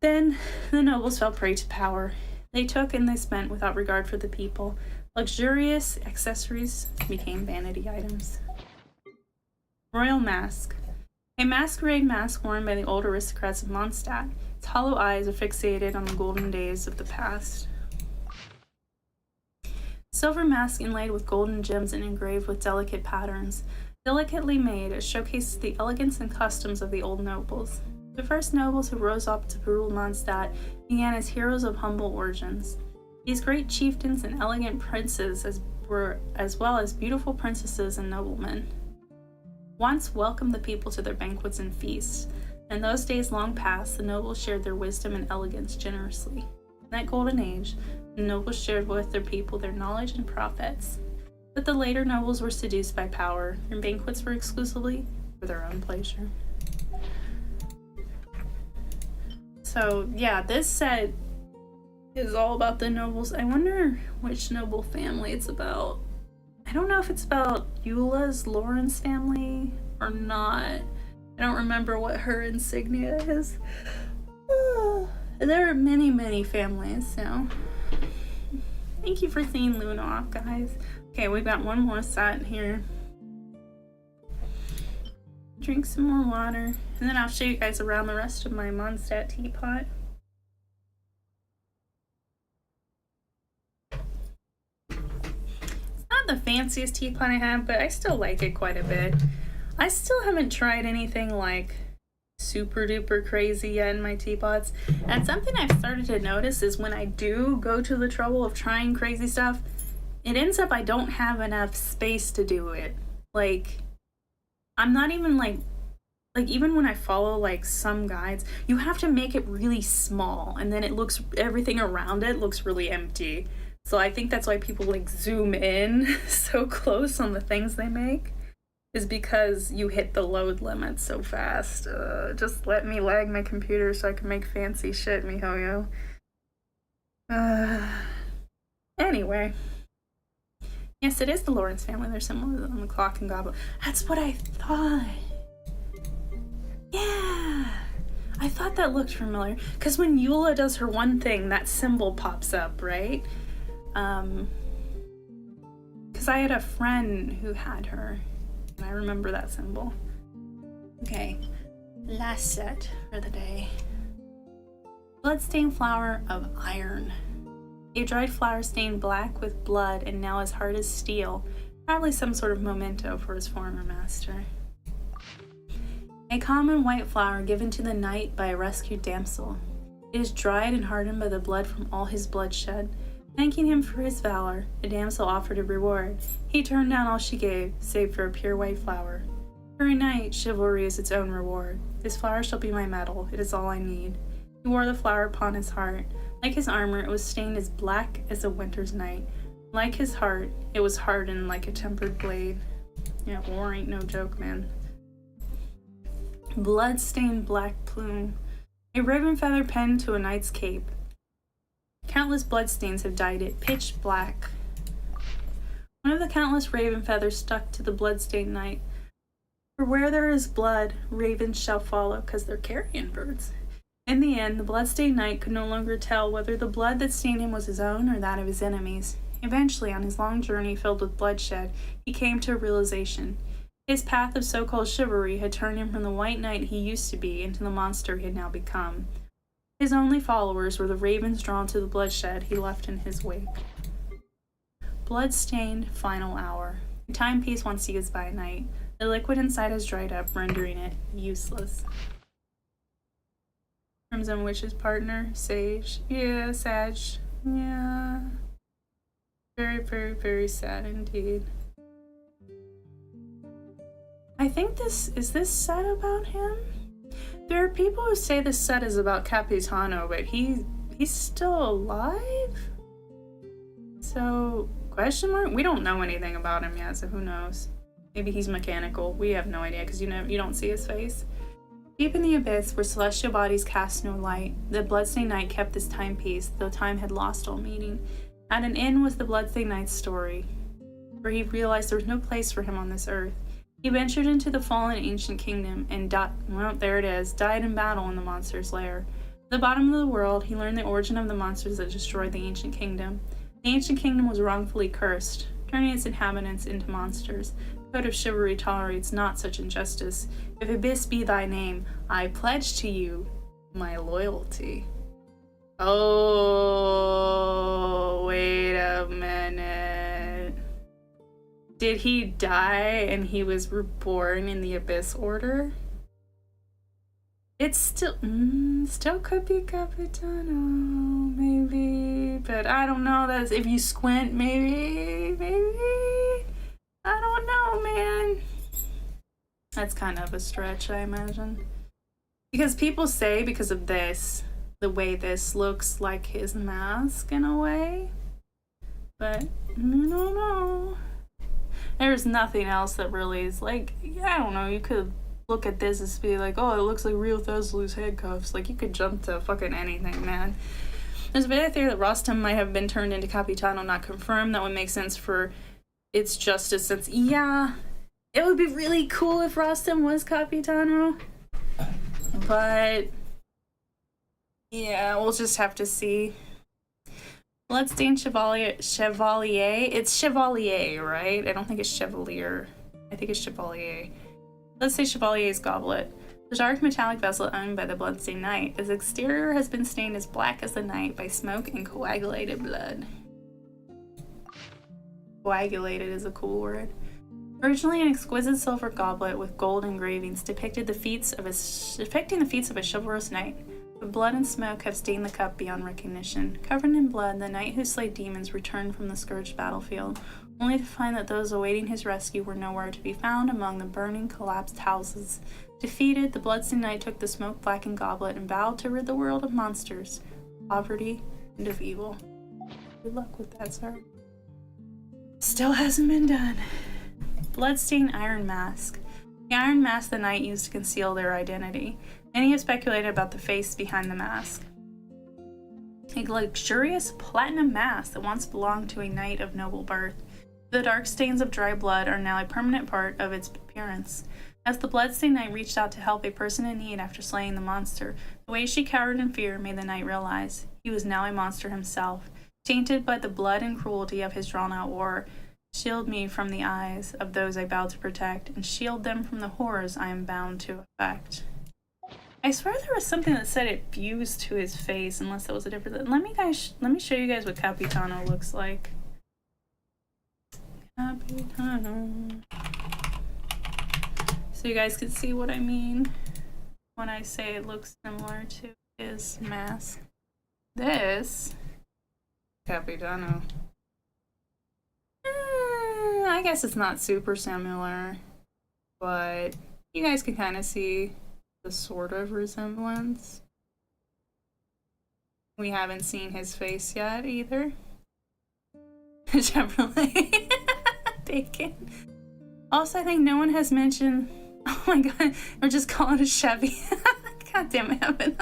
Then, the nobles fell prey to power. They took and they spent without regard for the people. Luxurious accessories became vanity items. Royal mask. A masquerade mask worn by the old aristocrats of Mondstat. Its hollow eyes are fixated on the golden days of the past. Silver mask inlaid with golden gems and engraved with delicate patterns. Delicately made, it showcases the elegance and customs of the old nobles. The first nobles who rose up to rule Mondstat began as heroes of humble origins. These great chieftains and elegant princes were as well as beautiful princesses and noblemen. Once welcomed the people to their banquets and feasts. In those days long past, the nobles shared their wisdom and elegance generously. In that golden age, the nobles shared with their people their knowledge and profits. But the later nobles were seduced by power. Their banquets were exclusively for their own pleasure. So, yeah, this set is all about the nobles. I wonder which noble family it's about. I don't know if it's about Eula's Lauren's family or not. I don't remember what her insignia is. There are many, many families, so thank you for seeing Luna off, guys. Okay, we've got one more set here. Drink some more water, and then I'll show you guys around the rest of my Mondstat teapot. The fanciest teapot I have, but I still like it quite a bit. I still haven't tried anything like super duper crazy yet in my teapots, and something I've started to notice is when I do go to the trouble of trying crazy stuff, it ends up I don't have enough space to do it. Like, I'm not even like even when I follow like some guides, you have to make it really small, and then everything around it looks really empty. So I think that's why people like zoom in so close on the things they make, is because you hit the load limit so fast. Just let me lag my computer so I can make fancy shit, miHoYo. Anyway. Yes, it is the Lawrence family. They're similar on the clock and goblet. That's what I thought. Yeah. I thought that looked familiar. Because when Eula does her one thing, that symbol pops up, right? Because I had a friend who had her, and I remember that symbol. Okay, last set for the day. Bloodstained flower of iron. A dried flower stained black with blood and now as hard as steel, probably some sort of memento for his former master. A common white flower given to the knight by a rescued damsel. It is dried and hardened by the blood from all his bloodshed. Thanking him for his valor, the damsel offered a reward. He turned down all she gave, save for a pure white flower. For a knight, chivalry is its own reward. This flower shall be my medal, it is all I need. He wore the flower upon his heart. Like his armor, it was stained as black as a winter's night. Like his heart, it was hardened like a tempered blade. Yeah, war ain't no joke, man. Blood-stained black plume. A raven feather pinned to a knight's cape. Countless bloodstains have dyed it pitch black. One of the countless raven feathers stuck to the bloodstained knight. For where there is blood, ravens shall follow, because they're carrion birds. In the end, the bloodstained knight could no longer tell whether the blood that stained him was his own or that of his enemies. Eventually, on his long journey filled with bloodshed, he came to a realization. His path of so-called chivalry had turned him from the white knight he used to be into the monster he had now become. His only followers were the ravens drawn to the bloodshed he left in his wake. Bloodstained final hour. The timepiece once used by a knight. The liquid inside has dried up, rendering it useless. Crimson Witch's partner, Sage. Yeah, Sage. Yeah. Very, very, very sad indeed. I think is this set about him? There are people who say this set is about Capitano, but he's still alive? So, question mark? We don't know anything about him yet, so who knows? Maybe he's mechanical. We have no idea, because you don't see his face. Deep in the abyss, where celestial bodies cast no light, the bloodstained knight kept this timepiece, though time had lost all meaning. At an inn was the bloodstained knight's story, where he realized there was no place for him on this earth. He ventured into the fallen ancient kingdom and died in battle in the monster's lair. At the bottom of the world, he learned the origin of the monsters that destroyed the ancient kingdom. The ancient kingdom was wrongfully cursed, turning its inhabitants into monsters. The code of chivalry tolerates not such injustice. If abyss be thy name, I pledge to you my loyalty. Oh, wait a minute. Did he die and he was reborn in the Abyss Order? It's still could be Capitano, maybe, but I don't know. That's if you squint, maybe. I don't know, man. That's kind of a stretch, I imagine. Because people say because of this, the way this looks like his mask in a way. But I don't know. There's nothing else that really is like, I don't know, you could look at this and be like, oh, it looks like real Theslu's handcuffs. Like, you could jump to fucking anything, man. There's a bit of theory that Rostam might have been turned into Capitano, not confirmed. That would make sense for its justice since, yeah, it would be really cool if Rostam was Capitano. But, yeah, we'll just have to see. Bloodstained Chevalier. It's Chevalier, right? I don't think it's Chevalier. I think it's Chevalier. Let's say Chevalier's goblet. The dark metallic vessel owned by the bloodstained knight. Its exterior has been stained as black as the night by smoke and coagulated blood. Coagulated is a cool word. Originally an exquisite silver goblet with gold engravings depicting the feats of a chivalrous knight. But blood and smoke have stained the cup beyond recognition. Covered in blood, the knight who slayed demons returned from the scourged battlefield, only to find that those awaiting his rescue were nowhere to be found among the burning, collapsed houses. Defeated, the bloodstained knight took the smoke-blackened goblet and vowed to rid the world of monsters, poverty, and of evil. Good luck with that, sir. Still hasn't been done. Bloodstained iron mask. The iron mask the knight used to conceal their identity. Many have speculated about the face behind the mask. A luxurious platinum mask that once belonged to a knight of noble birth. The dark stains of dry blood are now a permanent part of its appearance. As the bloodstained knight reached out to help a person in need after slaying the monster, the way she cowered in fear made the knight realize he was now a monster himself. Tainted by the blood and cruelty of his drawn-out war, shield me from the eyes of those I vow to protect, and shield them from the horrors I am bound to effect. I swear there was something that said it fused to his face, unless that was a different. Let me show you guys what Capitano looks like. Capitano. So you guys can see what I mean when I say it looks similar to his mask. This Capitano. I guess it's not super similar, but you guys can kind of see the sort of resemblance. We haven't seen his face yet either. Chevrolet. Bacon. Also, I think no one has mentioned. Oh my god, we're just calling it Chevy. God damn it, Evan.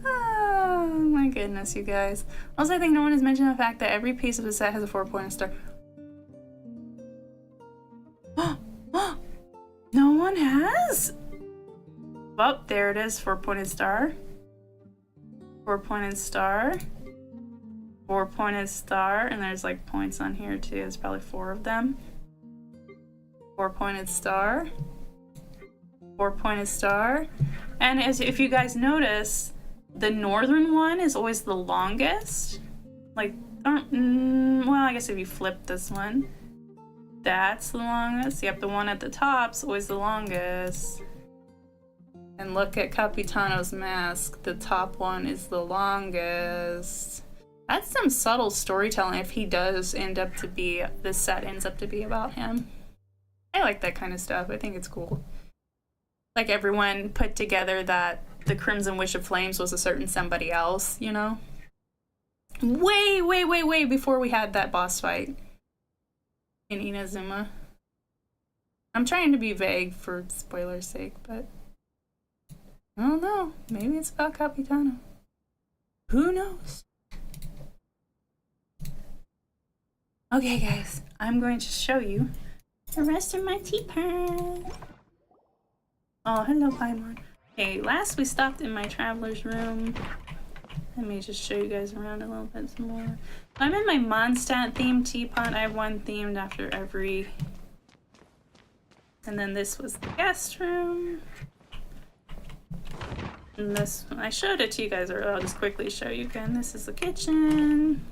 Oh my goodness, you guys. Also, I think no one has mentioned the fact that every piece of the set has a 4-pointed star. No one has? Oh, there it is, 4-pointed star. 4-pointed star. 4-pointed star, and there's like points on here too. There's probably 4 of them. 4-pointed star. 4-pointed star. And as if you guys notice, the northern one is always the longest. Like, well, I guess if you flip this one, that's the longest. Yep, the one at the top's always the longest. And look at Capitano's mask. The top one is the longest. That's some subtle storytelling if he does end up to be, this set ends up to be about him. I like that kind of stuff. I think it's cool. Like everyone put together that the Crimson Wish of Flames was a certain somebody else, you know? Way before we had that boss fight in Inazuma. I'm trying to be vague for spoiler's sake, but I don't know. Maybe it's about Capitano. Who knows? Okay, guys, I'm going to show you the rest of my teapot. Oh, hello, Paimon. Okay, last we stopped in my traveler's room. Let me just show you guys around a little bit some more. I'm in my Mondstat themed teapot. I have one themed after every. And then this was the guest room. And this, I showed it to you guys earlier. I'll just quickly show you again. This is the kitchen.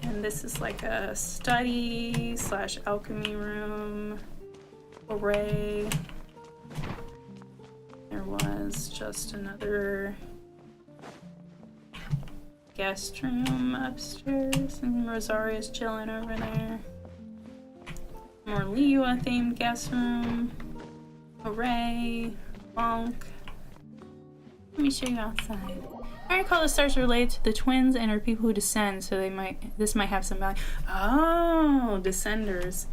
And this is like a study / alchemy room. Array. There was just another guest room upstairs, and Rosaria's chilling over there. More Liua themed guest room. Array. Bonk. Let me show you outside. I recall the stars are related to the twins and are people who descend, so this might have some value. Oh, descenders.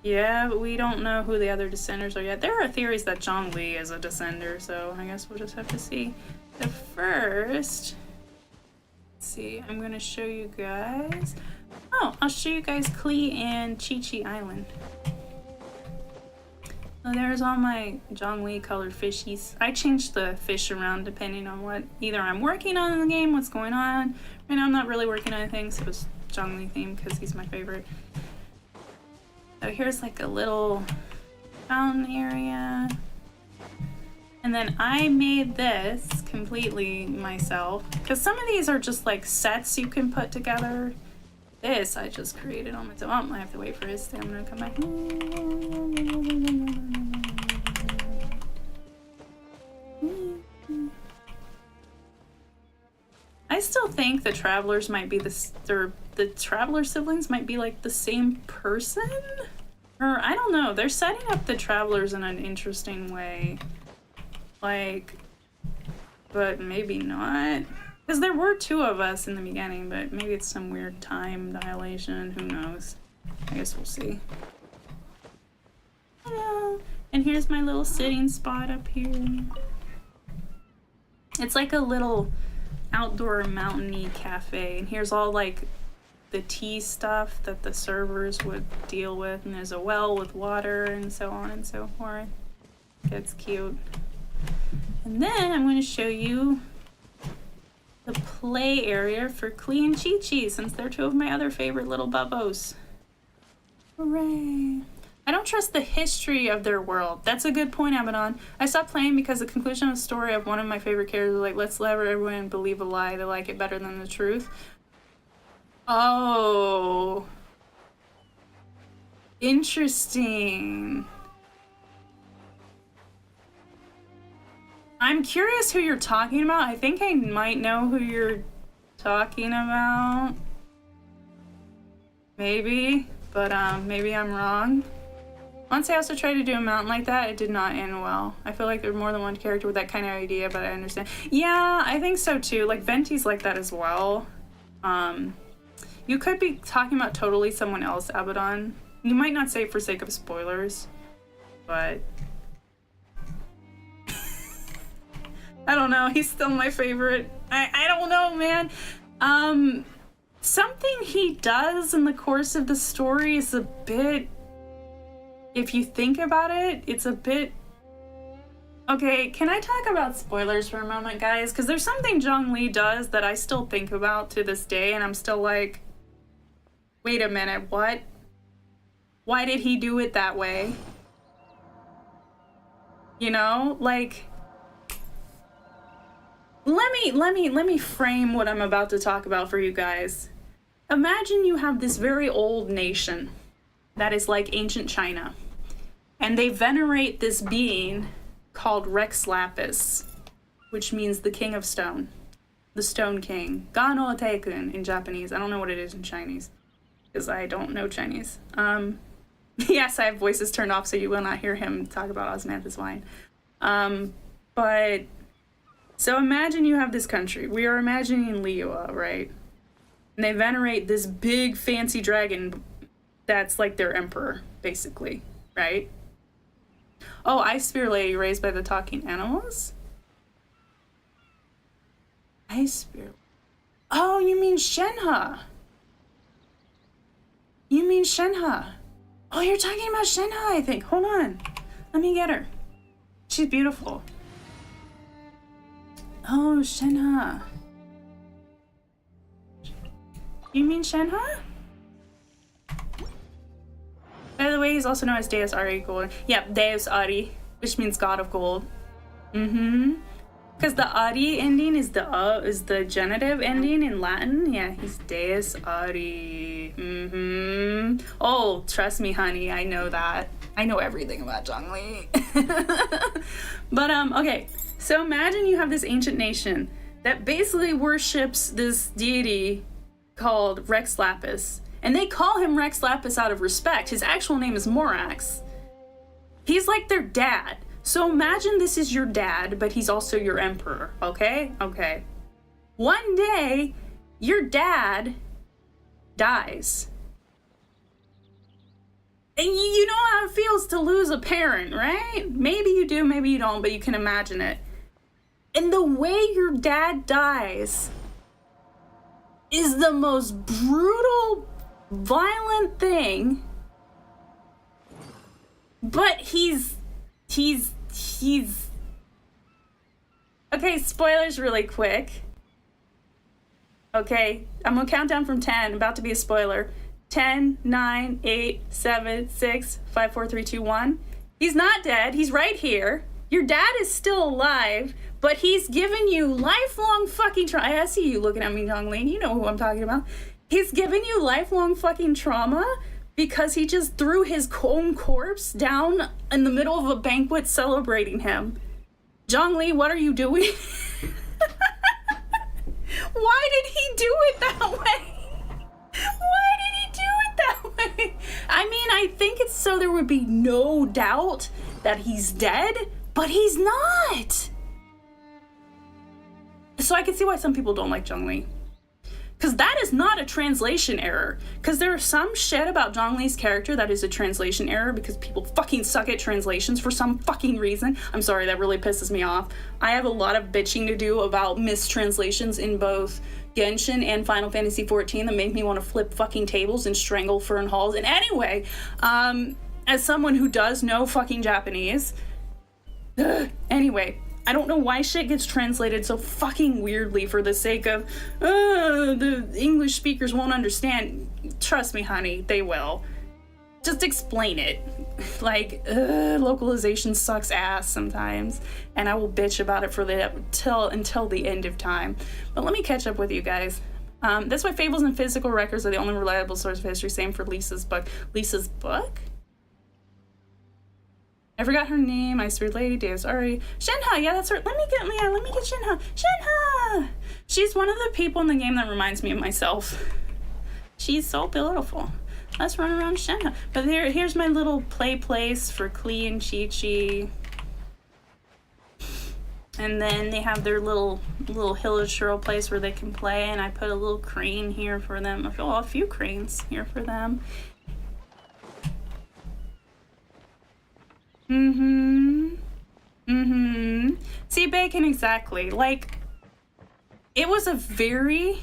Yeah, but we don't know who the other descenders are yet. There are theories that Zhongli is a descender, so I guess we'll just have to see. But first, let's see, I'm gonna show you guys. Oh, I'll show you guys Klee and Chi-Chi Island. So there's all my Zhongli colored fishies. I changed the fish around depending on what either I'm working on in the game, what's going on. Right now I'm not really working on anything, so it's Zhongli themed because he's my favorite. So here's like a little fountain area. And then I made this completely myself. Because some of these are just like sets you can put together. This I just created on myself. Oh, I have to wait for his stamina to come back. I still think the travelers might be the traveler siblings might be like the same person? Or I don't know, they're setting up the travelers in an interesting way. Like, but maybe not. Because there were 2 of us in the beginning, but maybe it's some weird time dilation, who knows. I guess we'll see. Hello. And here's my little sitting spot up here. It's like a little outdoor mountainy cafe, and here's all like the tea stuff that the servers would deal with, and there's a well with water and so on and so forth. It's cute. And then I'm going to show you the play area for Klee and Chi-Chi, since they're 2 of my other favorite little bubbos. Hooray! I don't trust the history of their world. That's a good point, Abaddon. I stopped playing because the conclusion of the story of one of my favorite characters was like, let's let everyone believe a lie. They like it better than the truth. Oh. Interesting. I'm curious who you're talking about. I think I might know who you're talking about. Maybe, but maybe I'm wrong. Once I also tried to do a mountain like that, it did not end well. I feel like there's more than one character with that kind of idea, but I understand. Yeah, I think so too. Like Venti's like that as well. You could be talking about totally someone else, Abaddon. You might not say it for sake of spoilers, but I don't know. He's still my favorite. I don't know, man. Something he does in the course of the story is a bit, if you think about it, it's a bit Okay, can I talk about spoilers for a moment, guys? Because there's something Zhongli does that I still think about to this day, and I'm still like, wait a minute, what? Why did he do it that way? You know, like, let me frame what I'm about to talk about for you guys. Imagine you have this very old nation that is like ancient China, and they venerate this being called Rex Lapis, which means the King of Stone, the Stone King. Ga no Teikun in Japanese. I don't know what it is in Chinese, because I don't know Chinese. Yes, I have voices turned off, so you will not hear him talk about osmanthus wine. But, so imagine you have this country. We are imagining Liyue, right? And they venerate this big, fancy dragon that's like their emperor, basically, right? Oh, Ice Spear Lady raised by the talking animals? Ice Spear. Oh, you mean Shenhe. You mean Shenhe. Oh, you're talking about Shenhe, I think. Hold on. Let me get her. She's beautiful. Oh, Shenhe. You mean Shenhe? By the way, he's also known as Deus Ari Gold. Yep, Deus Ari, which means God of Gold. Because the Ari ending is the genitive ending in Latin. Yeah, he's Deus Ari. Oh, trust me, honey, I know that. I know everything about Zhongli. But okay. So imagine you have this ancient nation that basically worships this deity called Rex Lapis. And they call him Rex Lapis out of respect. His actual name is Morax. He's like their dad. So imagine this is your dad, but he's also your emperor, okay? Okay. One day, your dad dies. And you know how it feels to lose a parent, right? Maybe you do, maybe you don't, but you can imagine it. And the way your dad dies is the most brutal, violent thing. But he's okay, spoilers really quick. Okay, I'm gonna count down from 10, about to be a spoiler. 10, 9, 8, 7, 6, 5, 4, 3, 2, 1. He's not dead, he's right here. Your dad is still alive, but he's given you lifelong fucking trauma. I see you looking at me, Zhongli. You know who I'm talking about. He's given you lifelong fucking trauma because he just threw his own corpse down in the middle of a banquet celebrating him. Zhongli, what are you doing? Why did he do it that way? Why did he do it that way? I mean, I think it's so there would be no doubt that he's dead, but he's not. So I can see why some people don't like Zhongli. Because that is not a translation error. Because there are some shit about Zhongli's character that is a translation error because people fucking suck at translations for some fucking reason. I'm sorry, that really pisses me off. I have a lot of bitching to do about mistranslations in both Genshin and Final Fantasy XIV that make me want to flip fucking tables and strangle Fern Halls. And anyway, as someone who does know fucking Japanese, anyway, I don't know why shit gets translated so fucking weirdly for the sake of, the English speakers won't understand. Trust me, honey, they will. Just explain it. Like, localization sucks ass sometimes, and I will bitch about it for until the end of time. But let me catch up with you guys. That's why fables and physical records are the only reliable source of history. Same for Lisa's book. Lisa's book? I forgot her name. I Spear Lady, Deus Ari. Shenhe, yeah, that's her. Let me get Shenhe. Shenhe! She's one of the people in the game that reminds me of myself. She's so beautiful. Let's run around Shenhe. But here's my little play place for Klee and Chi-Chi. And then they have their little Hillashiro place where they can play, and I put a little crane here for them. Well, a few cranes here for them. See, Bacon, exactly. Like, it was a very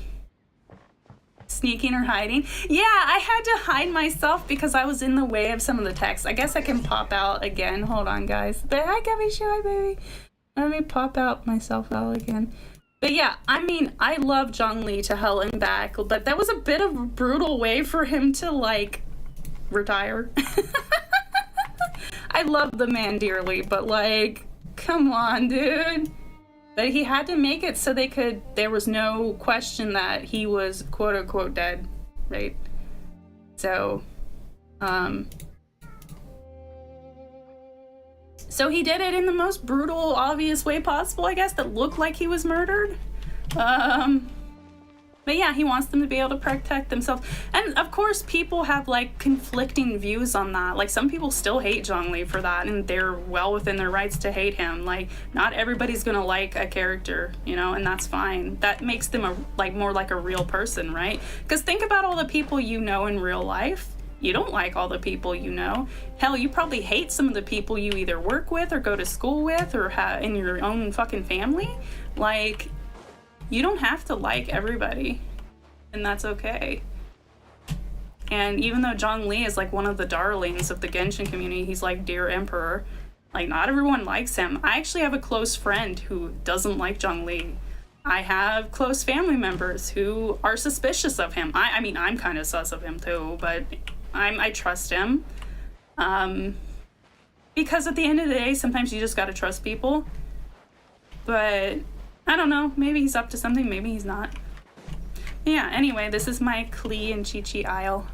sneaking or hiding. Yeah, I had to hide myself because I was in the way of some of the text. I guess I can pop out again. Hold on, guys. But hi, Gabby. Hi, baby. Let me pop out myself out again. But yeah, I mean, I love Zhongli to hell and back, but that was a bit of a brutal way for him to, like, retire. I love the man dearly, but, like, come on, dude. But he had to make it so there was no question that he was quote-unquote dead, right? So, so he did it in the most brutal, obvious way possible, I guess, that looked like he was murdered. But yeah, he wants them to be able to protect themselves. And of course, people have like conflicting views on that. Like some people still hate Zhongli for that, and they're well within their rights to hate him. Like not everybody's gonna like a character, you know, and that's fine. That makes them more like a real person, right? Because think about all the people you know in real life. You don't like all the people you know. Hell, you probably hate some of the people you either work with or go to school with or have in your own fucking family. Like, you don't have to like everybody, and that's okay. And even though Zhongli is like one of the darlings of the Genshin community, he's like dear emperor, like not everyone likes him. I actually have a close friend who doesn't like Zhongli. I have close family members who are suspicious of him. I mean, I'm kind of sus of him too, but I trust him. Because at the end of the day, sometimes you just gotta trust people. But I don't know, maybe he's up to something, maybe he's not. Yeah, anyway, this is my Klee and Chi-Chi Isle.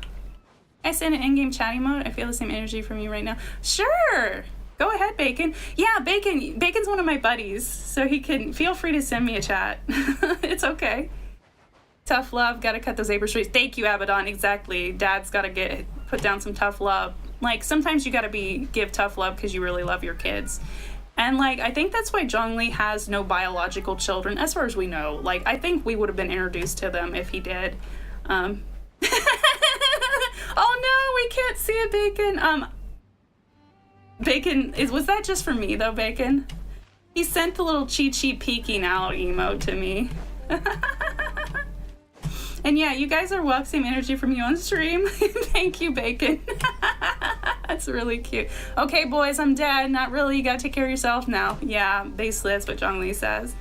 I send an in-game chatting mode. I feel the same energy from you right now. Sure! Go ahead, Bacon. Yeah, Bacon's one of my buddies, so he can feel free to send me a chat. It's okay. Tough love, gotta cut those April streets. Thank you, Abaddon, exactly. Dad's gotta put down some tough love. Like, sometimes you gotta give tough love because you really love your kids. And, like, I think that's why Zhongli has no biological children, as far as we know. Like, I think we would have been introduced to them if he did. Oh, no, we can't see it, Bacon. Bacon, was that just for me, though, Bacon? He sent the little Chi-Chi peeking out emote to me. And yeah, you guys are welcoming energy from you on stream. Thank you, Bacon. That's really cute. Okay, boys, I'm dead. Not really. You gotta take care of yourself now. Yeah, basically that's what Zhongli says.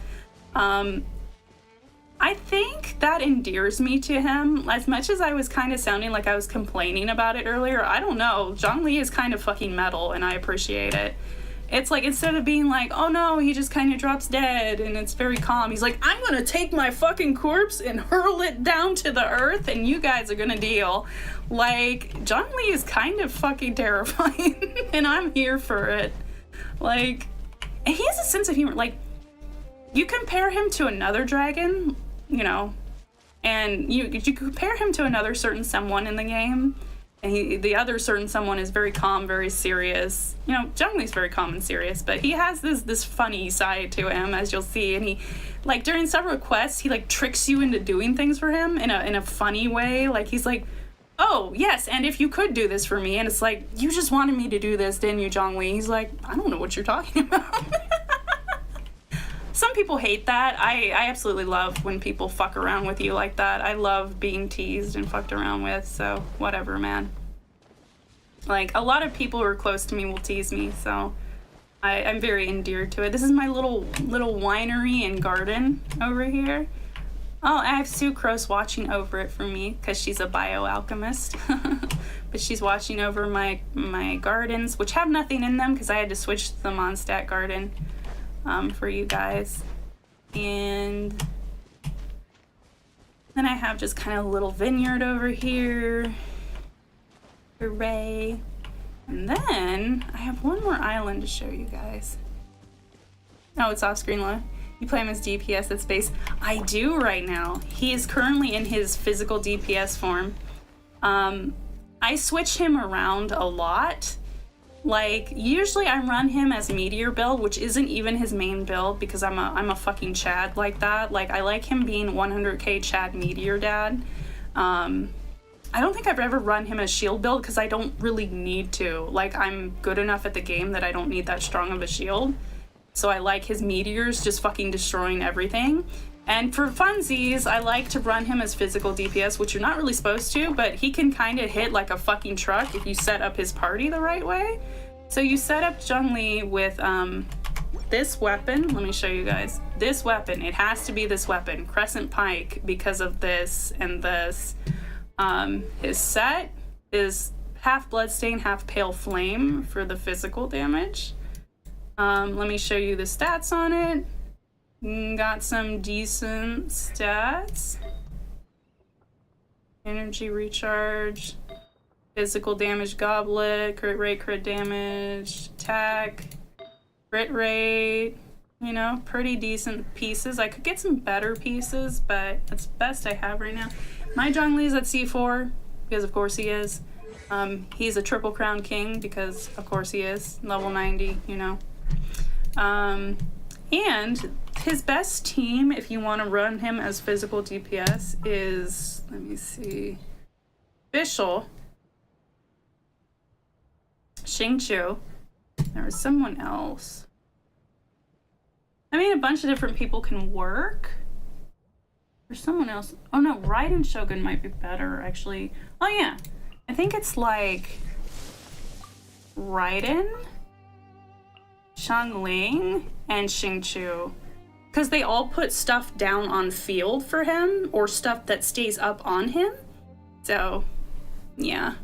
I think that endears me to him. As much as I was kind of sounding like I was complaining about it earlier, I don't know. Zhongli is kind of fucking metal, and I appreciate it. It's like, instead of being like, oh no, he just kind of drops dead, and it's very calm, he's like, I'm gonna take my fucking corpse and hurl it down to the earth, and you guys are gonna deal. Like, Zhongli is kind of fucking terrifying, and I'm here for it. Like, and he has a sense of humor. Like, you compare him to another dragon, you know, and you compare him to another certain someone in the game, and the other certain someone is very calm, very serious. You know, Zhongli's very calm and serious, but he has this funny side to him, as you'll see. And he, like, during several quests, he like tricks you into doing things for him in a funny way. Like, he's like, oh yes, and if you could do this for me, and it's like, you just wanted me to do this, didn't you, Zhongli? He's like, I don't know what you're talking about. Some people hate that. I absolutely love when people fuck around with you like that. I love being teased and fucked around with, so whatever, man. Like, a lot of people who are close to me will tease me, so I'm very endeared to it. This is my little winery and garden over here. Oh, I have Sucrose watching over it for me because she's a bioalchemist. But she's watching over my gardens, which have nothing in them because I had to switch to the Mondstat garden. For you guys. And then I have just kind of a little vineyard over here. Hooray. And then I have one more island to show you guys. Oh, it's off screen low. You play him as DPS at space. I do right now. He is currently in his physical DPS form. I switch him around a lot. Like, usually I run him as meteor build, which isn't even his main build because I'm a fucking Chad like that. Like, I like him being 100k Chad meteor dad. I don't think I've ever run him as shield build because I don't really need to. Like, I'm good enough at the game that I don't need that strong of a shield. So I like his meteors just fucking destroying everything. And for funsies, I like to run him as physical DPS, which you're not really supposed to, but he can kind of hit like a fucking truck if you set up his party the right way. So you set up Zhongli with this weapon. Let me show you guys. This weapon, it has to be this weapon, Crescent Pike, because of this and this. His set is half Bloodstain, half Pale Flame for the physical damage. Let me show you the stats on it. Got some decent stats. Energy recharge, physical damage goblet, crit damage, attack, crit rate, you know, pretty decent pieces. I could get some better pieces, but that's the best I have right now. My Zhongli's at C4, because of course he is. He's a Triple Crown King, because of course he is. Level 90, you know. And his best team, if you want to run him as physical DPS, is, let me see, Fischl, Xingqiu, there was someone else. I mean, a bunch of different people can work. There's someone else. Oh no, Raiden Shogun might be better, actually. Oh yeah, I think it's like Raiden, Xiangling, and Xingqiu. Because they all put stuff down on field for him, or stuff that stays up on him. So, yeah.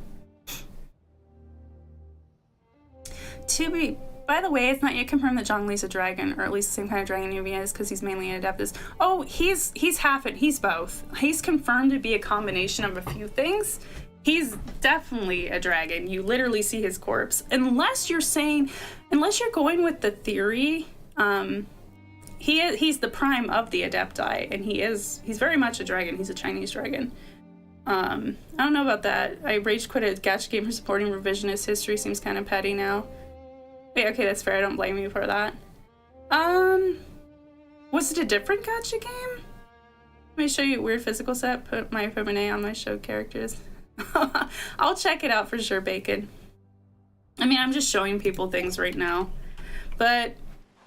By the way, it's not yet confirmed that Zhongli's a dragon, or at least the same kind of dragon Yuvia is, because he's mainly an Adeptus. Oh, he's half it. He's both. He's confirmed to be a combination of a few things. He's definitely a dragon. You literally see his corpse. Unless you're going with the theory, he's the prime of the Adepti, and he's very much a dragon. He's a Chinese dragon. I don't know about that. I rage quit a gacha game for supporting revisionist history. Seems kind of petty now. Wait, okay, that's fair. I don't blame you for that. Was it a different gacha game? Let me show you a weird physical set. Put my feminine on my show characters. I'll check it out for sure, Bacon. I mean, I'm just showing people things right now. But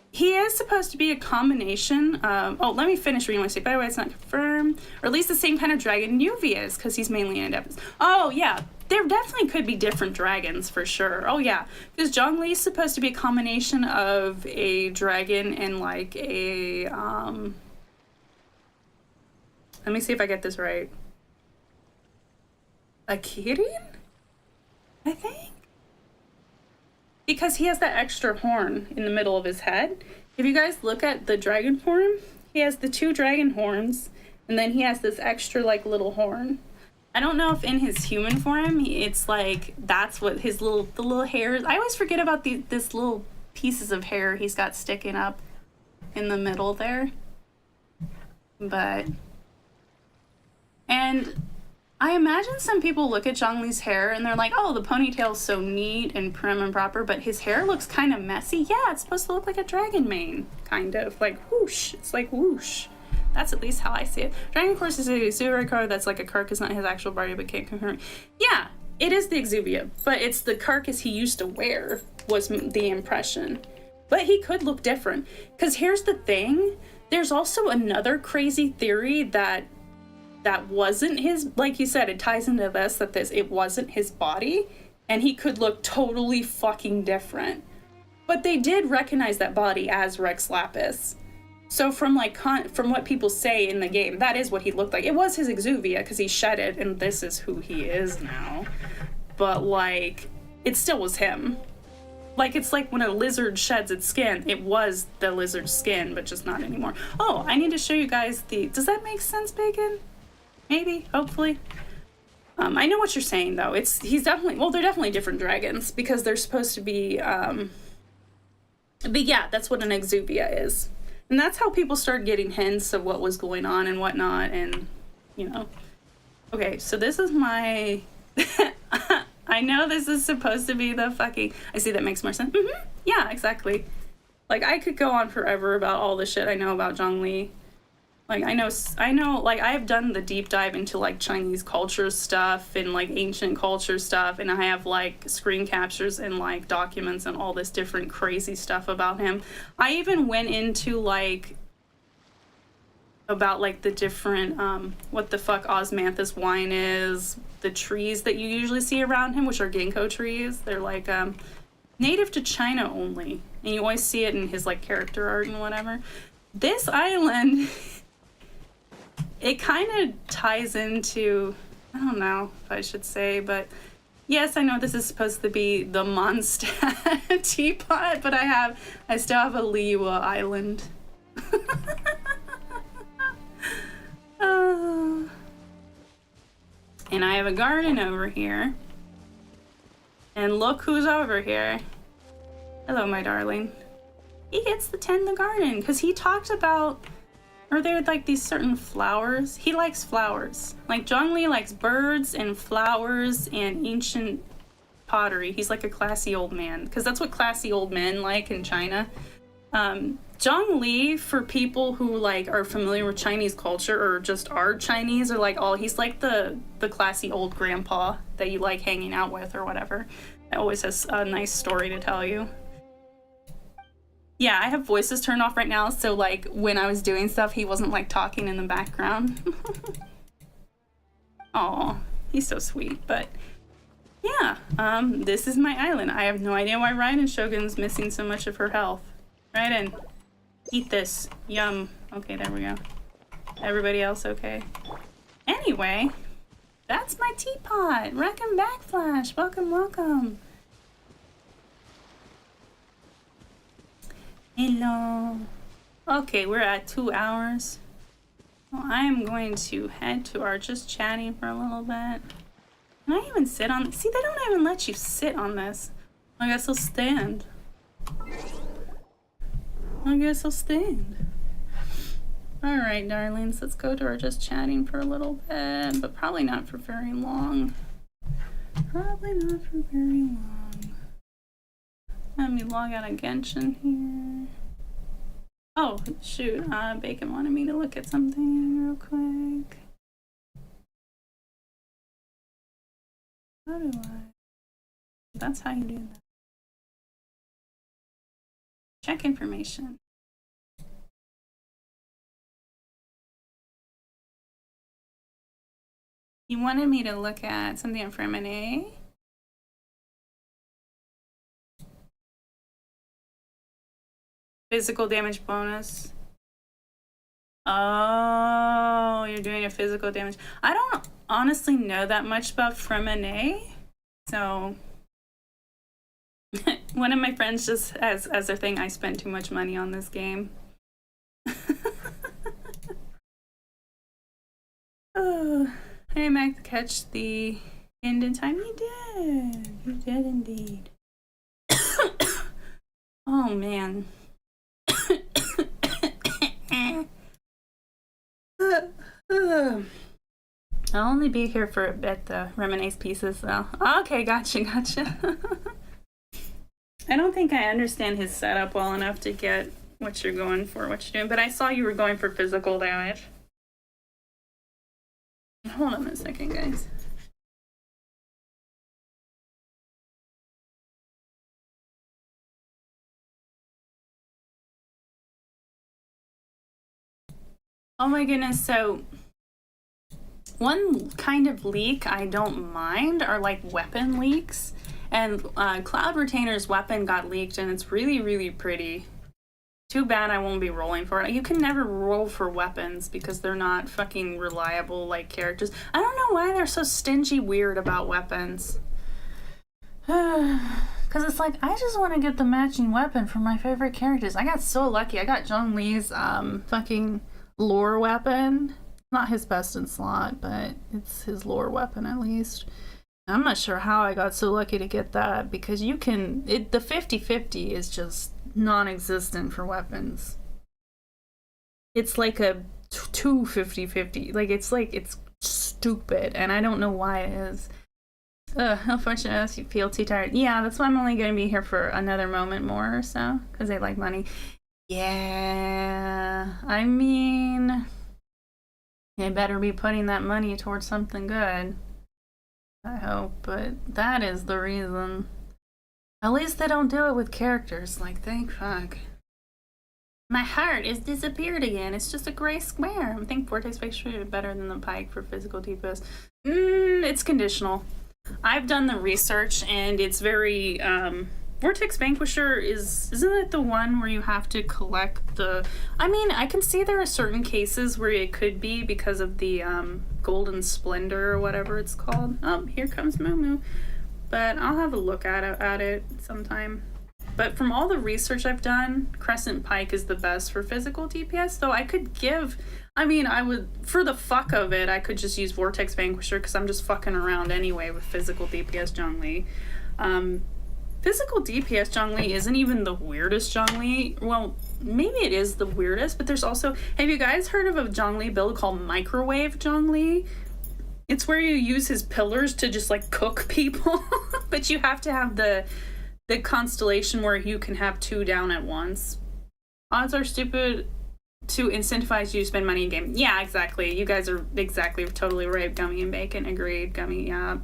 he is supposed to be a combination of... Oh, let me finish reading my state. By the way, it's not confirmed. Or at least the same kind of dragon Yuvia is, because he's mainly an Adeptus. Oh, yeah. There definitely could be different dragons, for sure. Oh, yeah. Because Zhongli is supposed to be a combination of a dragon and, like, a... Let me see if I get this right. A Kirin? I think? Because he has that extra horn in the middle of his head. If you guys look at the dragon form, he has the 2 dragon horns, and then he has this extra, like, little horn. I don't know if in his human form, it's like, that's what the little hairs. I always forget about this little pieces of hair he's got sticking up in the middle there. And I imagine some people look at Zhongli's hair and they're like, oh, the ponytail's so neat and prim and proper, but his hair looks kind of messy. Yeah, it's supposed to look like a dragon mane, kind of. Like, whoosh. It's like whoosh. That's at least how I see it. Dragon, of course, is a Exuvia card that's like a carcass, not his actual body, but can't confirm. Yeah, it is the Exuvia, but it's the carcass he used to wear was the impression. But he could look different. Because here's the thing. There's also another crazy theory that wasn't his, like you said, it ties into this, it wasn't his body, and he could look totally fucking different. But they did recognize that body as Rex Lapis. So from what people say in the game, that is what he looked like. It was his Exuvia, because he shed it, and this is who he is now. But, like, it still was him. Like, it's like when a lizard sheds its skin, it was the lizard's skin, but just not anymore. Oh, I need to show you guys does that make sense, Bacon? Maybe, hopefully. I know what you're saying, though. They're definitely different dragons, because they're supposed to be, but yeah, that's what an Exuvia is. And that's how people start getting hints of what was going on and whatnot, and, you know. Okay, so this is my... I know this is supposed to be the fucking... I see, that makes more sense. Mm-hmm. Yeah, exactly. Like, I could go on forever about all the shit I know about Zhongli. Like, I know, like, I've done the deep dive into, like, Chinese culture stuff and, like, ancient culture stuff, and I have, like, screen captures and, like, documents and all this different crazy stuff about him. I even went into, like, about like the different what the fuck osmanthus wine is, the trees that you usually see around him, which are ginkgo trees. They're like native to China only, and you always see it in his like character art and whatever. This island, it kind of ties into, I don't know if I should say, but yes, I know this is supposed to be the Mondstat teapot, but I still have a Liwa island. And I have a garden over here. And look who's over here. Hello, my darling. He gets to tend the garden because he talked about, or there are like these certain flowers. He likes flowers. Like Zhongli likes birds and flowers and ancient pottery. He's like a classy old man because that's what classy old men like in China. Zhongli, for people who like are familiar with Chinese culture or just are Chinese, or like he's like the classy old grandpa that you like hanging out with or whatever. That always has a nice story to tell you. Yeah, I have voices turned off right now, so like when I was doing stuff, he wasn't like talking in the background. Aw, he's so sweet. But yeah, this is my island. I have no idea why Raiden Shogun's missing so much of her health. Raiden, eat this. Yum. Okay, there we go. Everybody else okay? Anyway, that's my teapot. Welcome back, Flash. Welcome, welcome. Hello. Okay, we're at 2 hours. Well, I'm going to head to our just chatting for a little bit. Can I even sit on? See, they don't even let you sit on this. I guess I'll stand. I guess I'll stand. Alright, darlings, let's go to our just chatting for a little bit, but probably not for very long. Probably not for very long. Let me log out of Genshin here. Oh, shoot. Bacon wanted me to look at something real quick. How do I? That's how you do that. Check information. You wanted me to look at something from an A? Physical damage bonus. Oh, you're doing a physical damage. I don't honestly know that much about Fremine, so one of my friends just as their thing, I spent too much money on this game. Oh, hey, Mac, catch the end in time. You did. You did indeed. Oh man. I'll only be here for a bit, the Reminisce pieces, though. Okay, gotcha. I don't think I understand his setup well enough to get what you're going for, what you're doing, but I saw you were going for physical damage. Hold on a second, guys. Oh my goodness, so one kind of leak I don't mind are like weapon leaks. And Cloud Retainer's weapon got leaked and it's really, really pretty. Too bad I won't be rolling for it. You can never roll for weapons because they're not fucking reliable like characters. I don't know why they're so stingy weird about weapons. Because it's like, I just want to get the matching weapon for my favorite characters. I got so lucky. I got Zhongli's fucking lore weapon. Not his best in slot, but it's his lore weapon at least. I'm not sure how I got so lucky to get that, because you can, the 50-50 is just non-existent for weapons. It's like a 2-50-50. Like, it's stupid, and I don't know why it is. Unfortunately, you feel too tired. Yeah, that's why I'm only going to be here for another moment more or so, because I like money. Yeah, I mean, they better be putting that money towards something good. I hope, but that is the reason. At least they don't do it with characters, like, thank fuck. My heart is disappeared again. It's just a gray square. I think Vortex Vanquisher is better than the Pike for physical DPS. It's conditional. I've done the research and it's very, Vortex Vanquisher isn't it the one where you have to collect the, I mean, I can see there are certain cases where it could be because of the, Golden Splendor or whatever it's called. Oh, here comes Moo. But I'll have a look at it sometime. But from all the research I've done, Crescent Pike is the best for physical DPS, though I could give, I mean, I would, for the fuck of it, I could just use Vortex Vanquisher because I'm just fucking around anyway with physical DPS Zhongli. Physical DPS Zhongli isn't even the weirdest Zhongli. Well, maybe it is the weirdest, but there's also, have you guys heard of a Zhongli build called Microwave Zhongli? It's where you use his pillars to just like cook people, but you have to have the constellation where you can have 2 down at once. Odds are stupid to incentivize you to spend money in game. Yeah, exactly. You guys are exactly totally right. Gummy and bacon. Agreed. Gummy, yeah.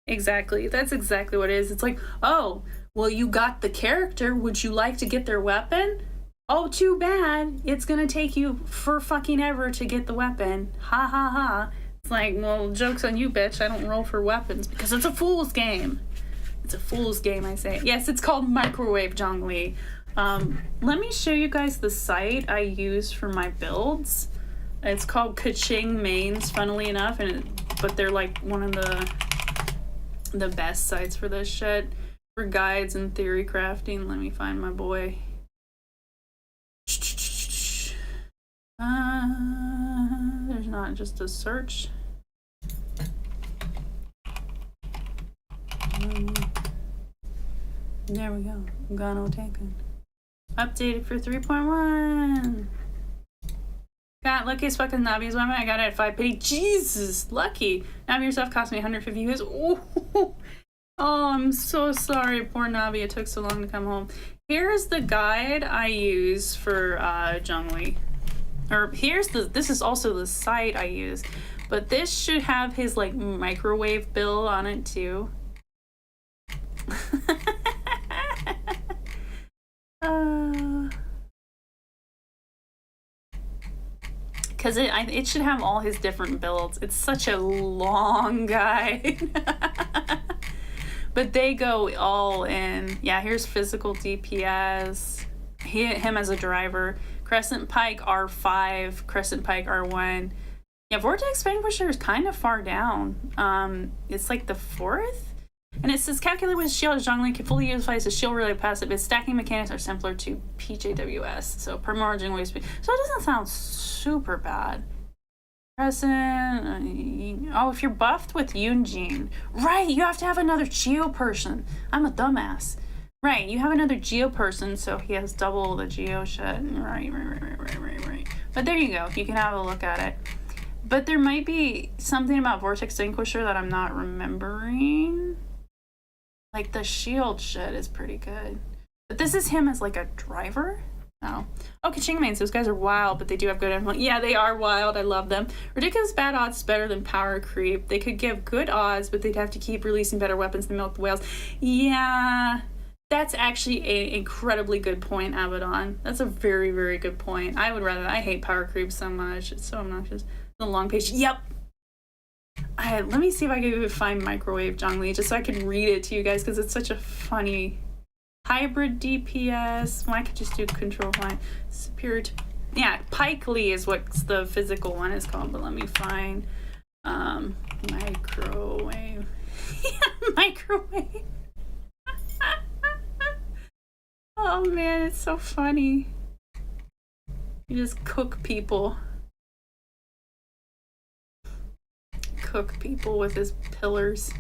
Exactly. That's exactly what it is. It's like, oh, well, you got the character. Would you like to get their weapon? Oh, too bad. It's gonna take you for fucking ever to get the weapon. Ha ha ha. It's like, well, joke's on you, bitch. I don't roll for weapons because it's a fool's game. It's a fool's game, I say. Yes, it's called Microwave Zhongli. Let me show you guys the site I use for my builds. It's called Kaching Mains, funnily enough, but they're like one of the best sites for this shit. For guides and theory crafting. Let me find my boy. There's not just a search. There we go. Gano taken. Updated for 3.1. Got luckiest fucking Navi's weapon. I got it at 5 pity. Jesus, lucky. Navi yourself cost me 150 views. Oh, I'm so sorry, poor Navi. It took so long to come home. Here's the guide I use for Zhongli. Or this is also the site I use. But this should have his like microwave build on it too. Because it should have all his different builds. It's such a long guide. But they go all in. Yeah, here's physical DPS. Him as a driver. Crescent Pike R5. Crescent Pike R1. Yeah, Vortex Vanquisher is kind of far down. It's like the 4th? And it says calculate with shield Zhongli can fully utilize the shield related passive. Its stacking mechanics are simpler to PJWS. So per margin wave speed. So it doesn't sound super bad. Present. Oh, if you're buffed with Yunjin. Right, you have to have another Geo person. I'm a dumbass. Right, you have another Geo person, so he has double the Geo shit. Right. But there you go. You can have a look at it. But there might be something about Vortex Vanquisher that I'm not remembering. Like, the shield shit is pretty good. But this is him as, like, a driver? No. Oh, Kaching Mains, those guys are wild, but they do have good influence. Yeah, they are wild. I love them. Ridiculous bad odds is better than power creep. They could give good odds, but they'd have to keep releasing better weapons to milk the whales. Yeah, that's actually an incredibly good point, Abaddon. That's a very, very good point. I hate power creep so much. It's so obnoxious. The long page. Yep. Let me see if I can find Microwave Zhongli just so I can read it to you guys because it's such a funny hybrid DPS. Well, I could just do control line. Superior to, yeah, Pike Lee is what the physical one is called, but let me find microwave. Yeah, microwave. Oh man, it's so funny. You just cook people. Cook people with his pillars.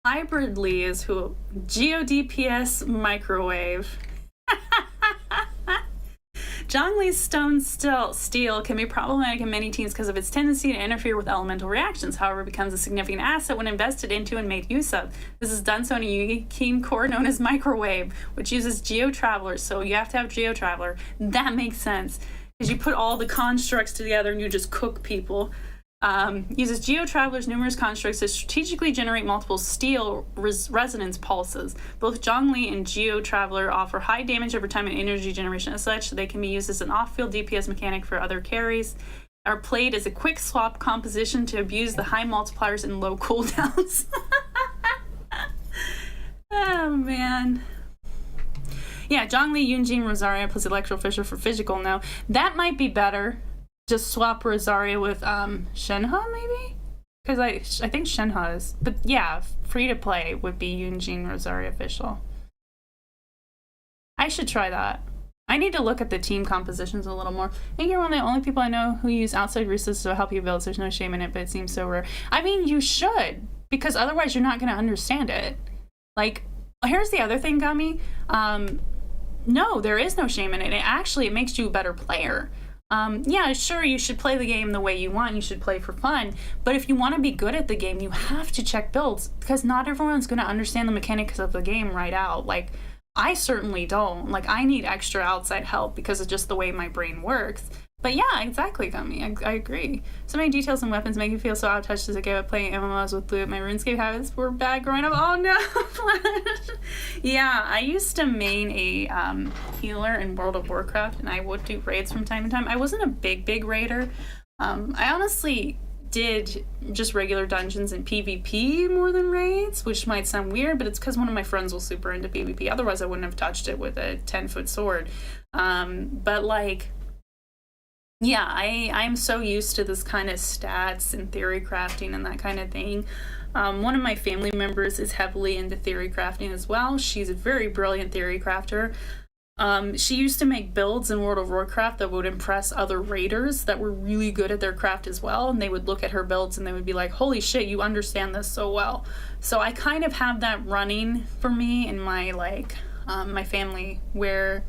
Hybridly is who? GeoDPS Microwave. Zhongli's stone steel can be problematic in many teams because of its tendency to interfere with elemental reactions. However, it becomes a significant asset when invested into and made use of. This is done so in a unique keen core known as Microwave, which uses Geo-Travelers. So you have to have Geo-Traveler. That makes sense. Because you put all the constructs together and you just cook people. Uses Geo-Traveler's numerous constructs to strategically generate multiple steel resonance pulses. Both Zhongli and Geo-Traveler offer high damage over time and energy generation. As such, they can be used as an off-field DPS mechanic for other carries. Are played as a quick swap composition to abuse the high multipliers and low cooldowns. Oh, man. Yeah, Zhongli, Yunjin, Rosaria plus Electro Fisher for physical now. That might be better. Just swap Rosaria with Shenhe, maybe? Because I think Shenhe is. But yeah, free to play would be Yunjin, Rosaria official. I should try that. I need to look at the team compositions a little more. I think you're one of the only people I know who use outside resources to help you build. There's no shame in it, but it seems so rare. I mean, you should, because otherwise you're not going to understand it. Like, here's the other thing, Gummy. No, there is no shame in it. It makes you a better player. Yeah, sure, you should play the game the way you want. You should play for fun. But if you want to be good at the game, you have to check builds, because not everyone's going to understand the mechanics of the game right out. Like, I certainly don't. Like, I need extra outside help because of just the way my brain works. But yeah, exactly, Gummy. I agree. So many details and weapons make you feel so out of touch as a kid at playing MMOs with Blue. My RuneScape habits were bad growing up. Oh no! Yeah, I used to main a healer in World of Warcraft, and I would do raids from time to time. I wasn't a big raider. I honestly did just regular dungeons and PvP more than raids, which might sound weird, but it's because one of my friends was super into PvP. Otherwise, I wouldn't have touched it with a 10-foot sword. But like, yeah, I'm so used to this kind of stats and theory crafting and that kind of thing. One of my family members is heavily into theory crafting as well. She's a very brilliant theory crafter. She used to make builds in World of Warcraft that would impress other raiders that were really good at their craft as well, and they would look at her builds and they would be like, holy shit, you understand this so well. So I kind of have that running for me in my my family, where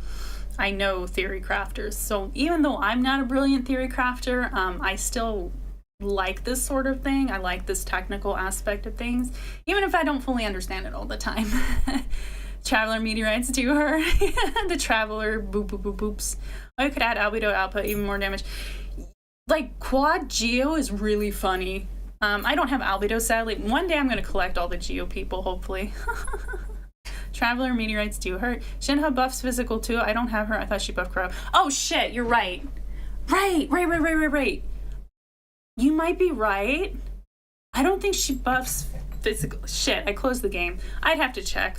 I know theory crafters. So even though I'm not a brilliant theory crafter, I still like this sort of thing. I like this technical aspect of things, even if I don't fully understand it all the time. Traveler meteorites do her. The Traveler boops. I could add albedo output, even more damage. Like, quad Geo is really funny. I don't have albedo, sadly. One day I'm going to collect all the Geo people, hopefully. Traveler meteorites do hurt. Shenhe buffs physical too. I don't have her. I thought she buffed Crow. Oh shit, you're right. Right. You might be right. I don't think she buffs physical. Shit, I closed the game. I'd have to check.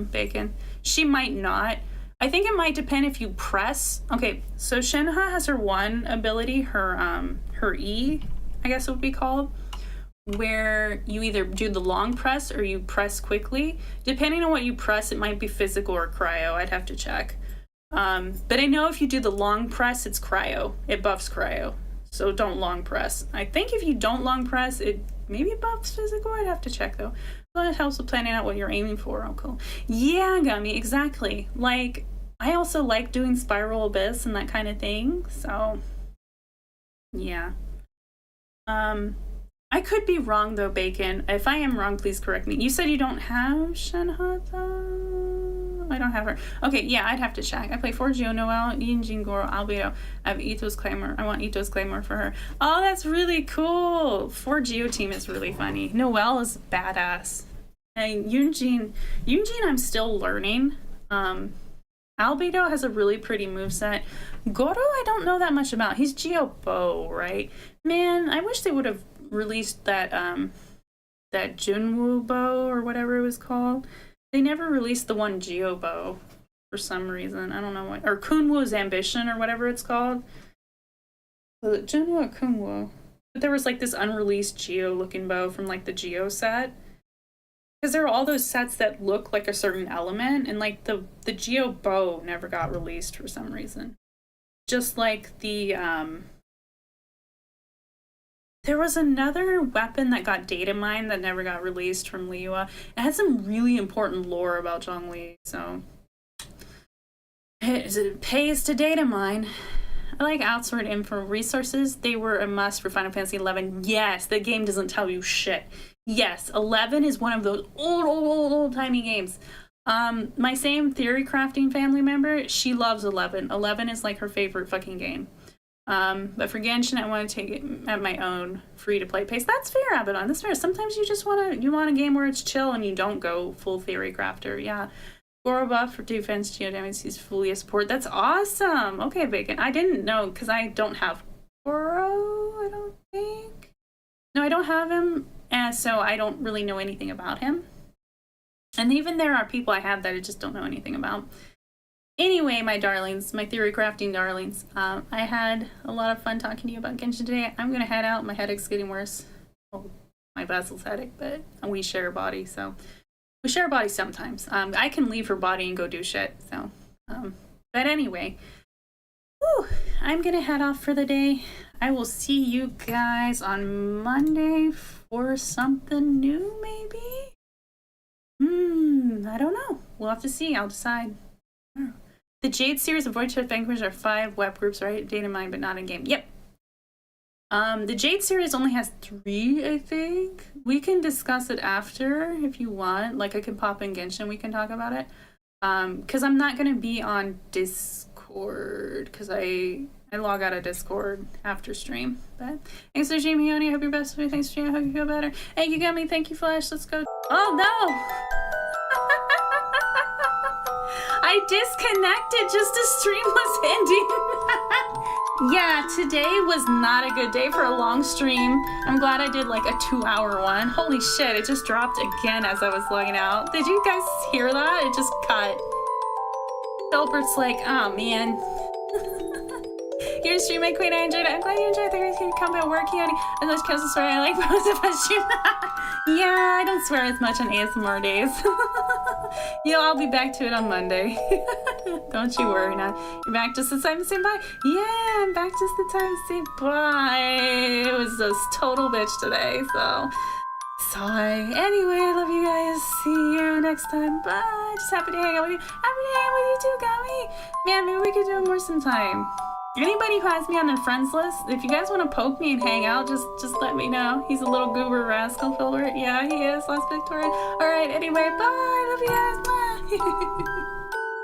Bacon. She might not. I think it might depend if you press. Okay, so Shenhe has her one ability, her E, I guess it would be called, where you either do the long press or you press quickly. Depending on what you press, it might be physical or cryo. I'd have to check. But I know if you do the long press, it's cryo. It buffs cryo. So don't long press. I think if you don't long press, it maybe buffs physical. I'd have to check though. Well, it helps with planning out what you're aiming for. Oh, cool. Yeah, Gummy, exactly. Like, I also like doing Spiral Abyss and that kind of thing. So, yeah. I could be wrong though, Bacon. If I am wrong, please correct me. You said you don't have Shenhe though? I don't have her. Okay, yeah, I'd have to check. I play 4 Geo Noelle, Yinjin Goro, Albedo. I have Ito's Claymore. I want Ito's Claymore for her. Oh, that's really cool. 4 Geo team is really funny. Noelle is badass. And Yunjin I'm still learning. Albedo has a really pretty moveset. Goro, I don't know that much about. He's Geo Bow, right? Man, I wish they would have released that Junwoo bow or whatever it was called. They never released the one Geo bow for some reason. I don't know what. Or Kunwoo's Ambition or whatever it's called. Was it Junwoo or Kunwoo? But there was like this unreleased Geo looking bow from like the Geo set. Because there are all those sets that look like a certain element, and like the Geo bow never got released for some reason. Just like the there was another weapon that got data mined that never got released from Liyue. It had some really important lore about Zhongli, so it pays to data mine. I like outsourced info resources. They were a must for Final Fantasy XI. Yes, the game doesn't tell you shit. Yes, 11 is one of those old-timey games. My same theory crafting family member, she loves 11. 11 is like her favorite fucking game. But for Genshin, I want to take it at my own free-to-play pace. That's fair, Abaddon. That's fair. Sometimes you just want a game where it's chill and you don't go full theory crafter. Yeah. Goro buff for defense, geodynamics, he's fully a support. That's awesome. Okay, Bacon. I didn't know because I don't have Goro, I don't think. No, I don't have him, and so I don't really know anything about him. And even there are people I have that I just don't know anything about. Anyway, my darlings, my theory crafting darlings, I had a lot of fun talking to you about Genshin today. I'm going to head out. My headache's getting worse. Well, my Basil's headache, but we share a body, so we share a body sometimes. I can leave her body and go do shit, so. But anyway, whew, I'm going to head off for the day. I will see you guys on Monday for something new, maybe? I don't know. We'll have to see. I'll decide. The Jade series of Void Chat Vanquish are 5 web groups, right? Data mine, but not in game. Yep. The Jade series only has 3, I think. We can discuss it after if you want. Like, I can pop in Genshin. We can talk about it. Because I'm not going to be on Discord. Because I log out of Discord after stream. But thanks for streaming, Khione. I hope you're best. Thanks for streaming. I hope you feel better. Hey, you got me. Thank you, Flash. Let's go. Oh, no! I disconnected just as stream was ending. Yeah, today was not a good day for a long stream. I'm glad I did like a 2-hour one. Holy shit, it just dropped again as I was logging out. Did you guys hear that? It just cut. Delbert's like, oh man. Your stream, my queen, I enjoyed it. I'm glad you enjoyed it. Thank you for coming out working on it. I love Council Story. I like most of us stream. Yeah, I don't swear as much on ASMR days. I'll be back to it on Monday. Don't you worry now. You're back just the time to say bye? Yeah, I'm back just the time to say bye. It was just total bitch today, so sorry. Anyway, I love you guys. See you next time. Bye. Just happy to hang out with you. Happy to hang out with you too, Gummy. Man, maybe we could do it more sometime. Anybody who has me on their friends list, if you guys want to poke me and hang out, just let me know. He's a little goober rascal, Filbert. Yeah, he is. Last Victorian. Alright, anyway, bye. Love you guys. Bye.